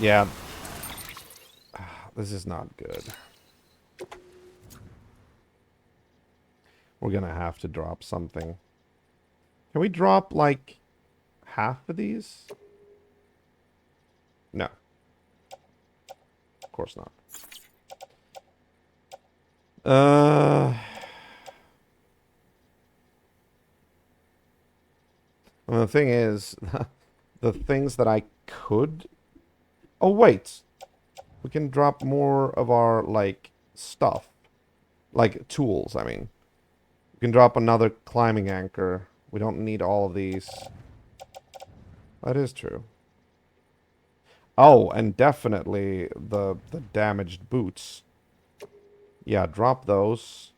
Yeah. This is not good. We're gonna have to drop something. Can we drop, like, half of these? No. Of course not. Well, the thing is, the things that I could... Oh, wait. We can drop more of our, like, stuff. Like, tools, I mean. We can drop another climbing anchor. We don't need all of these. That is true. Oh, and definitely the damaged boots. Yeah, drop those.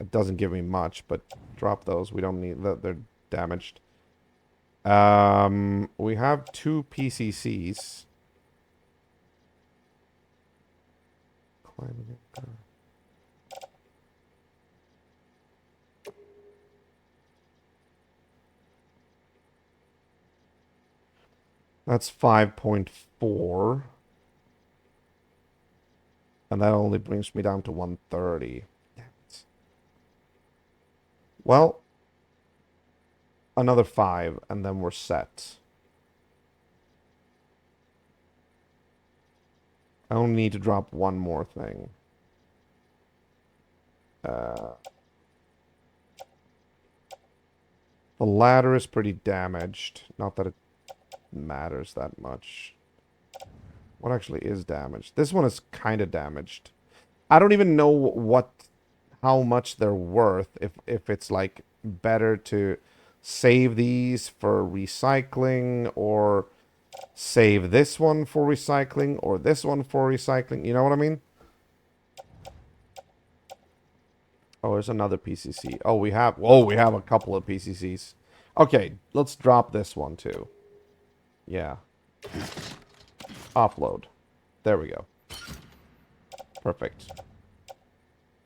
It doesn't give me much, but drop those. We don't need that. They're damaged. We have 2 PCCs. Climbing anchor. That's 5.4. And that only brings me down to 130. Damn it. Well, another 5, and then we're set. I only need to drop one more thing. The ladder is pretty damaged. Not that it matters that much. What actually is damaged? This one is kind of damaged. I don't even know how much they're worth. If it's like better to save these for recycling, or save this one for recycling, or this one for recycling. You know what I mean? Oh, there's another PCC. Oh, we have a couple of PCCs. Okay, let's drop this one too. Yeah. Offload. There we go. Perfect.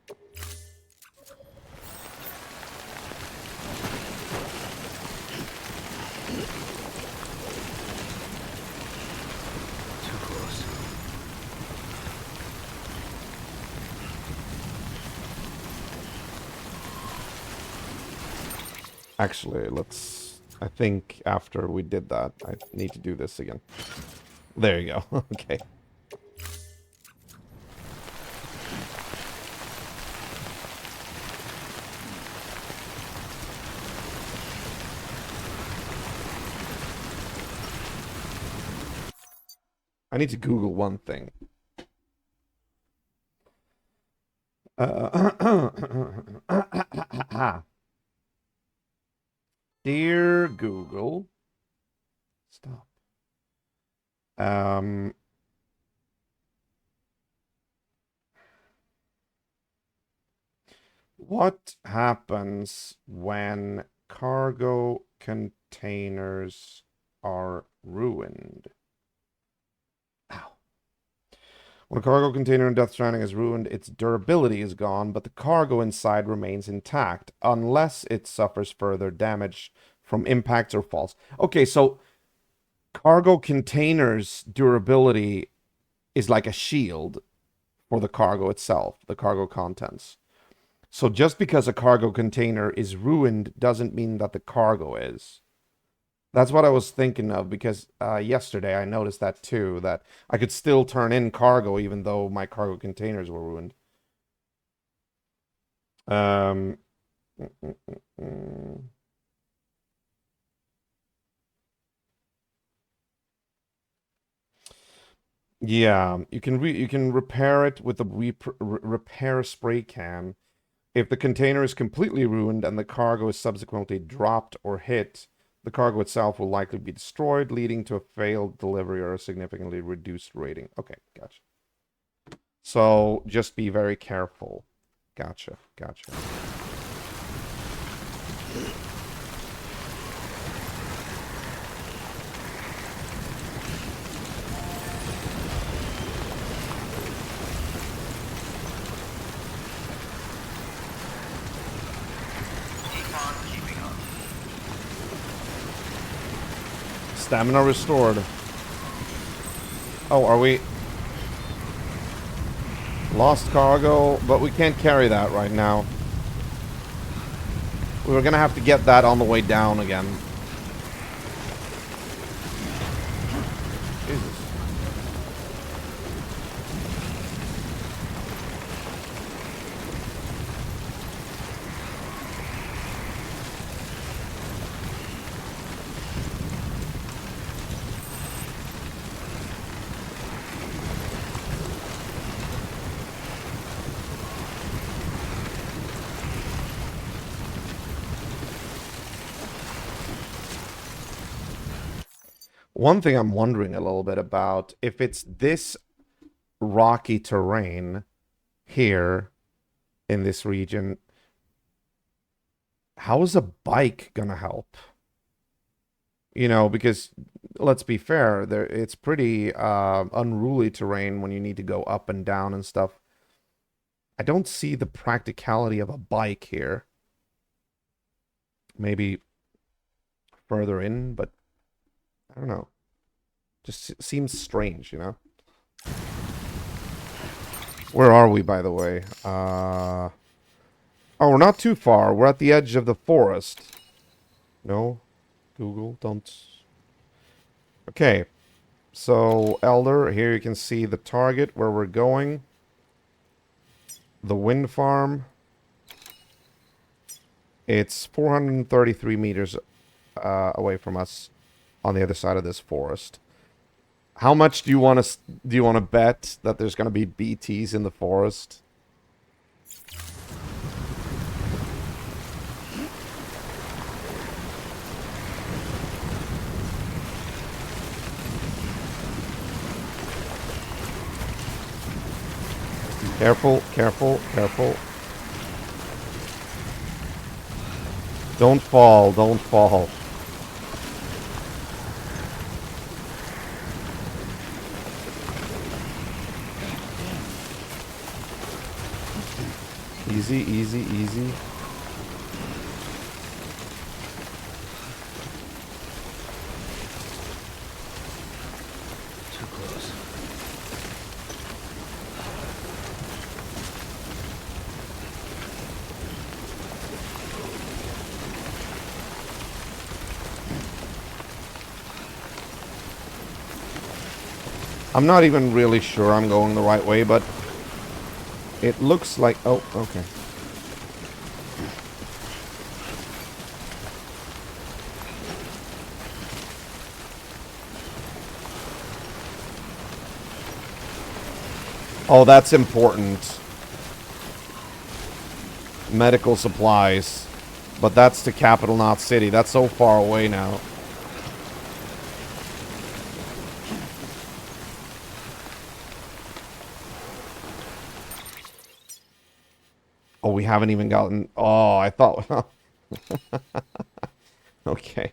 Too close. Actually, let's... I think after we did that, I need to do this again. There you go. Okay. I need to Google one thing. Dear Google. Stop. What happens when cargo containers are ruined? Ow. When a cargo container in Death Stranding is ruined, its durability is gone, but the cargo inside remains intact, unless it suffers further damage from impacts or falls. Okay, so cargo containers' durability is like a shield for the cargo itself, the cargo contents. So just because a cargo container is ruined doesn't mean that the cargo is. That's what I was thinking of, because yesterday I noticed that too, that I could still turn in cargo even though my cargo containers were ruined. Yeah, you can repair it with the repair spray can. If the container is completely ruined and the cargo is subsequently dropped or hit, the cargo itself will likely be destroyed, leading to a failed delivery or a significantly reduced rating. Okay, gotcha. So just be very careful. Gotcha, gotcha. Stamina restored. Oh, are we... Lost cargo, but we can't carry that right now. We were gonna have to get that on the way down again. Jesus. One thing I'm wondering a little bit about, if it's this rocky terrain here in this region, how is a bike gonna help? You know, because let's be fair, it's pretty unruly terrain when you need to go up and down and stuff. I don't see the practicality of a bike here. Maybe further in, but I don't know. Just seems strange, you know? Where are we, by the way? Oh, we're not too far. We're at the edge of the forest. No? Google, don't... Okay. So, Elder, here you can see the target, where we're going. The wind farm. It's 433 meters away from us on the other side of this forest. How much do you want to bet that there's going to be BTs in the forest? Careful, careful, careful. Don't fall, don't fall. Easy, easy, easy. Too close. I'm not even really sure I'm going the right way, but it looks like... Oh, okay. Oh, that's important. Medical supplies. But that's the capital, not city. That's so far away now. Oh, we haven't even gotten... Oh, I thought... Okay.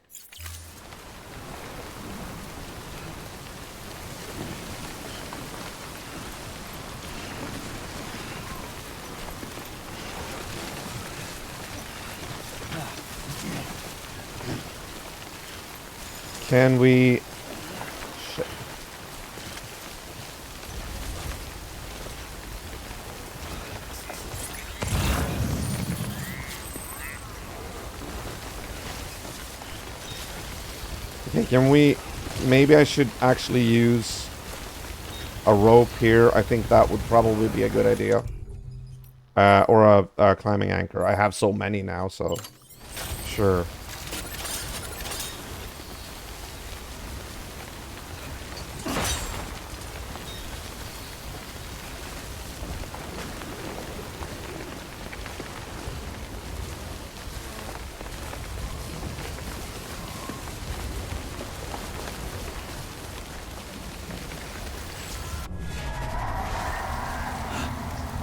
Can we... Shit. Okay, can we... Maybe I should actually use a rope here. I think that would probably be a good idea. Or a climbing anchor. I have so many now, so... Sure.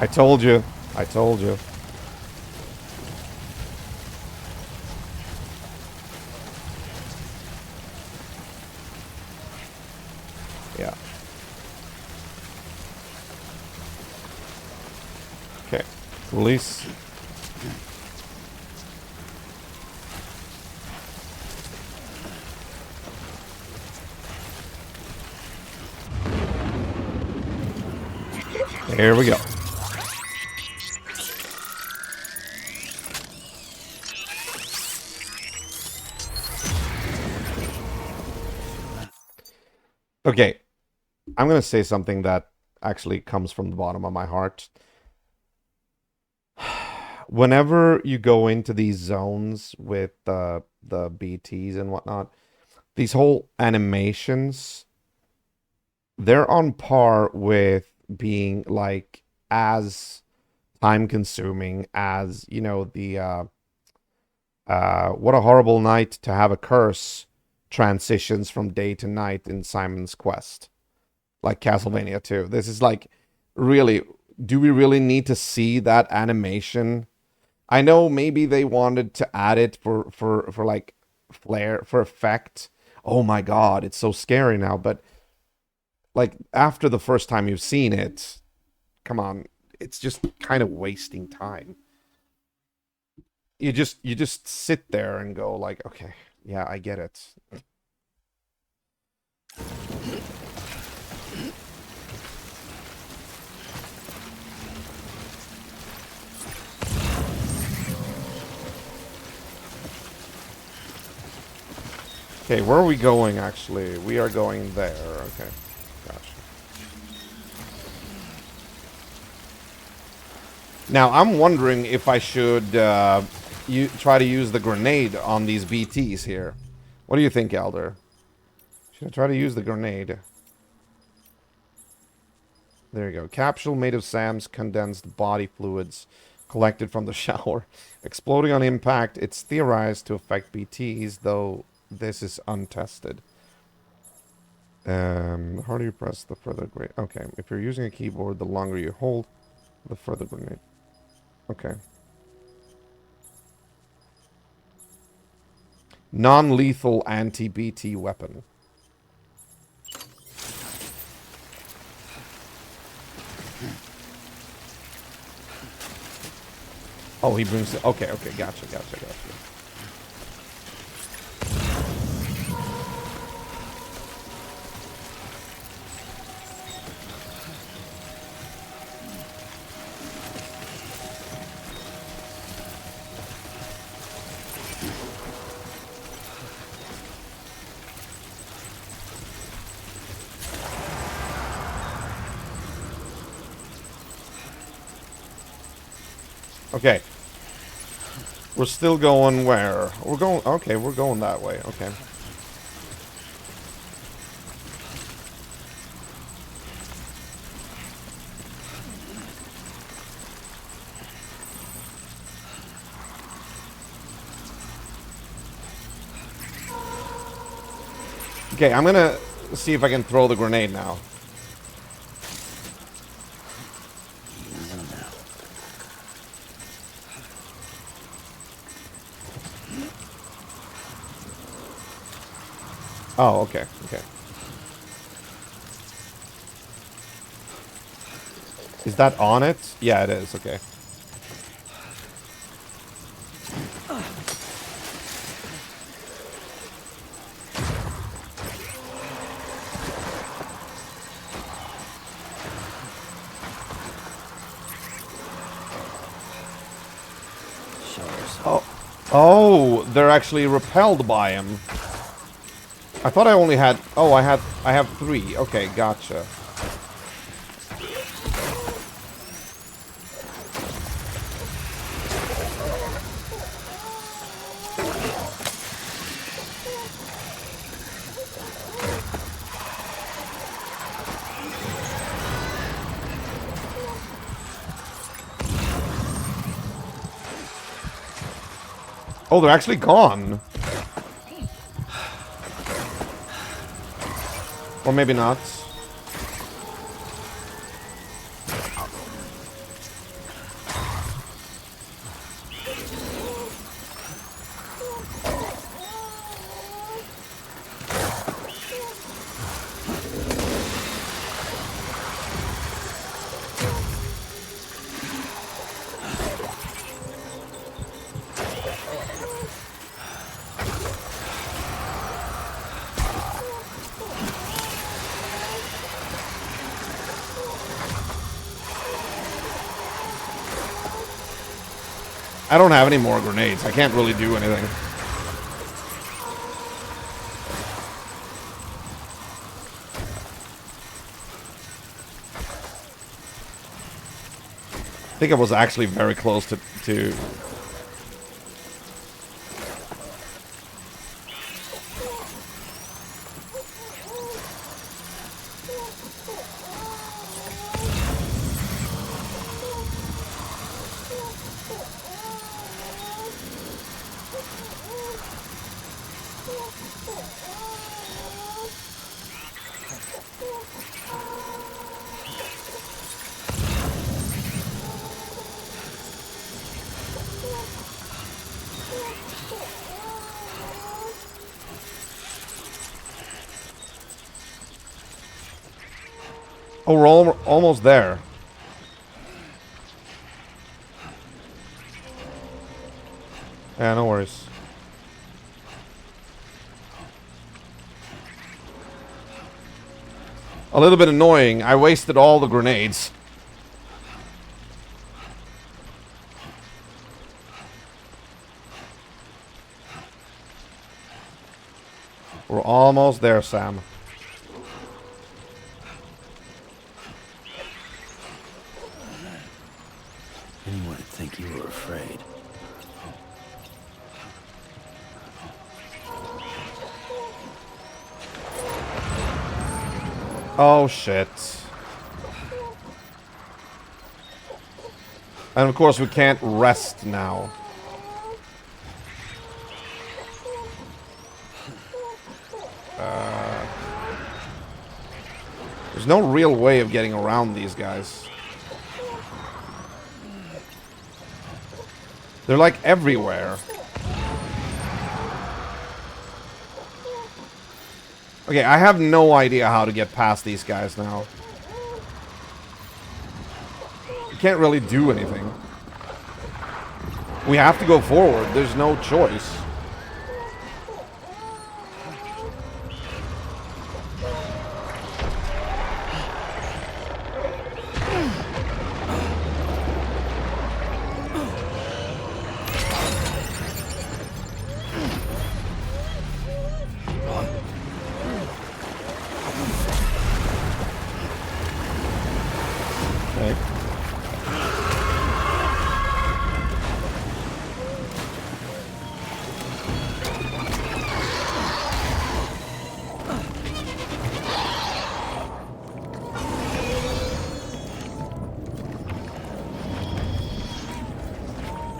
I told you. I told you. Yeah. Okay. Release. Here we go. Okay, I'm going to say something that actually comes from the bottom of my heart. Whenever you go into these zones with the BTs and whatnot, these whole animations, they're on par with being like as time consuming as, you know, the what a horrible night to have a curse transitions from day to night in Simon's Quest, like Castlevania 2. This is like, really, do we really need to see that animation? I know maybe they wanted to add it for like flair, for effect. Oh my god, it's so scary now, but like after the first time you've seen it, come on, it's just kind of wasting time. You just sit there and go like, okay, yeah, I get it. Okay, where are we going actually? We are going there. Okay. Gotcha. Now, I'm wondering if I should try to use the grenade on these BTs here. What do you think, Elder? Should I try to use the grenade? There you go. Capsule made of Sam's condensed body fluids collected from the shower. Exploding on impact, it's theorized to affect BTs, though this is untested. The harder you press, the further great. Okay, if you're using a keyboard, the longer you hold, The further grenade. Okay. Non-lethal anti-BT weapon. Oh, he brings it. Okay, okay, gotcha. Okay. We're still going where? We're going... Okay, we're going that way. Okay. Okay, I'm gonna see if I can throw the grenade now. Oh, okay, okay. Is that on it? Yeah, it is, okay. Oh, oh, they're actually repelled by him. I thought I only had... Oh, I have 3. Okay, gotcha. Oh, they're actually gone. Or maybe not. I don't have any more grenades. I can't really do anything. I think I was actually very close to... Oh, we're almost there. Yeah, no worries. A little bit annoying. I wasted all the grenades. We're almost there, Sam. Anyone would think you were afraid. Oh, shit. And of course we can't rest now. There's no real way of getting around these guys. They're like everywhere. Okay, I have no idea how to get past these guys now. You can't really do anything. We have to go forward. There's no choice.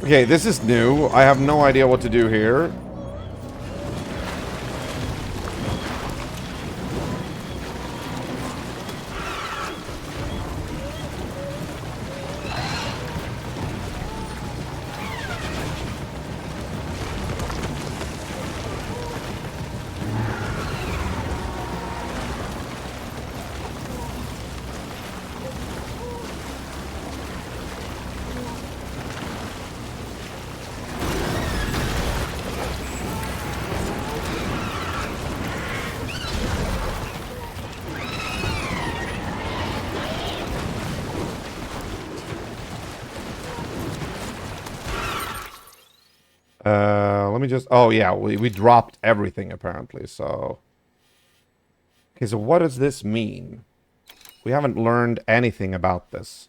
Okay, this is new. I have no idea what to do here. Let me just... Oh, yeah, we dropped everything, apparently, so... Okay, so what does this mean? We haven't learned anything about this.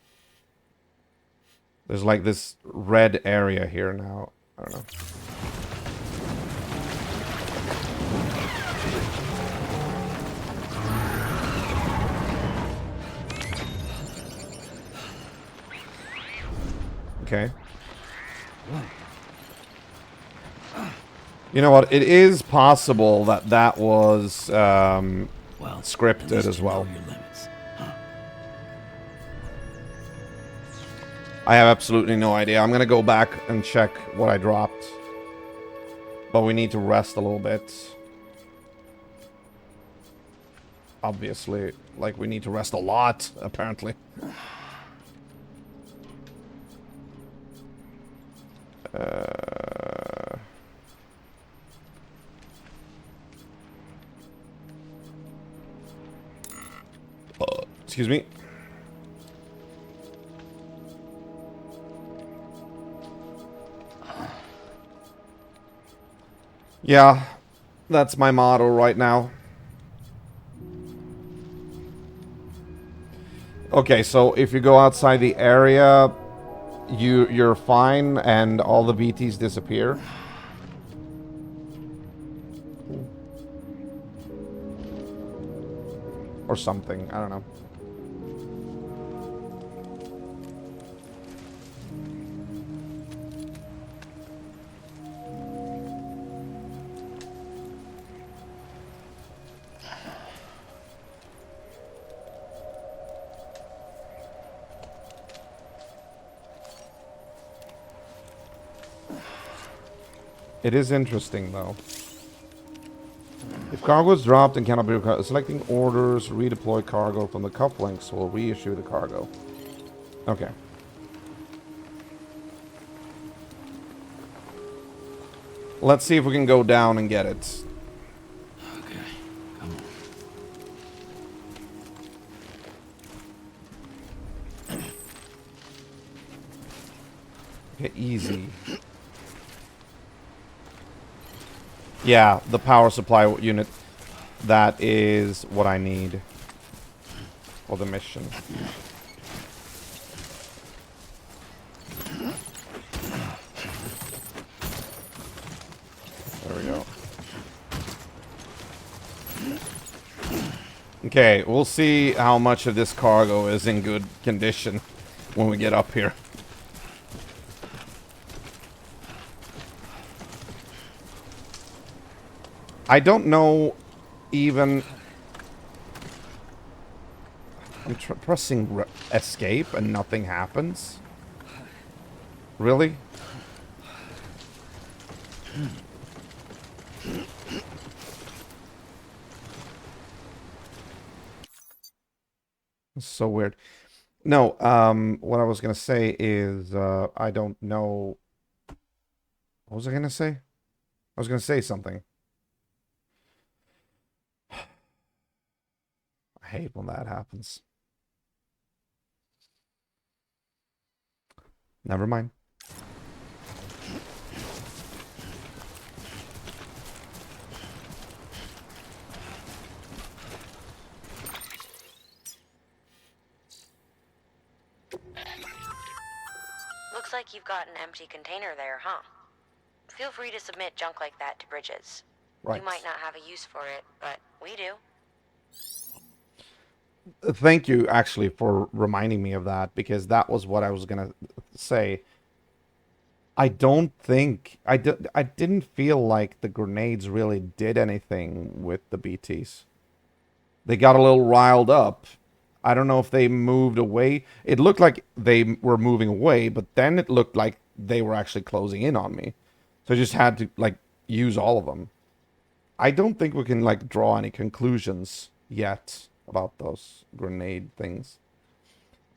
There's, like, this red area here now. I don't know. Okay. You know what? It is possible that that was scripted as well. I have absolutely no idea. I'm gonna go back and check what I dropped. But we need to rest a little bit. Obviously, like, we need to rest a lot, apparently. Excuse me. Yeah, that's my motto right now. Okay, so if you go outside the area, you're fine and all the BTs disappear. Or something, I don't know. It is interesting, though. If cargo is dropped and cannot be selecting orders, redeploy cargo from the cufflinks will reissue the cargo. Okay. Let's see if we can go down and get it. Okay, come on. Okay, easy. Yeah, the power supply unit. That is what I need for the mission. There we go. Okay, we'll see how much of this cargo is in good condition when we get up here. I don't know even... I'm pressing escape and nothing happens? Really? It's so weird. No, what I was gonna say is, I don't know. What was I gonna say? I was gonna say something. I hate when that happens. Never mind. Looks like you've got an empty container there, huh? Feel free to submit junk like that to Bridges. Right. You might not have a use for it, but we do. Thank you, actually, for reminding me of that, because that was what I was gonna say. I don't think... I didn't feel like the grenades really did anything with the BTs. They got a little riled up. I don't know if they moved away. It looked like they were moving away, but then it looked like they were actually closing in on me. So I just had to, like, use all of them. I don't think we can, like, draw any conclusions yet about those grenade things.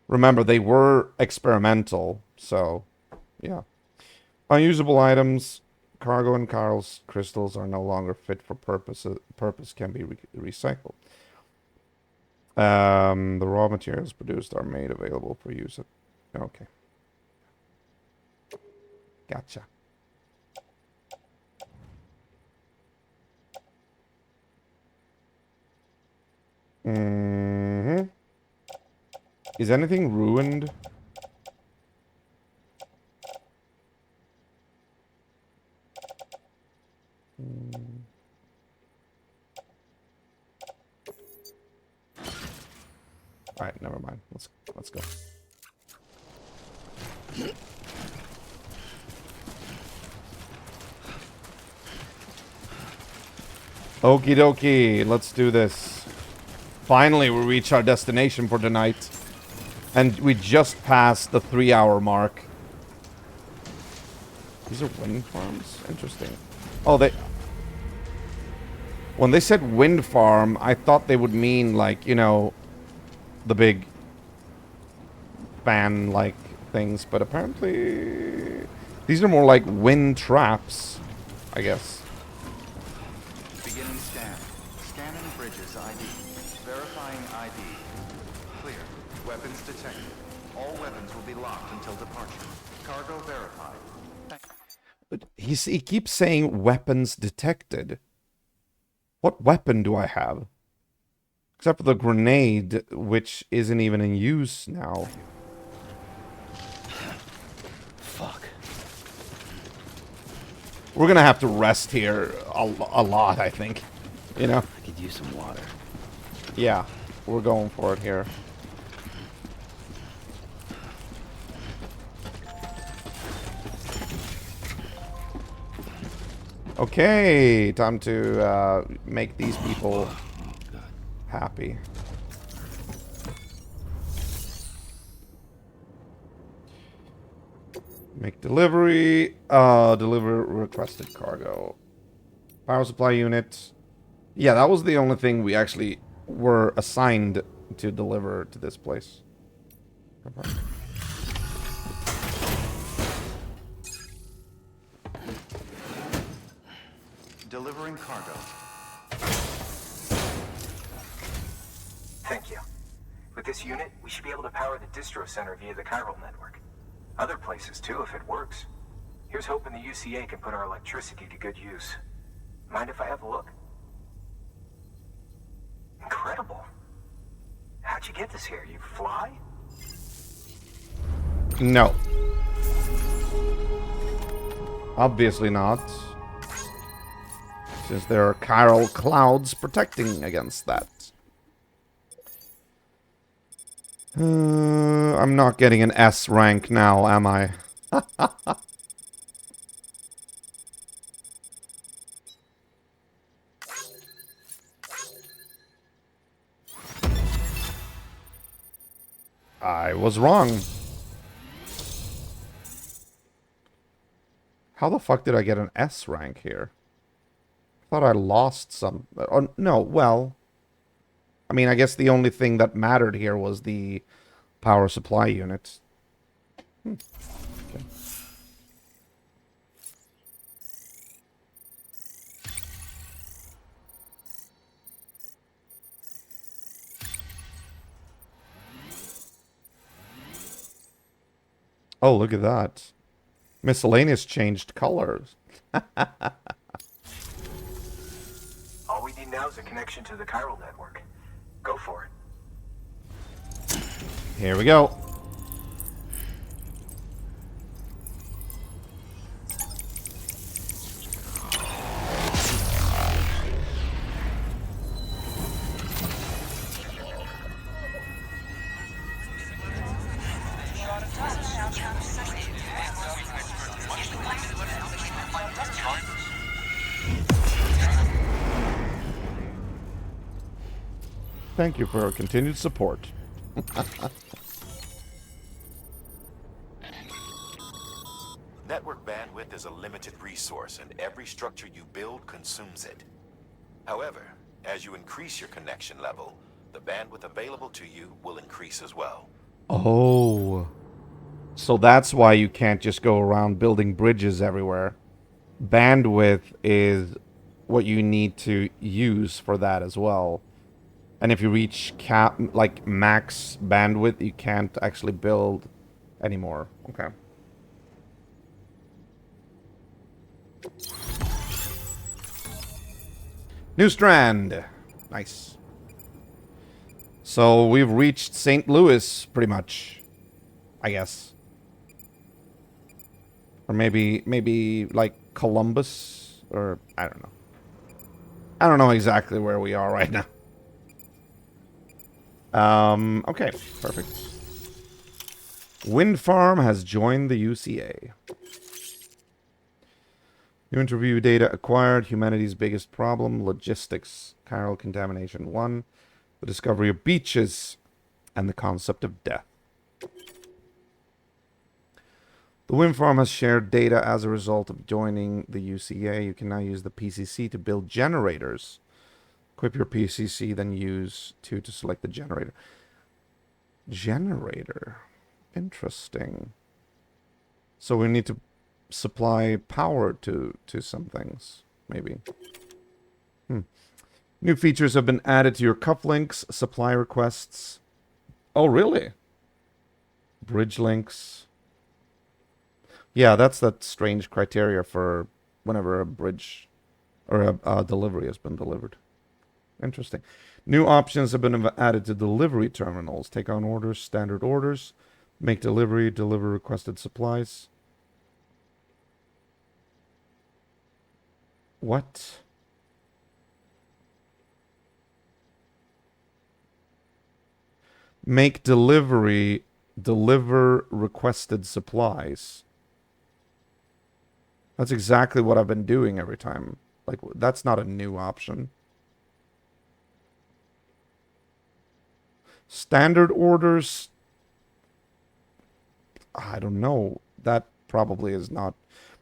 Remember, they were experimental, so, yeah. Unusable items, cargo and Carl's crystals are no longer fit for purpose can be recycled. The raw materials produced are made available for use. Okay. Gotcha. Mm-hmm. Is anything ruined? Alright, never mind. Let's go. Okie dokie, let's do this. Finally, we reach our destination for tonight. And we just passed the 3-hour mark. These are wind farms? Interesting. Oh, when they said wind farm, I thought they would mean, like, you know, the big fan-like things, but apparently these are more like wind traps, I guess. Beginning scan. Scanning Bridges ID. Verifying ID. Clear. Weapons detected. All weapons will be locked until departure. Cargo verified. He keeps saying weapons detected. What weapon do I have? Except for the grenade, which isn't even in use now. Fuck. We're gonna have to rest here a lot, I think. You know? I could use some water. Yeah, we're going for it here. Okay, time to make these people happy. Make delivery. Deliver requested cargo. Power supply unit. Yeah, that was the only thing we actually were assigned to deliver to this place. Okay. Delivering cargo. Thank you. With this unit, we should be able to power the distro center via the chiral network. Other places too, if it works. Here's hoping the UCA can put our electricity to good use. Mind if I have a look? Incredible. How'd you get this here? You fly? No. Obviously not. Since there are chiral clouds protecting against that. I'm not getting an S rank now, am I? I was wrong. How the fuck did I get an S rank here? I thought I lost some... Oh, no, well... I mean, I guess the only thing that mattered here was the power supply unit. Okay. Oh, look at that. Miscellaneous changed colors. All we need now is a connection to the chiral network. Go for it. Here we go. Thank you for your continued support. Network bandwidth is a limited resource, and every structure you build consumes it. However, as you increase your connection level, the bandwidth available to you will increase as well. Oh. So that's why you can't just go around building bridges everywhere. Bandwidth is what you need to use for that as well. And if you reach max bandwidth, you can't actually build anymore. Okay. New strand. Nice. So we've reached St. Louis, pretty much. I guess. Or maybe like Columbus, or I don't know. I don't know exactly where we are right now. Okay, perfect. Wind farm has joined the UCA. New interview data acquired. Humanity's biggest problem: logistics. Chiral contamination 1. The discovery of beaches. And the concept of death. The wind farm has shared data as a result of joining the UCA. You can now use the PCC to build generators. Equip your PCC, then use 2 to select the generator. Generator. Interesting. So we need to supply power to some things, maybe. New features have been added to your cufflinks, supply requests. Oh, really? Bridge links. Yeah, that's that strange criteria for whenever a bridge or a delivery has been delivered. Interesting. New options have been added to delivery terminals. Take on orders, standard orders. Make delivery, deliver requested supplies. What? Make delivery, deliver requested supplies. That's exactly what I've been doing every time. Like, that's not a new option. Standard orders, I don't know. That probably is not...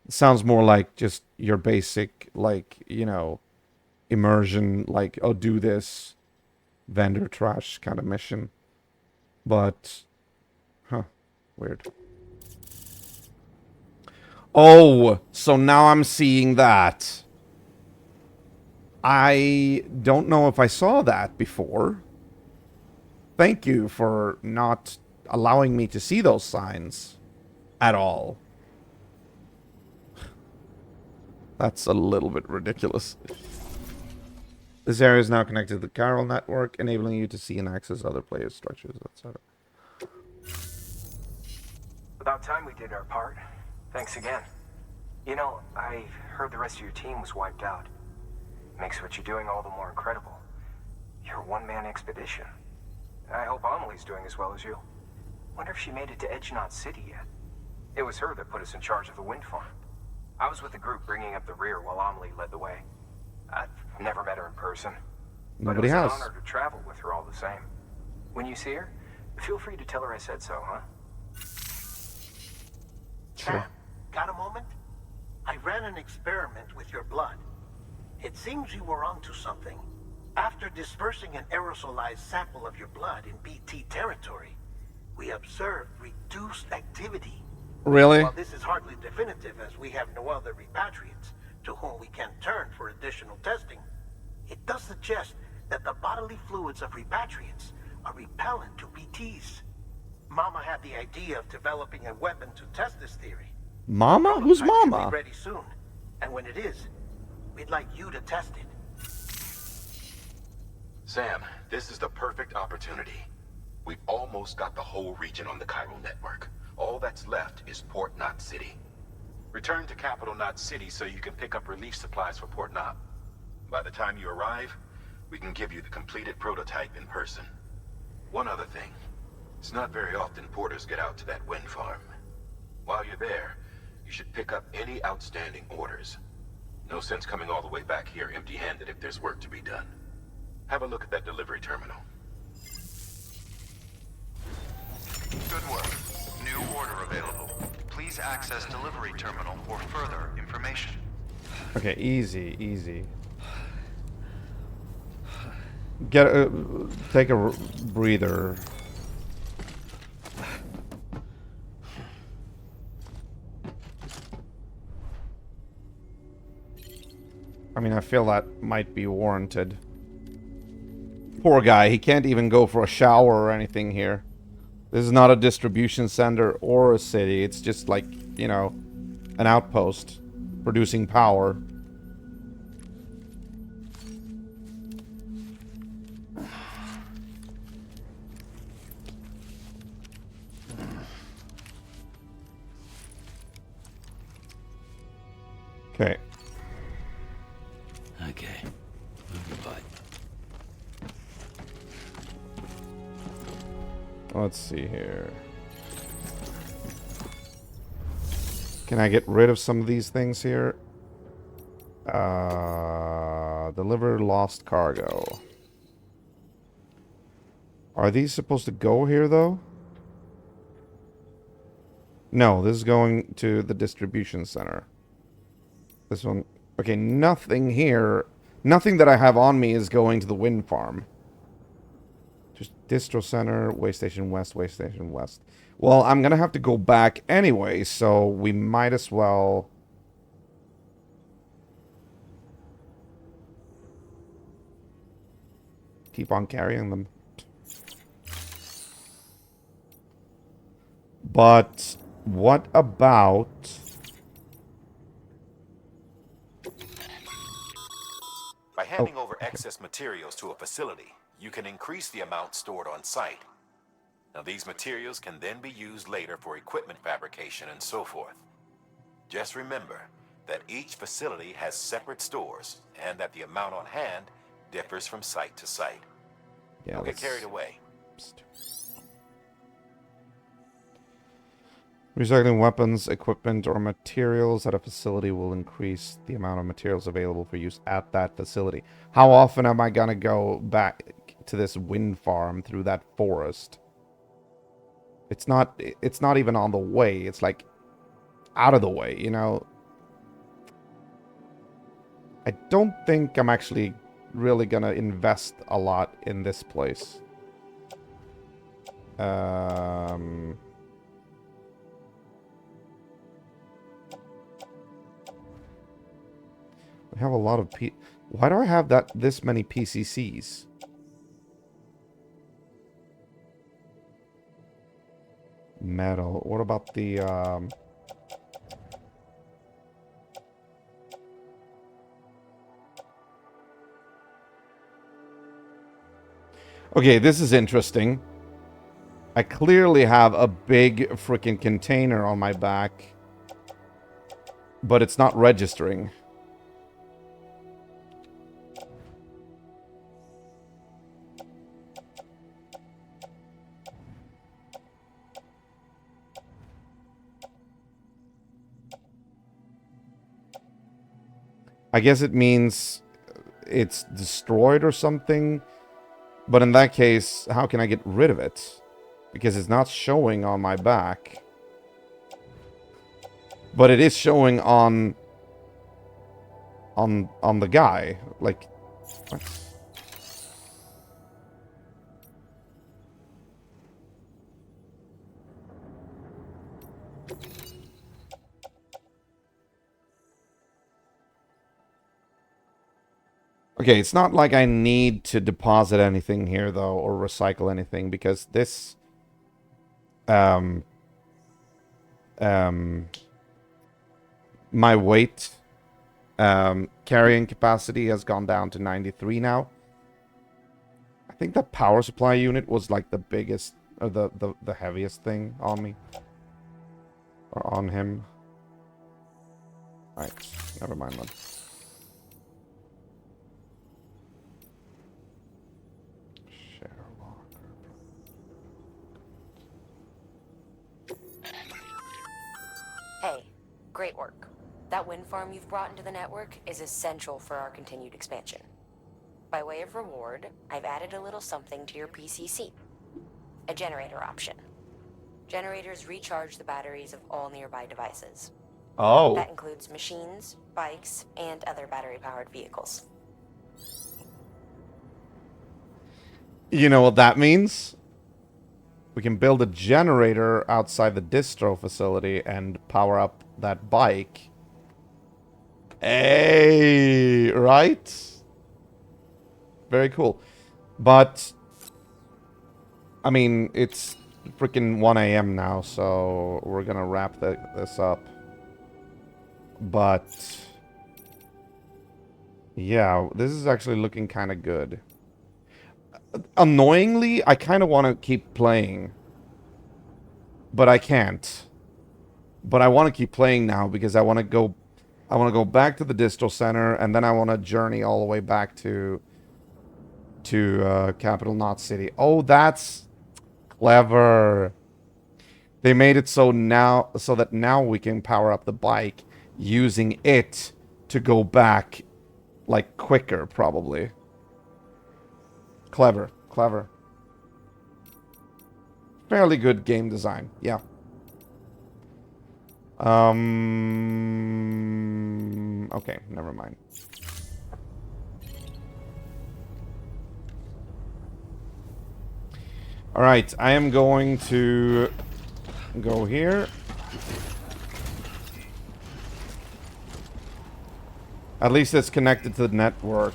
It sounds more like just your basic, like, you know, immersion, like, oh, do this vendor trash kind of mission. But, huh, weird. Oh, so now I'm seeing that. I don't know if I saw that before. Thank you for not allowing me to see those signs at all. That's a little bit ridiculous. This area is now connected to the chiral network, enabling you to see and access other players' structures, etc. About time we did our part. Thanks again. You know, I heard the rest of your team was wiped out. Makes what you're doing all the more incredible. You're a one-man expedition. I hope Amelie's doing as well as you. Wonder if she made it to Edgenot City yet. It was her that put us in charge of the wind farm. I was with the group bringing up the rear while Amelie led the way. I've never met her in person. Nobody but it has. was an honor to travel with her all the same. When you see her, feel free to tell her I said so, huh? Sure. Got a moment? I ran an experiment with your blood. It seems you were onto something. After dispersing an aerosolized sample of your blood in BT territory, we observed reduced activity. Really? While this is hardly definitive as we have no other repatriates to whom we can turn for additional testing, it does suggest that the bodily fluids of repatriates are repellent to BTs. Mama had the idea of developing a weapon to test this theory. Mama? Who's Prototype should Mama? be ready soon, and when it is, we'd like you to test it. Sam, this is the perfect opportunity. We've almost got the whole region on the chiral network. All that's left is Port Knot City. Return to Capital Knot City so you can pick up relief supplies for Port Knot. By the time you arrive, we can give you the completed prototype in person. One other thing. It's not very often porters get out to that wind farm. While you're there, you should pick up any outstanding orders. No sense coming all the way back here empty-handed if there's work to be done. Have a look at that delivery terminal. Good work. New order available. Please access delivery terminal for further information. Okay, easy, easy. Take a breather. I mean, I feel that might be warranted. Poor guy, he can't even go for a shower or anything here. This is not a distribution center or a city. It's just like, you know, an outpost producing power. Okay. Okay. Move your butt. Let's see here. Can I get rid of some of these things here? Deliver lost cargo. Are these supposed to go here, though? No, this is going to the distribution center. This one... Okay, nothing here. Nothing that I have on me is going to the wind farm. Just distro center, way station west, way station west. Well, I'm gonna have to go back anyway, so we might as well... keep on carrying them. But what about... By handing over excess materials to a facility, you can increase the amount stored on site. Now, these materials can then be used later for equipment fabrication and so forth. Just remember that each facility has separate stores and that the amount on hand differs from site to site. Yeah, Don't get carried away. Recycling weapons, equipment, or materials at a facility will increase the amount of materials available for use at that facility. How often am I gonna go back to this wind farm through that forest? It's not even on the way. It's like out of the way, you know? I don't think I'm actually really gonna invest a lot in this place. We have a lot of Why do I have this many PCCs? Metal. What about the Okay, this is interesting. I clearly have a big freaking container on my back, but it's not registering. I guess it means it's destroyed or something. But in that case, how can I get rid of it? Because it's not showing on my back. But it is showing on on the guy. Like, what? Okay, it's not like I need to deposit anything here, though, or recycle anything, because this... my weight carrying capacity has gone down to 93 now. I think the power supply unit was like the biggest, or the heaviest thing on me. Or on him. Alright, never mind then. Hey, great work. That wind farm you've brought into the network is essential for our continued expansion. By way of reward, I've added a little something to your PCC. A generator option. Generators recharge the batteries of all nearby devices. Oh. That includes machines, bikes, and other battery-powered vehicles. You know what that means? We can build a generator outside the distro facility and power up that bike. Hey, right? Very cool. But, I mean, it's freaking 1 a.m. now, so we're gonna wrap this up. But, yeah, this is actually looking kind of good. Annoyingly, I kind of want to keep playing. But I can't. But I want to keep playing now because I want to go back to the distro center, and then I want to journey all the way back to Capital Knot City. Oh, that's clever. They made it so that now we can power up the bike using it to go back like quicker, probably. Clever, clever. Fairly good game design, yeah. Okay, never mind. Alright, I am going to go here. At least it's connected to the network.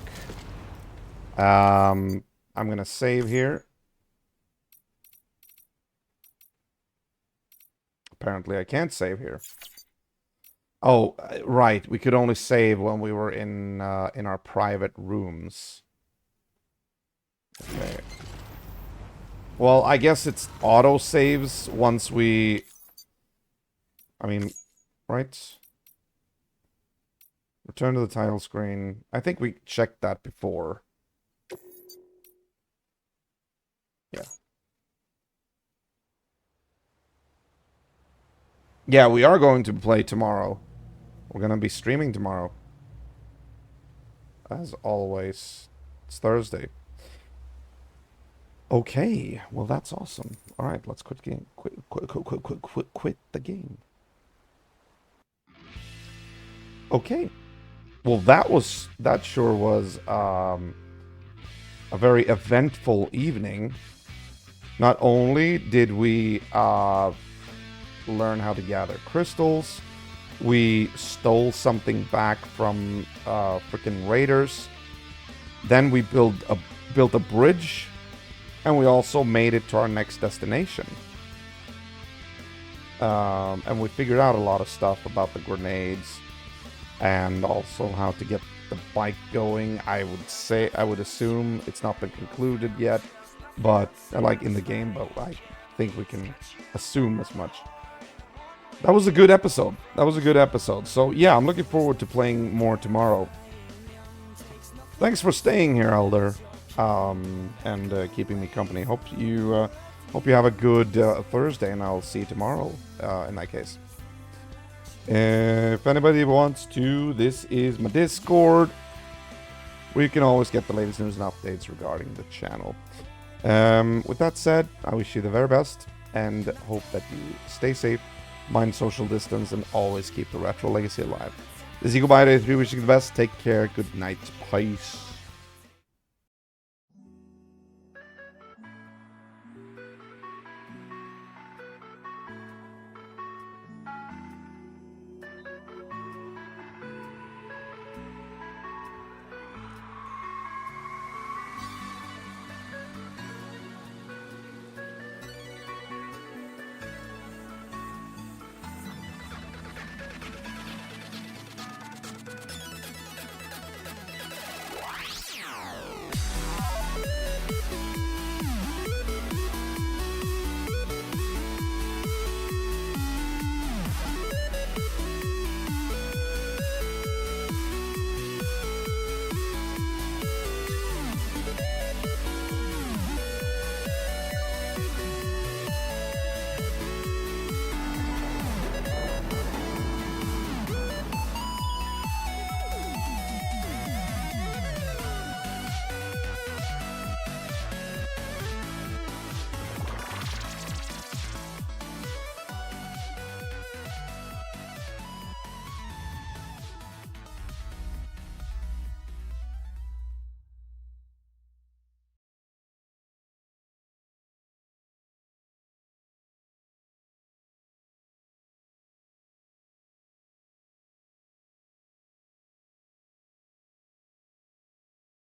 I'm gonna save here. Apparently I can't save here. Oh, right. We could only save when we were in our private rooms. Okay. Well, I guess it's auto saves once we... I mean, right? Return to the title screen. I think we checked that before. Yeah. Yeah, we are going to play tomorrow. We're going to be streaming tomorrow. As always. It's Thursday. Okay, well that's awesome. All right, let's quit game. Quit the game. Okay. Well, that sure was a very eventful evening. Not only did we learn how to gather crystals, we stole something back from freaking raiders. Then we built a bridge. And we also made it to our next destination. And we figured out a lot of stuff about the grenades. And also how to get the bike going. I would assume it's not been concluded yet. But, like in the game, but I think we can assume as much. That was a good episode. So, yeah, I'm looking forward to playing more tomorrow. Thanks for staying here, Elder. And keeping me company. Hope you have a good Thursday, and I'll see you tomorrow. In that case, if anybody wants to, this is my Discord, where you can always get the latest news and updates regarding the channel. With that said, I wish you the very best, and hope that you stay safe, mind social distance, and always keep the retro legacy alive. This is Eagle by Day 3 wishing you the best. Take care. Good night. Peace.